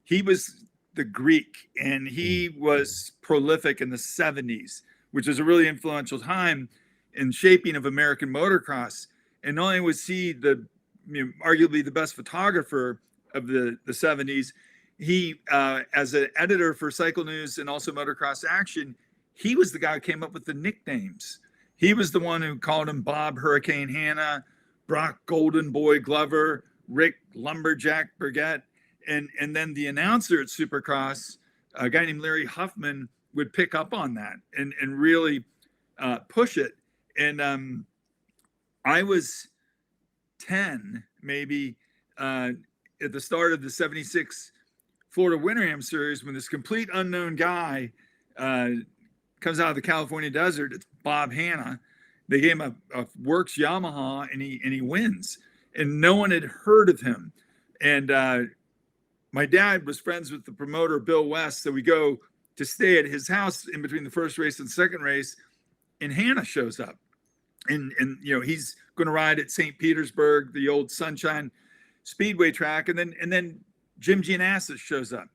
He was the Greek, and he was prolific in the 70s, which was a really influential time in shaping of American motocross. And not only was he arguably the best photographer of the 70s, he, as an editor for Cycle News and also Motocross Action, he was the guy who came up with the nicknames. He was the one who called him Bob Hurricane Hanna, Brock Golden Boy Glover, Rick Lumberjack Burgett, and then the announcer at Supercross, a guy named Larry Huffman, would pick up on that and really push it. And I was 10, maybe, at the start of the 76 Florida Winter Am Series, when this complete unknown guy comes out of the California desert. It's Bob Hanna. They gave him a Works Yamaha, and he wins. And no one had heard of him. And my dad was friends with the promoter, Bill West. So we go to stay at his house in between the first race and second race, and Hanna shows up. And he's going to ride at St. Petersburg, the old Sunshine Speedway track. And then Jim Giannassis shows up.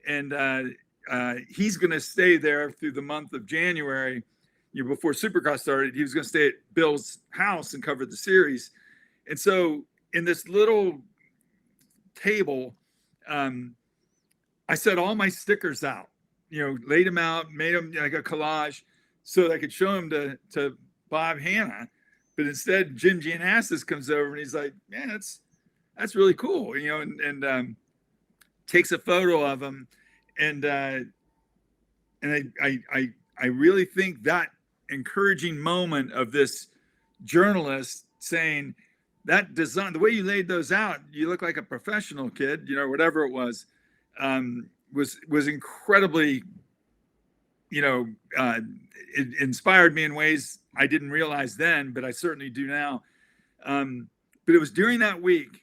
And he's going to stay there through the month of January. Before Supercross started, he was going to stay at Bill's house and cover the series. And so in this little table, I set all my stickers out, laid them out, made them like a collage so that I could show them to Bob Hanna. But instead, Jim Giannassis comes over and he's like, man, that's really cool, and takes a photo of him. And I really think that encouraging moment of this journalist saying that design, the way you laid those out, you look like a professional kid, you know, whatever it was incredibly, you know, it inspired me in ways I didn't realize then, but I certainly do now. But it was during that week,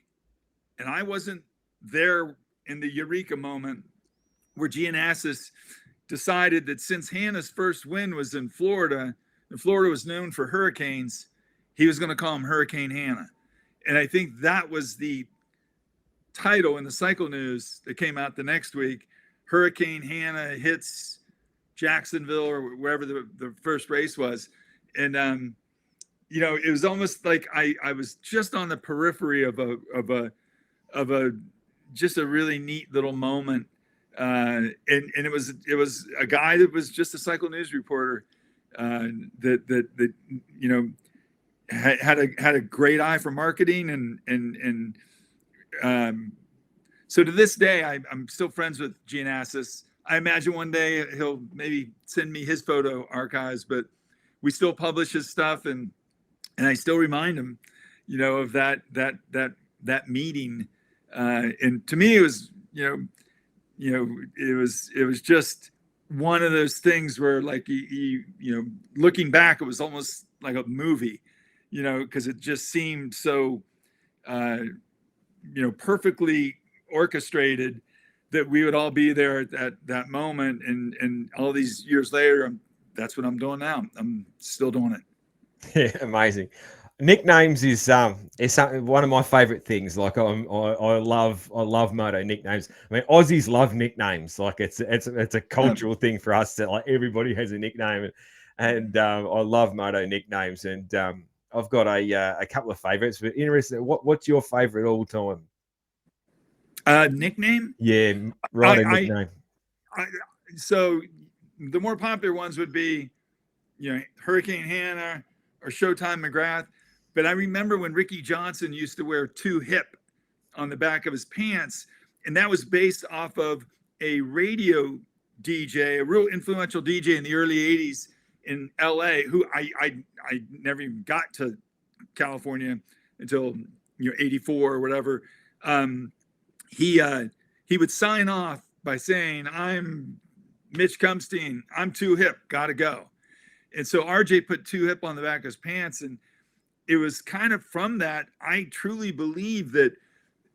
and I wasn't there in the eureka moment, where Giannassis decided that since Hannah's first win was in Florida, and Florida was known for hurricanes, he was going to call him Hurricane Hannah. And I think that was the title in the cycle news that came out the next week. Hurricane Hannah hits Jacksonville, or wherever the first race was. And, you know, it was almost like I was just on the periphery of a just a really neat little moment. And it was a guy that was just a cycle news reporter that you know had a great eye for marketing, and so to this day I'm still friends with Giannassis. I imagine one day he'll maybe send me his photo archives, but we still publish his stuff, and I still remind him, you know, of that meeting. And to me, it was, it was just one of those things where, like, you know, looking back, it was almost like a movie, you know, because it just seemed so, perfectly orchestrated that we would all be there at that moment. And all these years later, that's what I'm doing now. I'm still doing it. Yeah, amazing. Nicknames is one of my favorite things. Like I love moto nicknames. I mean, Aussies love nicknames. Like it's a cultural thing for us that, like, everybody has a nickname, and I love moto nicknames. And I've got a couple of favorites. But interesting, what's your favorite all time? Nickname? Yeah, right. Nickname. So the more popular ones would be, you know, Hurricane Hannah or Showtime McGrath. But I remember when Ricky Johnson used to wear 2 Hip on the back of his pants, and that was based off of a radio DJ, a real influential DJ in the early 80s in LA, who I never even got to California until, 84 or whatever. He would sign off by saying, "I'm Mitch Kumstein, I'm 2 Hip, gotta go." And so RJ put 2 Hip on the back of his pants, and it was kind of from that, I truly believe that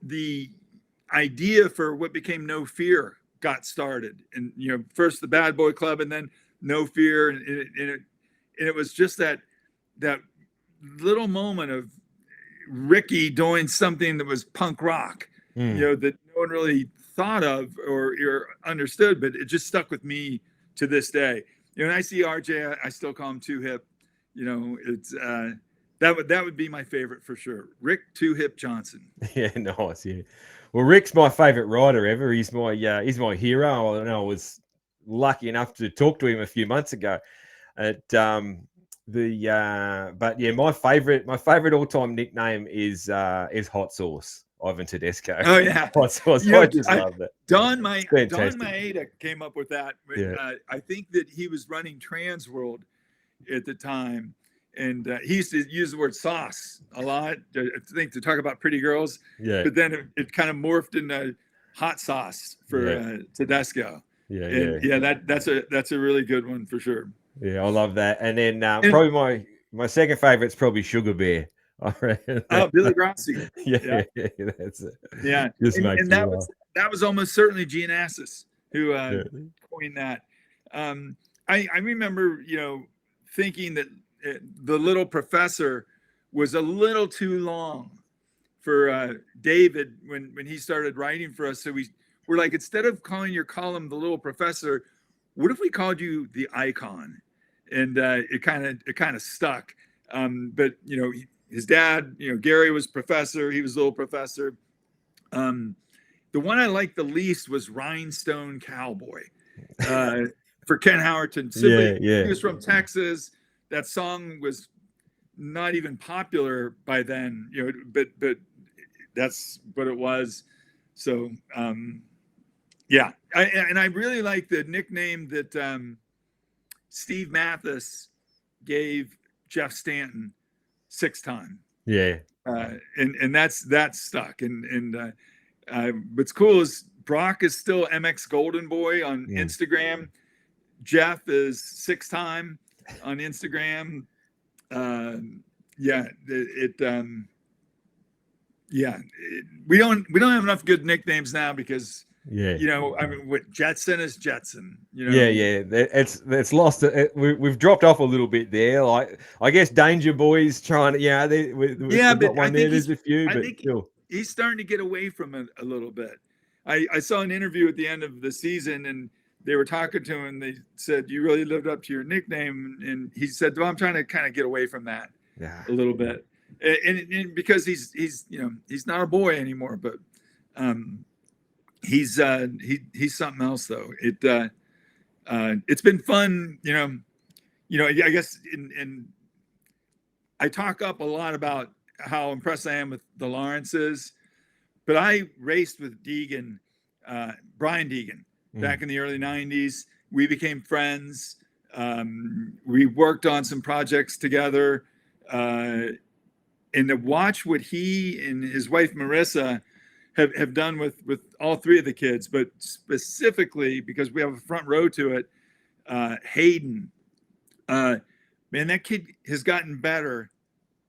the idea for what became No Fear got started. And, first the Bad Boy Club, and then No Fear. And it was just that little moment of Ricky doing something that was punk rock, that no one really thought of or understood, but it just stuck with me to this day. When I see RJ, I still call him 2 Hip. It's that would be my favorite for sure. Rick 2 Hip Johnson. Yeah, nice. Yeah. Well, Rick's my favorite rider ever. He's my hero. I was lucky enough to talk to him a few months ago. But yeah, my favorite all time nickname is Hot Sauce. Ivan Tedesco. Oh yeah, Hot Sauce. I just love that. Don Maeda came up with that. Yeah. I think that he was running Trans World at the time, and he used to use the word sauce a lot. I think to talk about pretty girls. Yeah. But then it kind of morphed into hot sauce for Tedesco. Yeah. That's a really good one for sure. Yeah, I love that. And then probably my second favorite is probably Sugar Bear. Oh, Billy Grassi. Yeah, that's it. Yeah, and that was almost certainly Giannassis who coined that. I remember, thinking that the Little Professor was a little too long for David when he started writing for us. So we're like, instead of calling your column the Little Professor, what if we called you the Icon? And it kind of stuck. But his dad, Gary was Professor. He was Little Professor. The one I liked the least was Rhinestone Cowboy for Ken Howerton. He was from Texas. That song was not even popular by then, but that's what it was. So, yeah. I really like the nickname that Steve Mathis gave Jeff Stanton, 6 Time. Yeah. And that's stuck. And what's cool is Brock is still MX Golden Boy on Instagram. Jeff is 6-time on Instagram. We don't have enough good nicknames now because I mean, what Jetson is Jetson. It's lost. We've dropped off a little bit there. Like I guess Danger Boys trying to we've got one there. There's a few, but still. He's starting to get away from it a little bit. I saw an interview at the end of the season, and they were talking to him. They said, "You really lived up to your nickname," and he said, "Well, I'm trying to kind of get away from that a little bit." And because he's not a boy anymore, but he's something else though. It's been fun, I guess and I talk up a lot about how impressed I am with the Lawrences, but I raced with Deegan, Brian Deegan, back in the early 90s. We became friends. We worked on some projects together. And to watch what he and his wife Marissa have done with all three of the kids, but specifically because we have a front row to it, Hayden, man, that kid has gotten better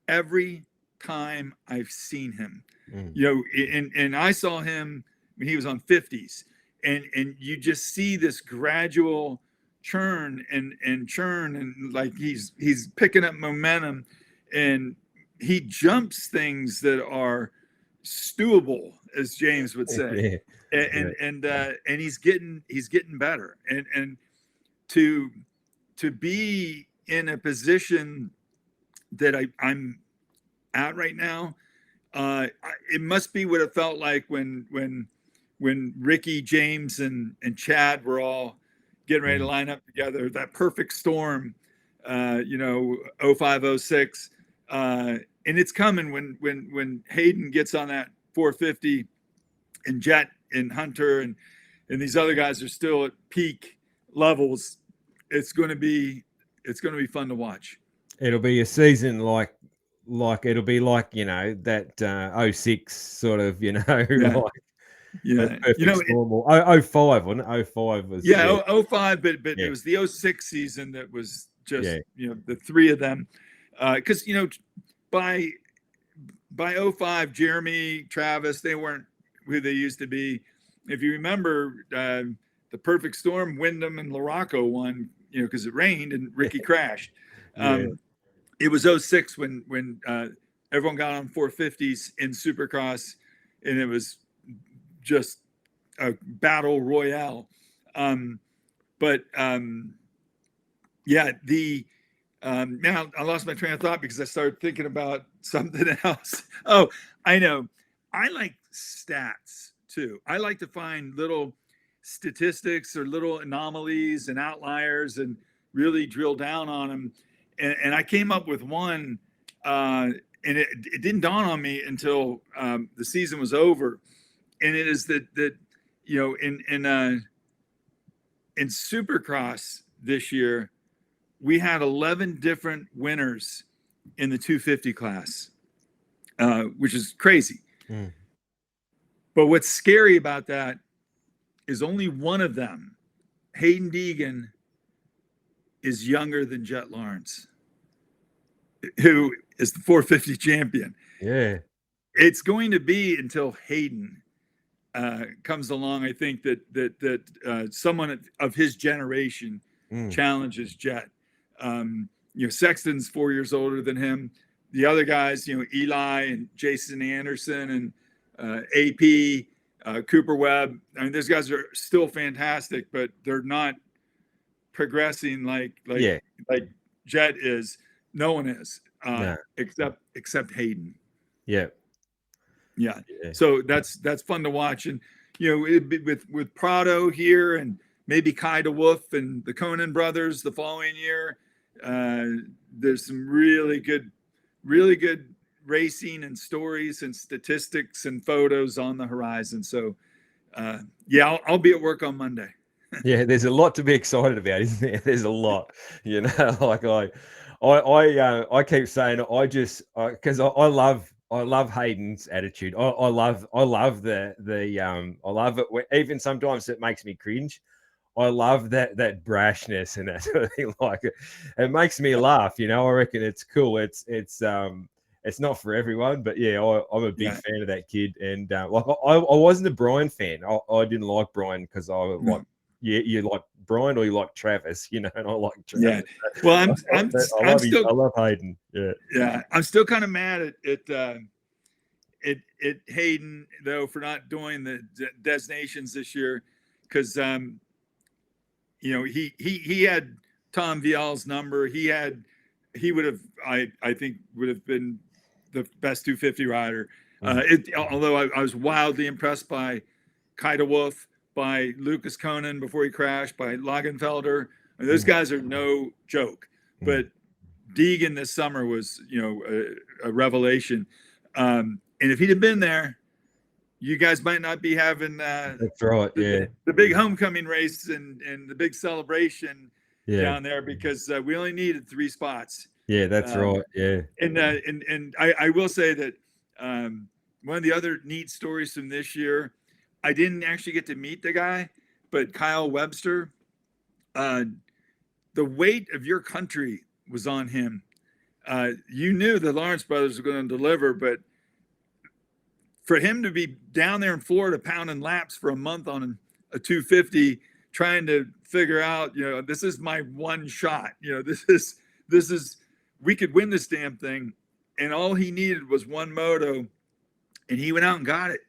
every time I've seen him. And I saw him when he was on 50s, and you just see this gradual churn and like he's picking up momentum, and he jumps things that are stewable, as James would say. And he's getting better. And to be in a position that I'm at right now, it must be what it felt like when Ricky, James, and Chad were all getting ready to line up together. That perfect storm, 05, 06. And it's coming when Hayden gets on that 450, and Jet and Hunter and these other guys are still at peak levels. It's going to be fun to watch. It'll be a season like it'll be like that 06 sort of normal. 05 wasn't it? 05 was 05, but it was the 06 season that was just the three of them. Because by 05, Jeremy, Travis, they weren't who they used to be. If you remember, the perfect storm, Wyndham and LaRocco won, because it rained and Ricky crashed. It was 06 when everyone got on 450s in Supercross, and it was just a battle royale. Now I lost my train of thought because I started thinking about something else. Oh, I know. I like stats too. I like to find little statistics or little anomalies and outliers and really drill down on them. And I came up with one, and it didn't dawn on me until the season was over. And it is that in Supercross this year, we had 11 different winners in the 250 class, which is crazy. But what's scary about that is only one of them, Hayden Deegan, is younger than Jet Lawrence, who is the 450 champion. Yeah. It's going to be until Hayden comes along, I think, that someone of his generation challenges Jet. Sexton's 4 years older than him. The other guys, Eli and Jason Anderson and AP, Cooper Webb. I mean, those guys are still fantastic, but they're not progressing like Jet is. No one is, except Hayden. Yeah. So that's fun to watch, and with Prado here, and maybe Kai DeWolf and the Conan brothers the following year. There's some really good racing and stories and statistics and photos on the horizon. So, I'll be at work on Monday. Yeah, there's a lot to be excited about, isn't there? There's a lot, I keep saying because I love Hayden's attitude. I love I love it. Even sometimes it makes me cringe. I love that brashness and that sort of thing. Like it makes me laugh. I reckon it's cool. It's not for everyone, but yeah, I'm a big fan of that kid. And like I wasn't a Brian fan. I didn't like Brian because I was like, you like Brian or you like Travis, and I like Travis. Yeah. Well, I love Hayden. Yeah. Yeah. I'm still kind of mad at Hayden though for not doing the Des Nations this year because he had Tom Vial's number. He would have I think would have been the best 250 rider. Although I was wildly impressed by Kaida Wolf, by Lucas Conan before he crashed, by Lagenfelder. I mean, those guys are no joke. But Deegan this summer was, a revelation. And if he'd have been there, you guys might not be having that's right, the big homecoming race and the big celebration down there because we only needed 3 spots. Yeah, that's right. Yeah. And I will say that one of the other neat stories from this year, I didn't actually get to meet the guy, but Kyle Webster, the weight of your country was on him. You knew the Lawrence brothers were going to deliver, but for him to be down there in Florida pounding laps for a month on a 250, trying to figure out, this is my one shot. This is we could win this damn thing, and all he needed was one moto, and he went out and got it.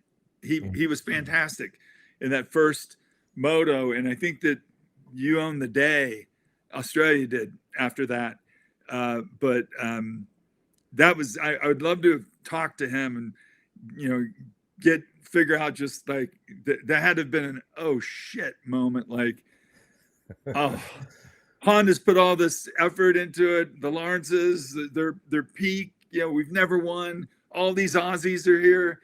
He was fantastic in that first moto, and I think that you owned the day. Australia did after that, but that was I would love to have talked to him and figure out just like that had to have been an oh shit moment, like oh. Honda's put all this effort into it. The Lawrences, their peak. We've never won. All these Aussies are here.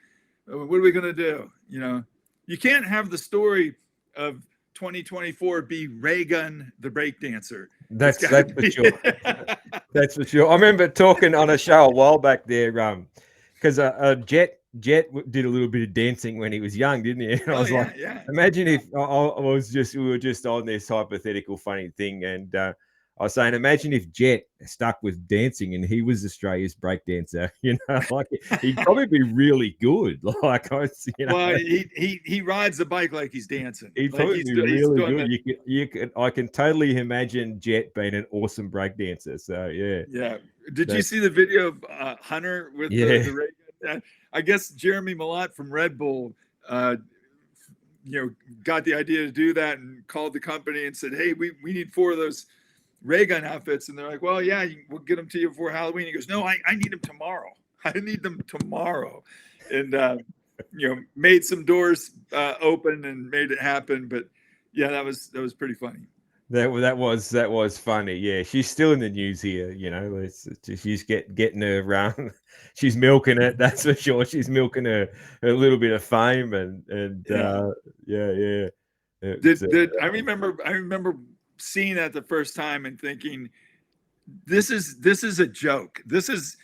What are we going to do? You can't have the story of 2024 be Reagan the breakdancer. That's for sure. That's for sure. I remember talking on a show a while back there, because Jet did a little bit of dancing when he was young, didn't he? And I was imagine if we were just on this hypothetical funny thing, and I was saying, imagine if Jet stuck with dancing and he was Australia's breakdancer. Like he'd probably be really good. Like well, he rides the bike like he's dancing. He'd probably be really good. I can totally imagine Jet being an awesome breakdancer. So yeah. Did you see the video of Hunter with the Reagan? I guess Jeremy Malott from Red Bull, got the idea to do that and called the company and said, "Hey, we need 4 of those ray gun outfits." And they're like, "Well, yeah, we'll get them to you before Halloween." He goes, "No, I need them tomorrow. I need them tomorrow." And made some doors open and made it happen. But yeah, that was pretty funny. That was funny. Yeah, she's still in the news here. She's getting her around. She's milking it. That's for sure. She's milking a little bit of fame and yeah. I remember seeing that the first time and thinking, this is a joke. This is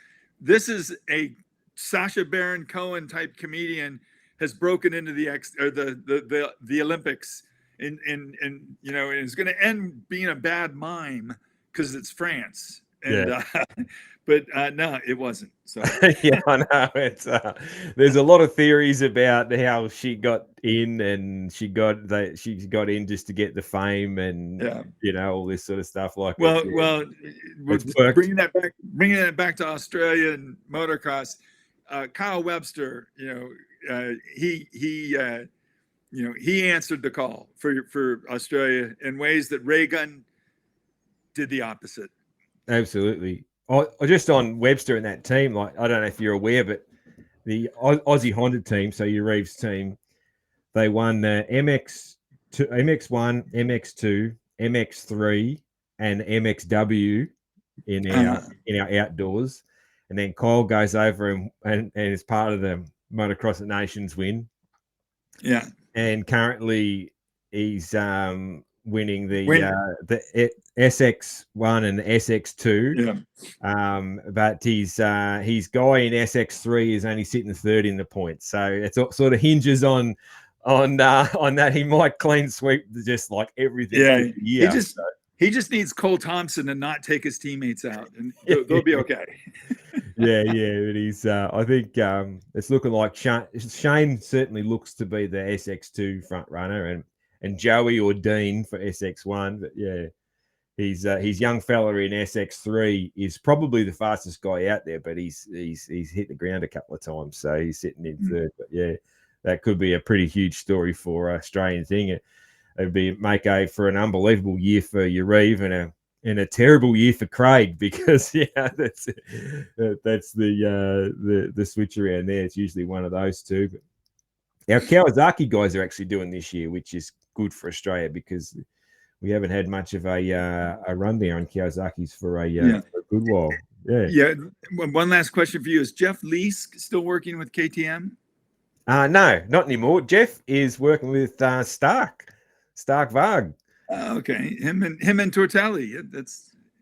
a Sacha Baron Cohen type comedian has broken into the Olympics. And it's going to end being a bad mime because it's France. And but no, it wasn't. So yeah, I know. It's there's a lot of theories about how she got in, and she got in just to get the fame, and all this sort of stuff. Like well, bringing that back to Australia and motocross. Kyle Webster, he answered the call for Australia in ways that Reagan did the opposite. Absolutely. Just on Webster and that team, like I don't know if you're aware, but the Aussie Honda team, so your Reeves team, they won MX1, MX2, MX3, and MXW in our outdoors, and then Kyle goes over and is part of the Motocross at Nations win. Yeah. And currently he's winning the SX1 and SX2. Yeah. But his guy in SX3 is only sitting third in the points, so it sort of hinges on that. He might clean sweep just like everything. Yeah, year, he just needs Cole Thompson to not take his teammates out, and they'll be okay. yeah, but he's. I think it's looking like Shane certainly looks to be the SX2 front runner, and Joey or Dean for SX1. But yeah, he's young fella in SX3 is probably the fastest guy out there, but he's hit the ground a couple of times, so he's sitting in third. But yeah, that could be a pretty huge story for Australian thing. It'd make for an unbelievable year for Yariv and a terrible year for Craig, because that's the switch around there. It's usually one of those two. But our Kawasaki guys are actually doing this year, which is good for Australia, because we haven't had much of a rundown on Kawasaki's for a good while. Yeah. One last question for you: is Jeff Leask still working with KTM? No, not anymore. Jeff is working with Stark Varg. Okay, him and Tortelli.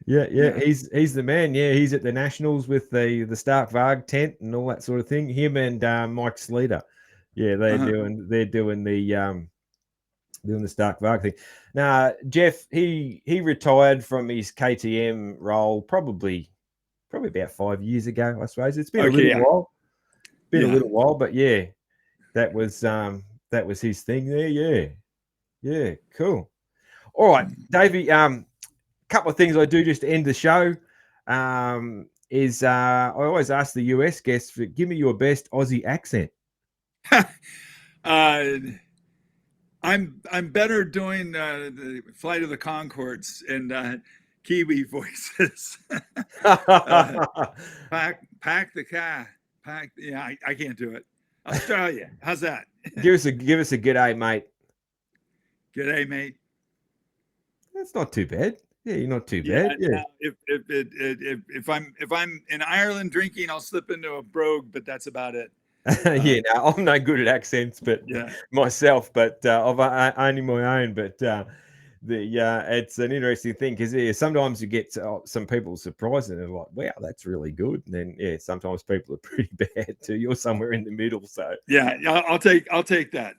He's the man. Yeah, he's at the Nationals with the Stark Varg tent and all that sort of thing. Him and Mike Sleater. Yeah, they're doing the Stark Varg thing. Now, Jeff, he retired from his KTM role probably about 5 years ago, I suppose. It's been a little while. A little while, but yeah, that was his thing there. Yeah, cool. All right, Davey. Couple of things I do just to end the show is I always ask the US guests, give me your best Aussie accent. I'm better doing the Flight of the Conchords and Kiwi voices. Pack the car. I can't do it. Australia, how's that? Give us a g'day, mate. G'day, mate. That's not too bad. Yeah, you're not too bad. Yeah. If I'm in Ireland drinking, I'll slip into a brogue, but that's about it. I'm no good at accents, but myself. But I've only my own. But it's an interesting thing, because sometimes you get some people surprised and they're like, "Wow, that's really good." And then sometimes people are pretty bad too. You're somewhere in the middle, so I'll take that.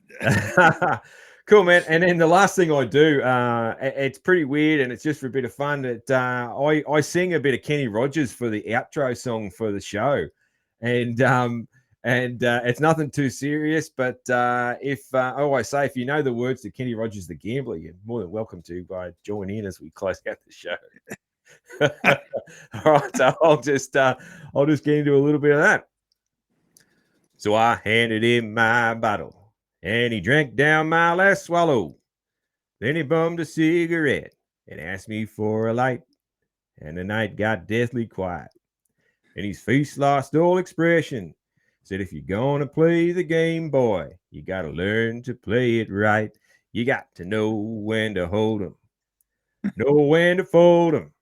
Cool, man. And then the last thing I do, it's pretty weird, and it's just for a bit of fun. I sing a bit of Kenny Rogers for the outro song for the show, and it's nothing too serious. But I always say, if you know the words to Kenny Rogers the Gambler, you're more than welcome to join in as we close out the show. All right, so I'll just get into a little bit of that. So I handed him my bottle, and he drank down my last swallow. Then he bummed a cigarette and asked me for a light, and the night got deathly quiet, and his face lost all expression. Said, if you're going to play the game, boy, you got to learn to play it right. You got to know when to hold 'em, know when to fold 'em,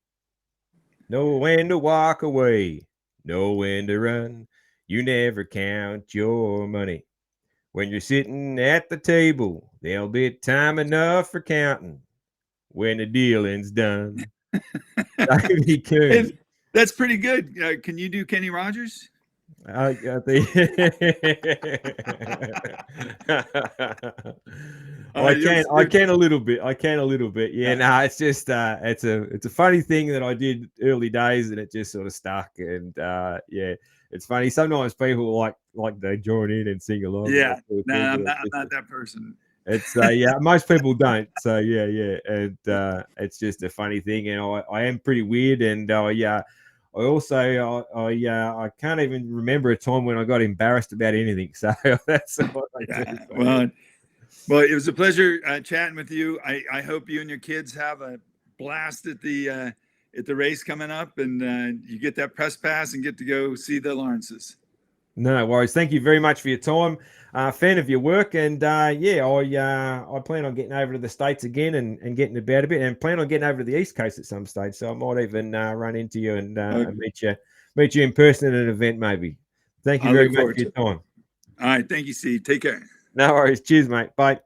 know when to walk away, know when to run. You never count your money. When you're sitting at the table, there'll be time enough for counting when the dealing's done. Davey Coombs. That's pretty good. Can you do Kenny Rogers? I can a little bit. Yeah, it's just it's a funny thing that I did early days, and it just sort of stuck. And it's funny. Sometimes people like they join in and sing along. Yeah, I'm not that person. It's most people don't. So and it's just a funny thing, and I am pretty weird, and I also I can't even remember a time when I got embarrassed about anything. So that's what I do. Well, it was a pleasure chatting with you. I hope you and your kids have a blast at the race coming up, and you get that press pass and get to go see the Lawrences. No worries. Thank you very much for your time. Fan of your work, and I plan on getting over to the States again and getting about a bit, and plan on getting over to the East Coast at some stage. So I might even run into you and meet you in person at an event, maybe. Thank you very much for your time. All right. Thank you, Steve. Take care. No worries. Cheers, mate. Bye.